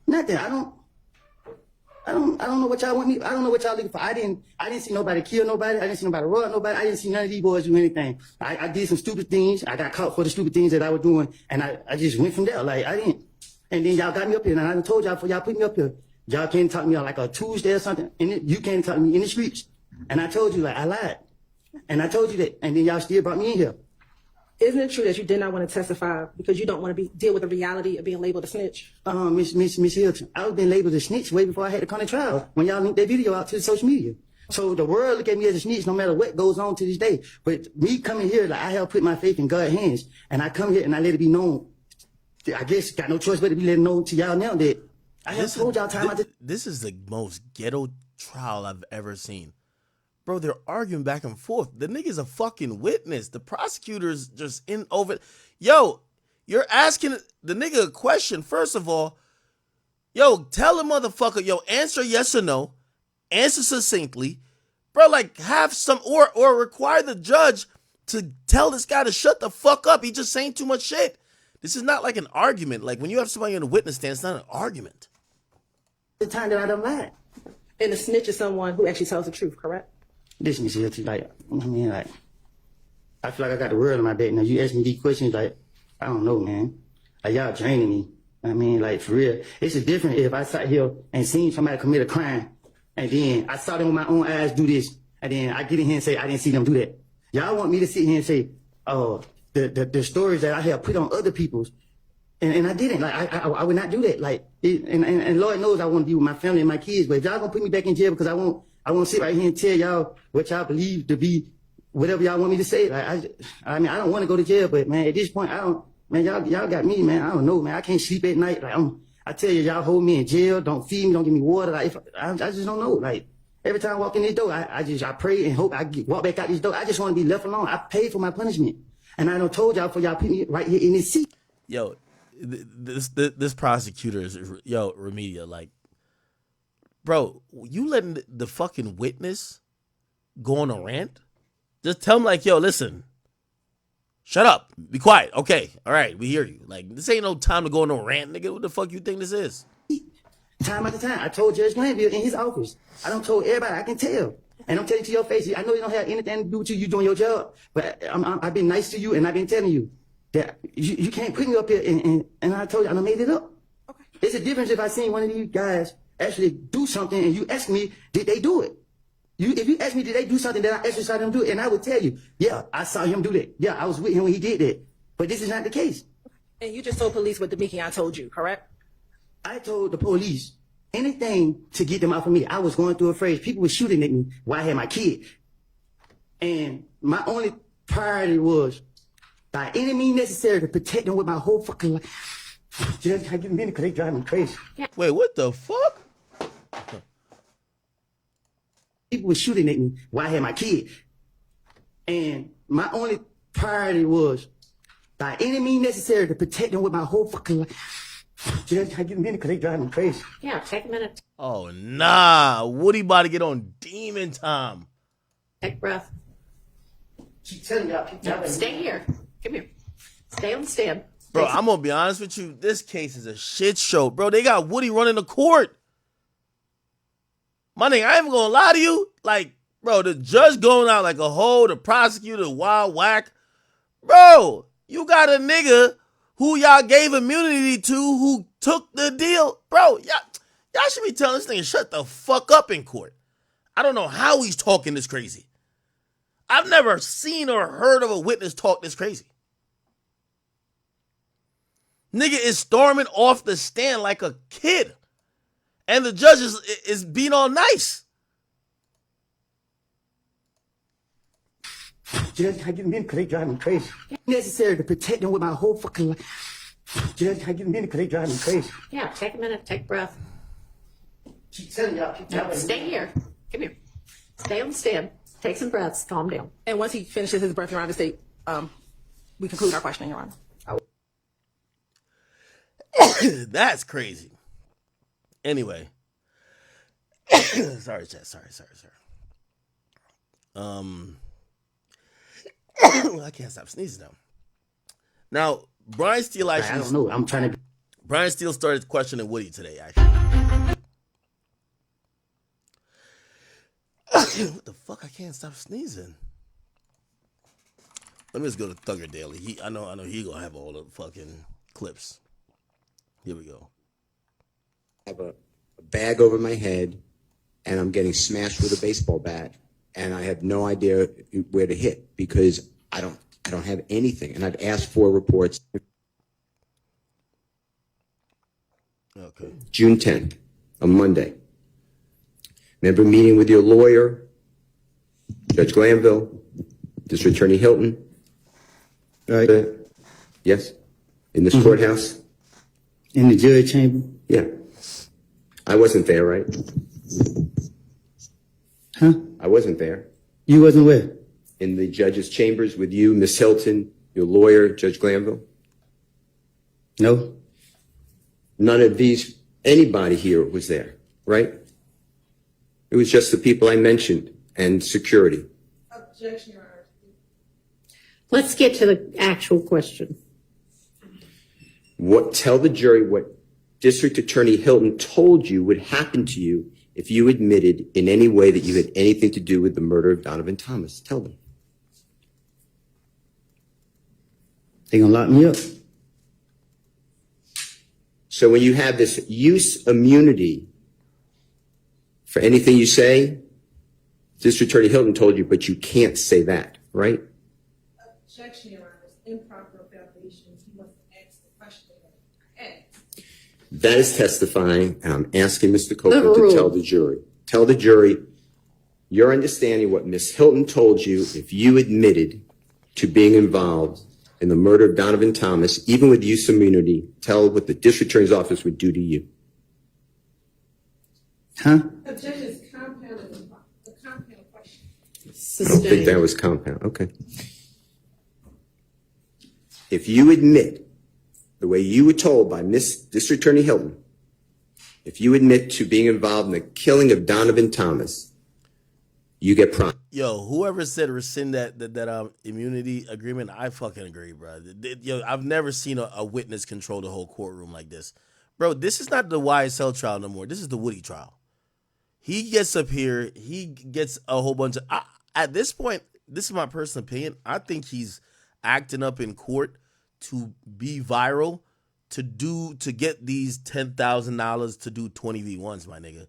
nothing. I don't know what y'all want me, I don't know what y'all looking for. I didn't see nobody kill nobody. I didn't see nobody rob nobody. I didn't see none of these boys do anything. I did some stupid things. I got caught for the stupid things that I was doing. And I just went from there. Like, I didn't. And then y'all got me up here. And I done told y'all before y'all put me up here, y'all can't talk to me on like a Tuesday or something. And you can't talk to me in the streets. And I told you, like, I lied. And I told you that. And then y'all still brought me in here. Isn't it true that you did not want to testify because you don't want to deal with the reality of being labeled a snitch? Miss Hilton, I was being labeled a snitch way before I had to come to trial when y'all linked that video out to the social media. So the world look at me as a snitch no matter what goes on to this day. But me coming here, like I have put my faith in God's hands. And I come here and I let it be known. I guess got no choice but to be letting know to y'all now that I have told y'all time out. This is the most ghetto trial I've ever seen. Bro, they're arguing back and forth. The nigga's a fucking witness. The prosecutor's just in over. Yo, you're asking the nigga a question. First of all, yo, tell the motherfucker, yo, answer yes or no. Answer succinctly. Bro, like have some, or require the judge to tell this guy to shut the fuck up. He just saying too much shit. This is not like an argument. Like when you have somebody in a witness stand, it's not an argument. The time that I done lied. And a snitch is someone who actually tells the truth, correct? Listen, Miss Hilton, like, I mean, like, I feel like I got the world in my back. Now, you ask me these questions, like, I don't know, man. Like, y'all draining me. I mean, like, for real. It's a different if I sat here and seen somebody commit a crime, and then I saw them with my own eyes do this, and then I get in here and say, I didn't see them do that. Y'all want me to sit here and say, oh, the stories that I have put on other people's, and I didn't. Like, I would not do that. Like, and Lord knows I want to be with my family and my kids, but if y'all gonna put me back in jail because I want to sit right here and tell y'all what y'all believe to be whatever y'all want me to say. Like, I mean, I don't want to go to jail, but man, at this point, man, y'all got me, man. I don't know, man. I can't sleep at night. Like, I tell you, y'all hold me in jail. Don't feed me. Don't give me water. Like, I just don't know. Like, every time I walk in this door, I pray and hope walk back out this door. I just want to be left alone. I paid for my punishment. And I done told y'all for y'all put me right here in this seat. Yo, this prosecutor is, yo, Remedia, like, bro, you letting the fucking witness go on a rant? Just tell him, like, yo, listen, shut up, be quiet. Okay, all right, we hear you. Like, this ain't no time to go on a rant, nigga. What the fuck you think this is? Time after time, I told Judge Glanville in his office. I don't told everybody. I can tell, and I'm telling you to your face. I know you don't have anything to do with you. You doing your job, but I've been nice to you, and I've been telling you that you can't put me up here. And I told you, I done made it up. Okay. It's a difference if I seen one of these guys actually do something and you ask me, did they do it? If you ask me, did they do something that I actually saw them do it? And I would tell you, yeah, I saw him do that. Yeah, I was with him when he did that. But this is not the case. And you just told police what Demikian told you, correct? I told the police anything to get them out from me. I was going through a phase. People were shooting at me while I had my kid. And my only priority was, by any means necessary, to protect them with my whole fucking life. Judge, I get minute because they drive me crazy. Wait, what the fuck? People were shooting at me while I had my kid. And my only priority was, by any means necessary, to protect them with my whole fucking life. Judge, I get minute because they drive me crazy. Yeah, take a minute. Oh, nah. Woody about to get on demon time. Take a breath. Keep telling y'all, keep telling Stay here. Come here. Stay on the stand. Bro, I'm going to be honest with you. This case is a shit show. Bro, they got Woody running the court. My nigga, I ain't even going to lie to you. Like, bro, the judge going out like a hoe, the prosecutor, wild whack. Bro, you got a nigga who y'all gave immunity to who took the deal. Bro, y'all should be telling this nigga shut the fuck up in court. I don't know how he's talking this crazy. I've never seen or heard of a witness talk this crazy. Nigga is storming off the stand like a kid. And the judge is being all nice. Judge, I get minute because they drive me crazy. Necessary to protect them with my whole fucking life. Judge, I get minute because they drive me crazy. Yeah, take a minute. Take a breath. Keep telling y'all, keep telling Stay here. Come here. Stay on the stand. Take some breaths. Calm down. And once he finishes his breath, Your Honor, state, we conclude our questioning, Your Honor. That's crazy. Anyway. Sorry, Chad. Sorry. I can't stop sneezing now. Now, Brian Steele actually... I don't know. I'm trying to... Brian Steele started questioning Woody today, actually. What the fuck? I can't stop sneezing. Let me just go to Thugger Daily. I know he gonna have all the fucking clips. Here we go. I have a bag over my head, and I'm getting smashed with a baseball bat, and I have no idea where to hit because I don't have anything, and I've asked for reports. Okay. June 10th, a Monday. Remember meeting with your lawyer, Judge Glanville, District Attorney Hilton? Right. Yes? In this courthouse? In the judge chamber? Yeah. I wasn't there, right? Huh? I wasn't there. You wasn't where? In the judge's chambers with you, Miss Hilton, your lawyer, Judge Glanville? No. None of anybody here was there, right? It was just the people I mentioned and security. Objection, Your Honor. Let's get to the actual question. Tell the jury what District Attorney Hilton told you would happen to you if you admitted in any way that you had anything to do with the murder of Donovan Thomas. Tell them. They gonna lock me up. So when you have this use immunity for anything you say, District Attorney Hilton told you, but you can't say that, right? Objection, Your Honor. Improper foundation. You must ask the question again. That is testifying, and I'm asking Mr. Copeland to tell the jury. Tell the jury your understanding what Miss Hilton told you if you admitted to being involved in the murder of Donovan Thomas, even with use immunity. Tell what the District Attorney's Office would do to you. Huh? Objection is compounded. The compound question. I don't think that was compound. Okay. If you admit, the way you were told by Miss District Attorney Hilton, if you admit to being involved in the killing of Donovan Thomas, you get prompt. Yo, whoever said rescind that immunity agreement, I fucking agree, bro. Yo, I've never seen a witness control the whole courtroom like this. Bro, this is not the YSL trial no more. This is the Woody trial. He gets up here, he gets a whole bunch of... at this point, this is my personal opinion, I think he's acting up in court to be viral, to get these $10,000 to do 20v1s, my nigga.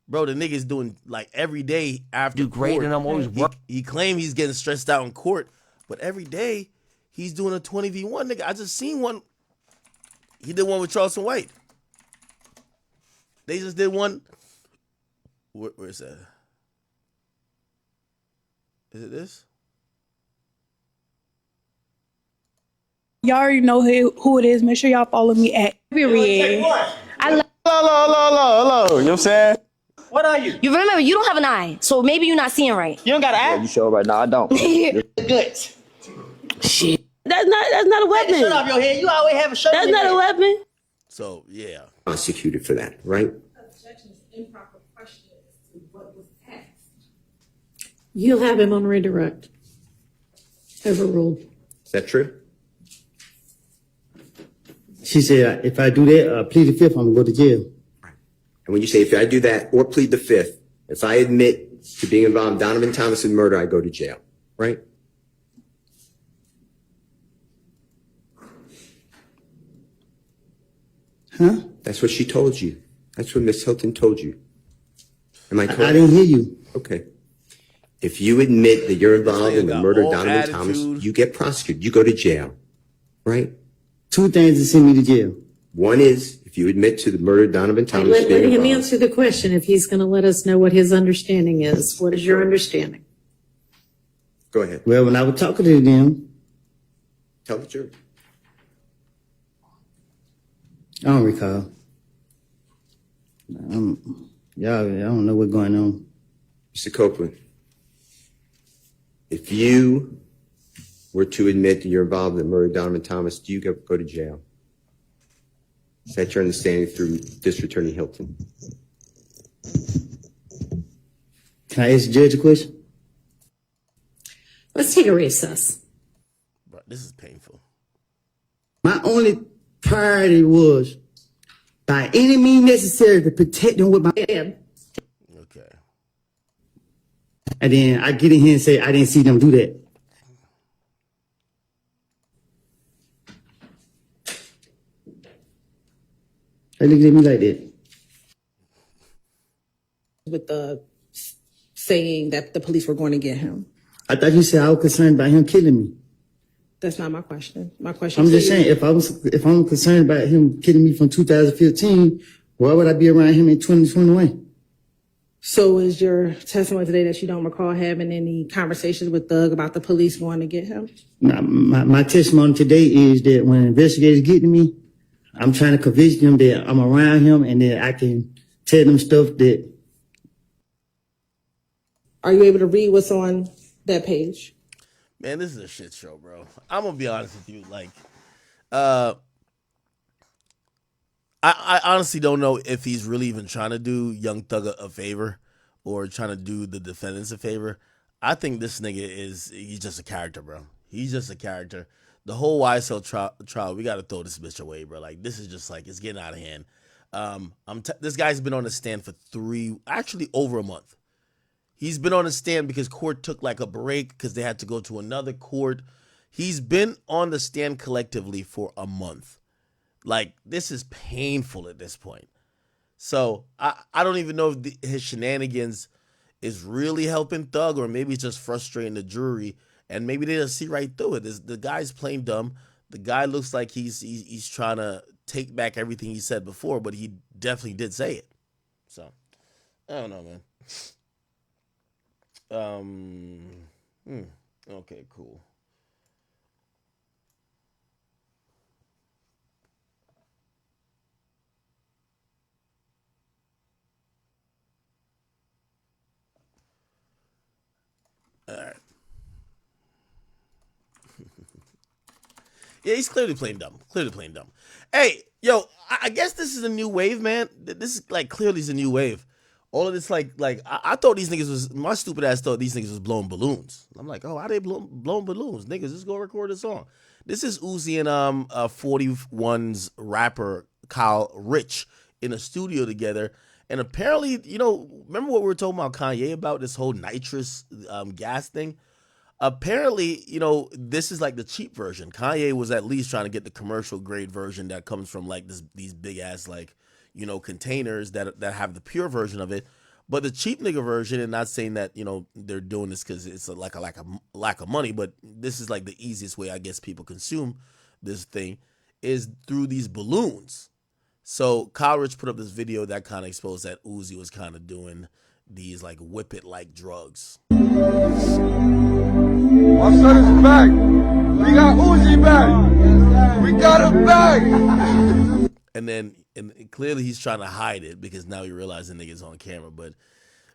Bro, the nigga's doing like every day after do great, court. and I'm always He claimed he's getting stressed out in court, but every day he's doing a 20v1, nigga. I just seen one. He did one with Charleston White. They just did one. Where's that? Is it this? Y'all already know who it is. Make sure y'all follow me at Period. I love. Hello. You know what I'm saying? What are you? You remember, you don't have an eye, so maybe you're not seeing right. You don't got an eye? Yeah, you sure right now? I don't. Good. Shit. That's not a weapon. Shut off your head. You always have a shirt. That's not a weapon. So, yeah. Prosecuted for that, right? You'll have him on redirect. Overruled. Is that true? She said, if I do that, plead the fifth, I'm gonna go to jail. And when you say, if I do that or plead the fifth, if I admit to being involved in Donovan Thomas's murder, I go to jail, right? Huh? That's what she told you. That's what Miss Hilton told you. Am I correct? I didn't hear you. Okay. If you admit that you're involved in the murder of Donovan Thomas, you get prosecuted. You go to jail, right? Two things to send me to jail. One is if you admit to the murder of Donovan Thomas. Let him answer the question if he's going to let us know what his understanding is. What is your understanding? Go ahead. Well, when I was talking to them, tell the jury. I don't recall. I don't know what's going on. Mr. Copeland, if you were to admit that you're involved in the murder of Donovan Thomas, do you go to jail? Is that your understanding through District Attorney Hilton? Can I ask the judge a question? Let's take a recess. Bro, this is painful. My only priority was, by any means necessary, to protect them with my head. Okay. And then I get in here and say, I didn't see them do that. They looking at me like that. With the saying that the police were going to get him. I thought you said I was concerned about him killing me. That's not my question. My question I'm just saying, if I'm concerned about him killing me from 2015, why would I be around him in 2021? So is your testimony today that you don't recall having any conversations with Doug about the police going to get him? My testimony today is that when investigators get to me, I'm trying to convince them that I'm around him and that I can tell them stuff that. Are you able to read what's on that page? Man, this is a shit show, bro. I'm gonna be honest with you. Like, I honestly don't know if he's really even trying to do Young Thug a favor or trying to do the defendants a favor. I think this nigga he's just a character, bro. He's just a character. The whole YSL trial, we got to throw this bitch away, bro. Like, this is just like, it's getting out of hand. This guy's been on the stand for over a month. He's been on the stand because court took like a break because they had to go to another court. He's been on the stand collectively for a month. Like, this is painful at this point. So I don't even know if his shenanigans is really helping Thug, or maybe it's just frustrating the jury, and maybe they just see right through it. The guy's playing dumb. The guy looks like he's trying to take back everything he said before, but he definitely did say it. So I don't know, man. Okay, cool. All right. Yeah, he's clearly playing dumb. Hey, yo, I guess this is a new wave, man. This is like clearly is a new wave. All of this, like I thought these niggas my stupid ass thought these niggas was blowing balloons. I'm like, oh, how they blowing balloons? Niggas, just go record a song. This is Uzi and 41's rapper Kyle Rich in a studio together. And apparently, remember what we were talking about Kanye about this whole nitrous gas thing? Apparently, this is like the cheap version. Kanye was at least trying to get the commercial grade version that comes from like these big ass containers that have the pure version of it. But the cheap nigga version, and not saying that they're doing this because it's a lack of money, but this is like the easiest way I guess people consume this thing is through these balloons. So Kyle Rich put up this video that kind of exposed that Uzi was kind of doing these like whip it like drugs. My son is back. We got Uzi back. We got him back. And then and clearly he's trying to hide it because now you realize the nigga's on camera. But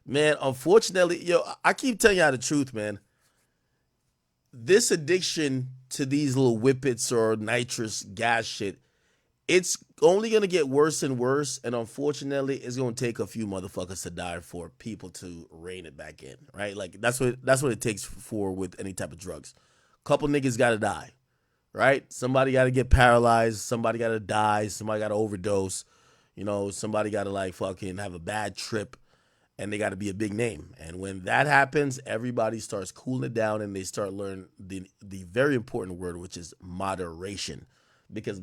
man, unfortunately, yo, I keep telling y'all the truth, man. This addiction to these little whippets or nitrous gas shit, it's only gonna get worse and worse. And unfortunately, it's gonna take a few motherfuckers to die for people to rein it back in, right? Like that's what it takes for with any type of drugs. Couple niggas gotta die, right? Somebody gotta get paralyzed. Somebody gotta die. Somebody gotta overdose. You know, somebody gotta like fucking have a bad trip. And they got to be a big name. And when that happens, everybody starts cooling it down and they start learning the very important word, which is moderation. Because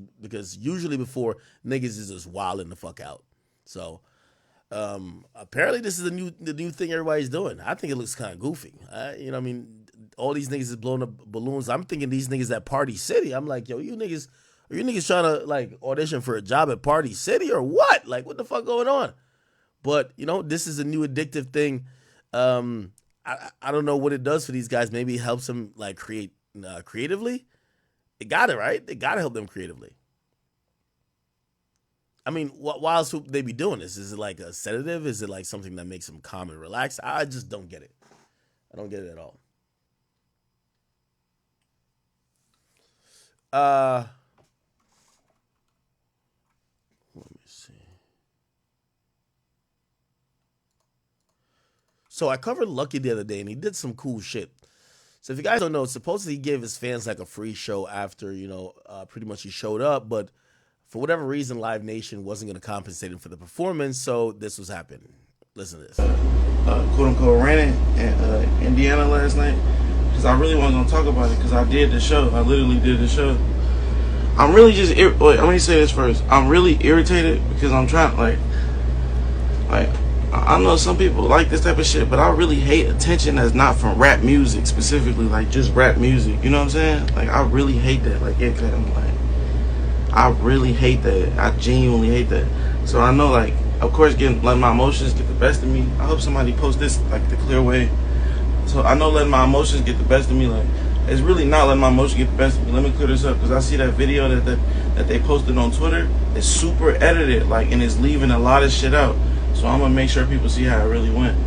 usually before, niggas is just wilding the fuck out. So apparently this is the new thing everybody's doing. I think it looks kind of goofy. You know what I mean? All these niggas is blowing up balloons. I'm thinking these niggas at Party City. I'm like, yo, are you niggas trying to like audition for a job at Party City or what? Like, what the fuck going on? But, you know, this is a new addictive thing. I don't know what it does for these guys. Maybe it helps them, like, create creatively. It got it, right? It got to help them creatively. I mean, why else would they be doing this? Is it like a sedative? Is it like something that makes them calm and relax? I just don't get it. I don't get it at all. Let me see. So I covered Lucky the other day, and he did some cool shit. So if you guys don't know, supposedly he gave his fans like a free show after, you know, pretty much he showed up. But for whatever reason, Live Nation wasn't going to compensate him for the performance. So this was happening. Listen to this. Quote unquote ran in Indiana last night because I really wasn't going to talk about it because I did the show. I literally did the show. I'm really just, wait, let me say this first. I'm really irritated because I'm trying, like, I know some people like this type of shit, but I really hate attention that's not from rap music specifically, like just rap music. You know what I'm saying? Like I really hate that. Like I really hate that. I genuinely hate that. So I know, like, of course, letting my emotions get the best of me. I hope somebody posts this like the clear way. So I know letting my emotions get the best of me, like it's really not letting my emotions get the best of me. Let me clear this up because I see that video that they posted on Twitter. It's super edited, like, and it's leaving a lot of shit out. So I'm gonna make sure people see how it really went.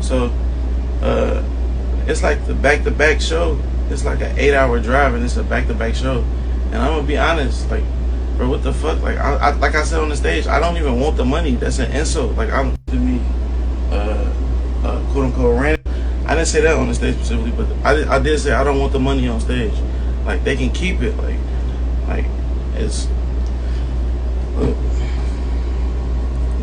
So it's like the back-to-back show. It's like an 8-hour drive and it's a back-to-back show. And I'm gonna be honest, like, bro, what the fuck? Like like I said on the stage, I don't even want the money. That's an insult. Like I'm to me, quote unquote ran. I didn't say that on the stage specifically, but I did say I don't want the money on stage. Like they can keep it. Like it's.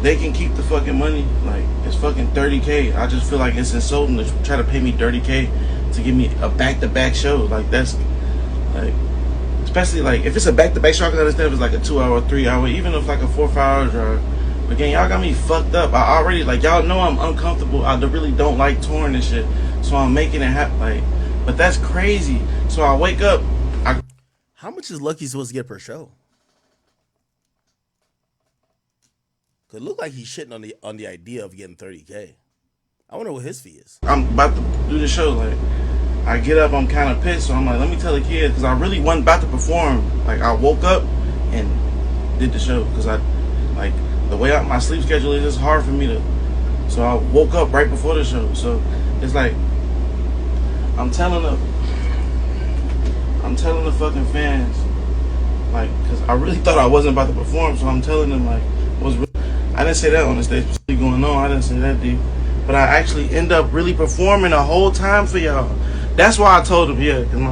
They can keep the fucking money. Like it's fucking $30K. I just feel like it's insulting to try to pay me $30K to give me a back-to-back show. Like that's like, especially like if it's a back-to-back show, I can understand if it's like a 2-hour, 3-hour, even if like a 4 or 5 hour drive. But again, y'all got me fucked up. I already, like, y'all know I'm uncomfortable. I really don't like touring and shit. So I'm making it happen. Like, but that's crazy. So I wake up. How much is Lucky supposed to get per show? It looked like he's shitting on the idea of getting $30K. I wonder what his fee is. I'm about to do the show. Like, I get up, I'm kind of pissed, so I'm like, let me tell the kids, because I really wasn't about to perform. Like, I woke up and did the show, because like, the way my sleep schedule is, it's hard for me to, so I woke up right before the show. So it's like, I'm telling the fucking fans, like, because I really thought I wasn't about to perform, so I'm telling them, like, I didn't say that on the stage, what's going on, I didn't say that deep. But I actually end up really performing the whole time for y'all. That's why I told them, yeah, because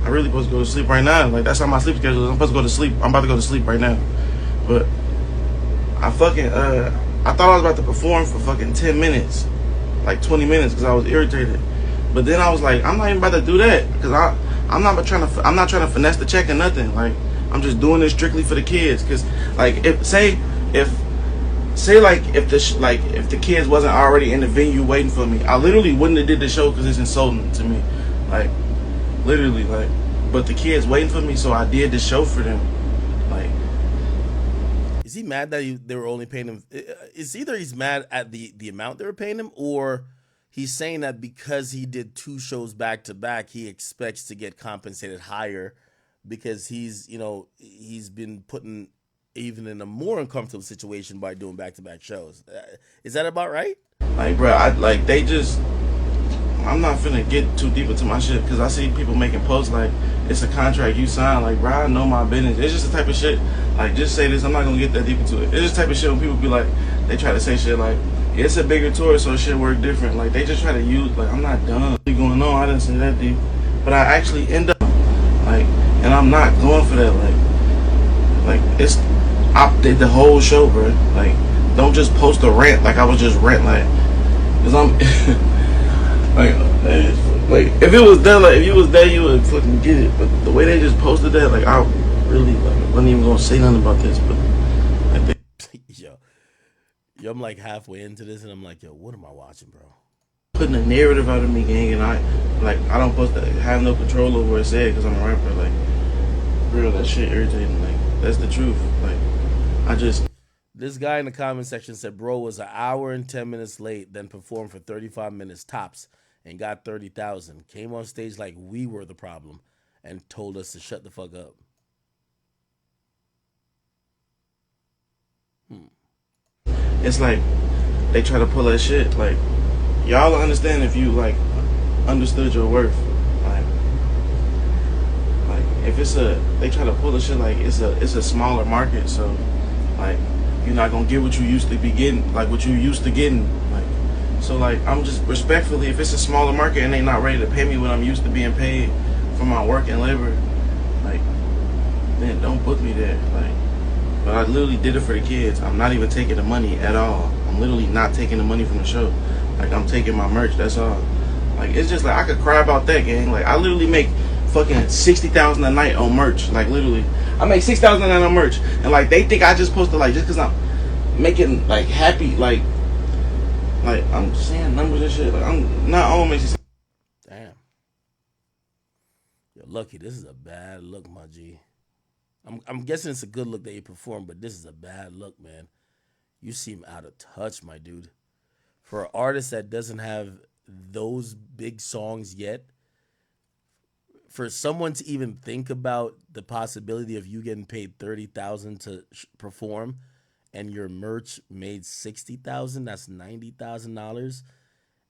I really supposed to go to sleep right now. Like, that's how my sleep schedule is. I'm supposed to go to sleep. I'm about to go to sleep right now. But I fucking, I thought I was about to perform for fucking 10 minutes. Like 20 minutes because I was irritated. But then I was like, I'm not even about to do that. Because I'm not trying to finesse the check or nothing. Like, I'm just doing this strictly for the kids. Because, like, if the kids wasn't already in the venue waiting for me, I literally wouldn't have did the show because it's insulting to me. Like, literally, like, but the kids waiting for me, so I did the show for them. Like, is he mad that they were only paying him? It's either he's mad at the amount they were paying him, or he's saying that because he did 2 shows back to back, he expects to get compensated higher because he's been putting even in a more uncomfortable situation by doing back to back shows. Is that about right? Like, bro, I'm not finna get too deep into my shit because I see people making posts like it's a contract you sign. Like, bro, I know my business. It's just the type of shit. Like, just say this. I'm not gonna get that deep into it. It's just the type of shit when people be like, they try to say shit like, yeah, it's a bigger tour, so shit work different. Like, they just try to use. Like, I'm not done. What's going on? I didn't say that deep, but I actually end up like, and I'm not going for that. Like I did the whole show, bro. Like, don't just post a rant like I was just rant like, cause I'm. Like if it was there, like if you was there, you would fucking get it. But the way they just posted that, like I really wasn't even gonna say nothing about this. But I think yo, I'm like halfway into this, and I'm like, yo, what am I watching, bro? Putting a narrative out of me, gang, and I don't supposed to have no control over what it said because I'm a rapper. Like, real, that shit irritating. Like, that's the truth. Like, This guy in the comment section said, bro was an hour and 10 minutes late, then performed for 35 minutes tops and got 30,000. Came on stage like we were the problem and told us to shut the fuck up. It's like they try to pull that shit. Like, y'all understand if you like understood your worth. Like if they try to pull the shit like it's a smaller market, so like you're not gonna get what you used to be getting, like what you used to getting. Like, so like I'm just respectfully, if it's a smaller market and they not ready to pay me what I'm used to being paid for my work and labor, like, man, don't book me there. Like, but I literally did it for the kids. I'm not even taking the money at all. I'm literally not taking the money from the show. Like, I'm taking my merch, that's all. Like, it's just like I could cry about that, gang. Like, I literally make fucking 60,000 a night on merch. Like, literally, I make 6,000 a night on merch, and like they think I just supposed to, like, just because I'm making like happy, like I'm saying numbers and shit. Like, I'm not on making. Damn. Yo, Lucky, this is a bad look, my G. I'm guessing it's a good look that you performed, but this is a bad look, man. You seem out of touch, my dude. For an artist that doesn't have those big songs yet, for someone to even think about the possibility of you getting paid $30,000 to perform, and your merch made $60,000, that's $90,000,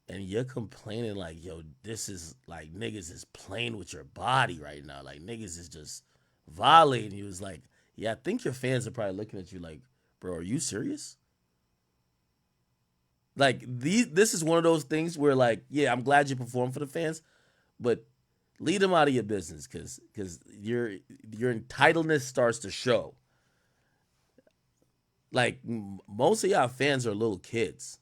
and you're complaining like, yo, this is like niggas is playing with your body right now, like niggas is just violating you. It's like, yeah, I think your fans are probably looking at you like, bro, are you serious? Like, this is one of those things where, like, yeah, I'm glad you performed for the fans, but lead them out of your business because your entitlement starts to show. Like, most of y'all fans are little kids.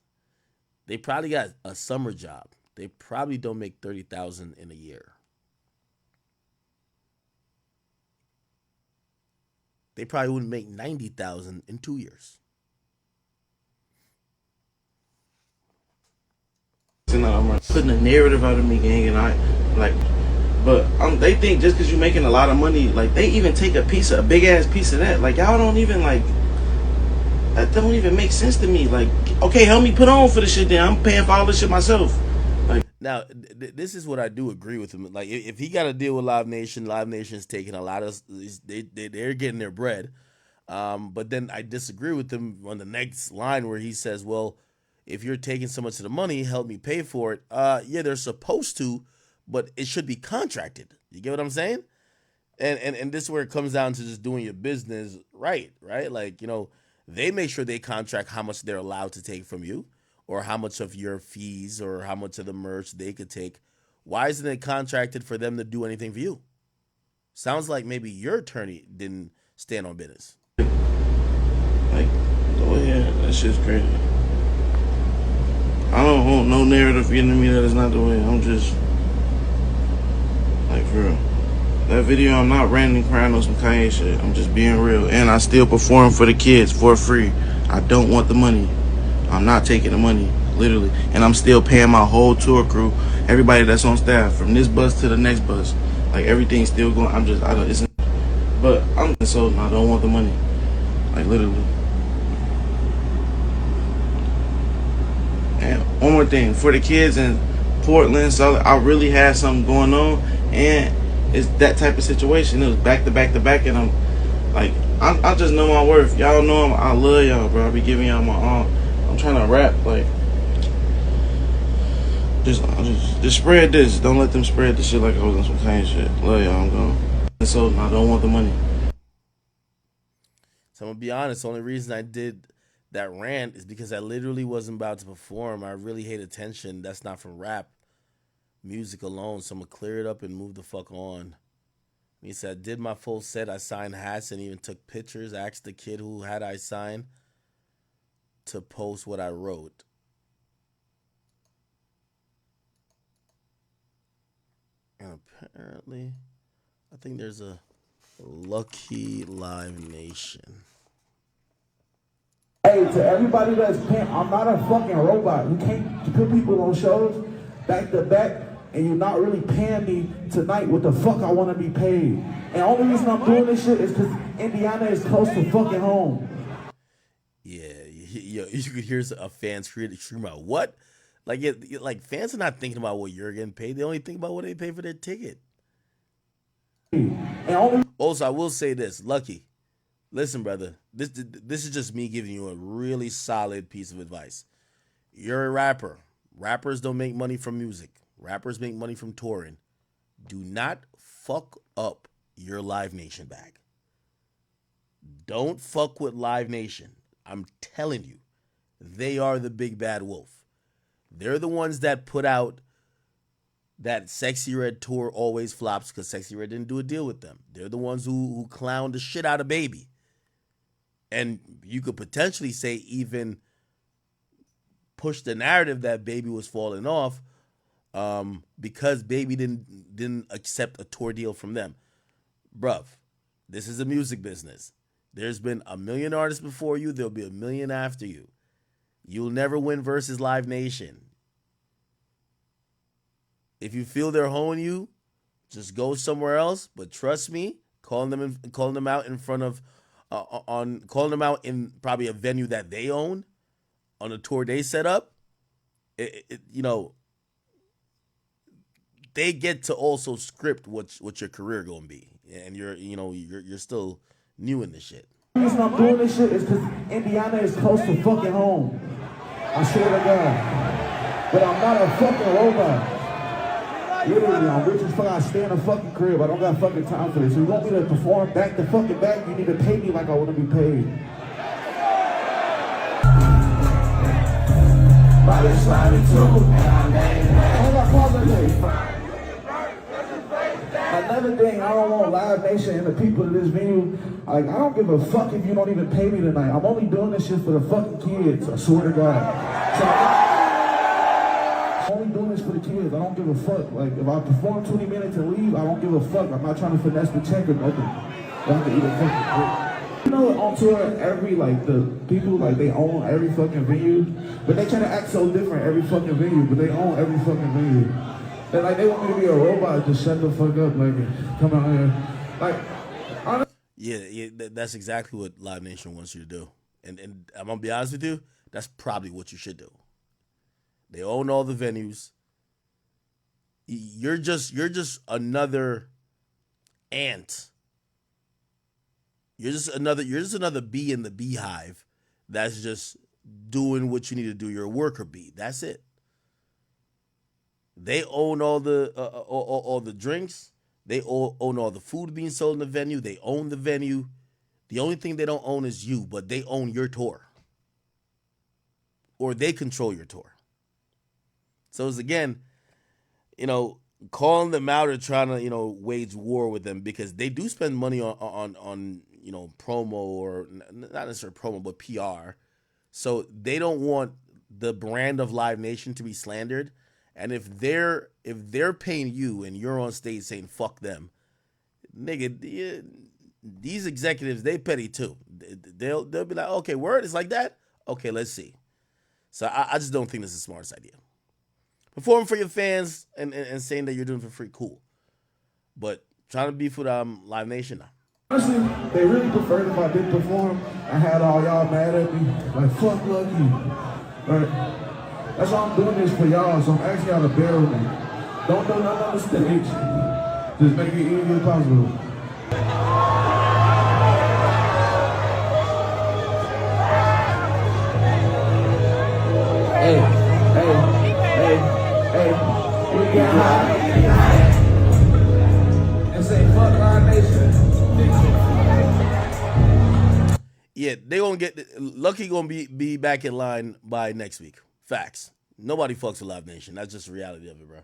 They probably got a summer job. They probably don't make $30,000 in a year. They probably wouldn't make $90,000 in 2 years. I'm putting a narrative out of me, gang, and I like, but they think just because you're making a lot of money, like they even take a big ass piece of that. Like, y'all don't even like. That don't even make sense to me. Like, okay, help me put on for the shit. Then I'm paying for all this shit myself. Like, now, this is what I do agree with him. Like, if he got to deal with Live Nation's taking a lot of, they're getting their bread. But then I disagree with him on the next line where he says, well, if you're taking so much of the money, help me pay for it. Yeah, they're supposed to, but it should be contracted. You get what I'm saying? And this is where it comes down to just doing your business right? Like, they make sure they contract how much they're allowed to take from you, or how much of your fees, or how much of the merch they could take. Why isn't it contracted for them to do anything for you? Sounds like maybe your attorney didn't stand on business. Like, go ahead. That shit's crazy. I don't want no narrative getting to me that is not the way. I'm just, like, for real. That video, I'm not ranting and crying on some Kanye shit. I'm just being real. And I still perform for the kids for free. I don't want the money. I'm not taking the money, literally. And I'm still paying my whole tour crew, everybody that's on staff, from this bus to the next bus. Like, everything's still going. I don't want the money. Like, literally. Damn. one more thing for the kids in Portland. So I really had something going on, and it's that type of situation. It was back to back to back, and I'm like, I just know my worth. Y'all know I love y'all, bro. I be giving y'all my all. I'm trying to rap like. Just spread this. Don't let them spread the shit like I was on some kind shit. Love y'all. I'm gone. So I don't want the money. So I'm gonna be honest. The only reason I did that rant is because I literally wasn't about to perform. I really hate attention. That's not from rap music alone. So I'm gonna clear it up and move the fuck on. He said I did my full set. I signed hats and even took pictures. I asked the kid who had I signed to post what I wrote. And apparently, I think there's a Lucky Live Nation. Hey, to everybody that's paying, I'm not a fucking robot. You can't put people on shows back to back and you're not really paying me tonight what the fuck I want to be paid. And the only reason I'm doing this shit is because Indiana is close to fucking home. Yeah, you could hear a fan scream out, what? Like fans are not thinking about what you're getting paid. They only think about what they pay for their ticket. Also, I will say this, Lucky. Listen, brother, this is just me giving you a really solid piece of advice. You're a rapper. Rappers don't make money from music. Rappers make money from touring. Do not fuck up your Live Nation bag. Don't fuck with Live Nation. I'm telling you, they are the big bad wolf. They're the ones that put out that Sexy Red tour always flops because Sexy Red didn't do a deal with them. They're the ones who clowned the shit out of Baby. And you could potentially say even push the narrative that Baby was falling off because Baby didn't accept a tour deal from them. Bruv, this is a music business. There's been a million artists before you. There'll be a million after you. You'll never win versus Live Nation. If you feel they're hoeing you, just go somewhere else. But trust me, calling them out in front of calling them out in probably a venue that they own on a tour they set up. They get to also script what your career gonna be, and you're still new in this shit. The reason I'm doing this shit is because Indiana is close to fucking home. I swear to God. But I'm not a fucking robot. Literally, I'm rich as fuck. I stay in a fucking crib. I don't got fucking time for this. If you want me to perform back to fucking back, you need to pay me like I want to be paid. Another thing, I don't want Live Nation and the people of this venue. Like, I don't give a fuck if you don't even pay me tonight. I'm only doing this shit for the fucking kids. I swear to God. So, I'm only doing this for the kids. I don't give a fuck. Like, if I perform 20 minutes and leave, I don't give a fuck. I'm not trying to finesse the check or nothing. Y'all can eat a fucking dick. You know, on tour, the people, they own every fucking venue, but they try to act so different every fucking venue, but they own every fucking venue. They want me to be a robot, just shut the fuck up, come out here. Honestly. Yeah, that's exactly what Live Nation wants you to do. And I'm gonna be honest with you, that's probably what you should do. They own all the venues. You're just another ant. You're just another bee in the beehive that's just doing what you need to do. You're a worker bee. That's it. They own all the drinks. They own all the food being sold in the venue. They own the venue. The only thing they don't own is you, but they own your tour. Or they control your tour. So it's again, calling them out or trying to, wage war with them because they do spend money on promo or not necessarily promo, but PR. So they don't want the brand of Live Nation to be slandered. And if they're paying you and you're on stage saying fuck them, nigga, these executives, they petty too. They'll be like, okay, word, it's like that? Okay, let's see. So I just don't think this is the smartest idea. Perform for your fans and saying that you're doing it for free, cool. But trying to beef with Live Nation now. Honestly, they really preferred if I did perform. I had all y'all mad at me, like fuck Lucky. Right? That's why I'm doing this for y'all, so I'm asking y'all to bear with me. Don't do nothing on the stage. Just make it easy as possible. Hey, we get high and say fuck Live Nation. Yeah, they gonna get Lucky gonna be back in line by next week. Facts. Nobody fucks with Live Nation. That's just the reality of it, bro.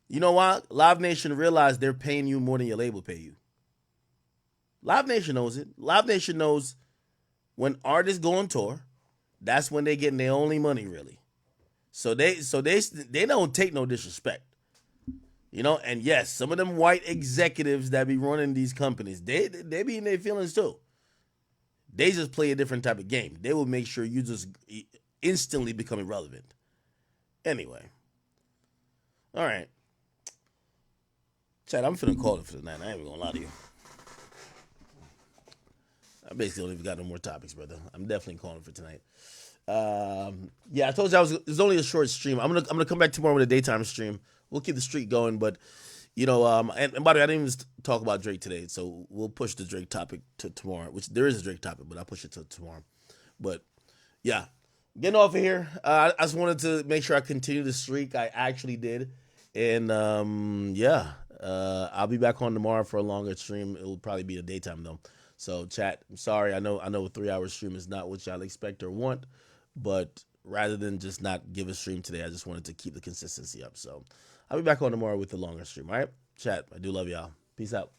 You know why? Live Nation realized they're paying you more than your label pay you. Live Nation knows it. Live Nation knows when artists go on tour, that's when they getting their only money really. So they don't take no disrespect. You know, and yes, some of them white executives that be running these companies, they be in their feelings too. They just play a different type of game. They will make sure you just instantly become irrelevant. Anyway. All right. Chad, I'm finna call it for tonight. I ain't even gonna lie to you. I basically don't even got no more topics, brother. I'm definitely calling for tonight. Yeah, I told you it's only a short stream. I'm gonna come back tomorrow with a daytime stream. We'll keep the streak going, but you know, and by the way, I didn't even talk about Drake today, so we'll push the Drake topic to tomorrow. Which there is a Drake topic, but I'll push it to tomorrow. But yeah, getting off of here. I just wanted to make sure I continue the streak. I actually did, and yeah, I'll be back on tomorrow for a longer stream. It will probably be a daytime though. So chat, I'm sorry. I know a 3-hour stream is not what y'all expect or want, but rather than just not give a stream today, I just wanted to keep the consistency up. So I'll be back on tomorrow with the longer stream. All right, chat. I do love y'all. Peace out.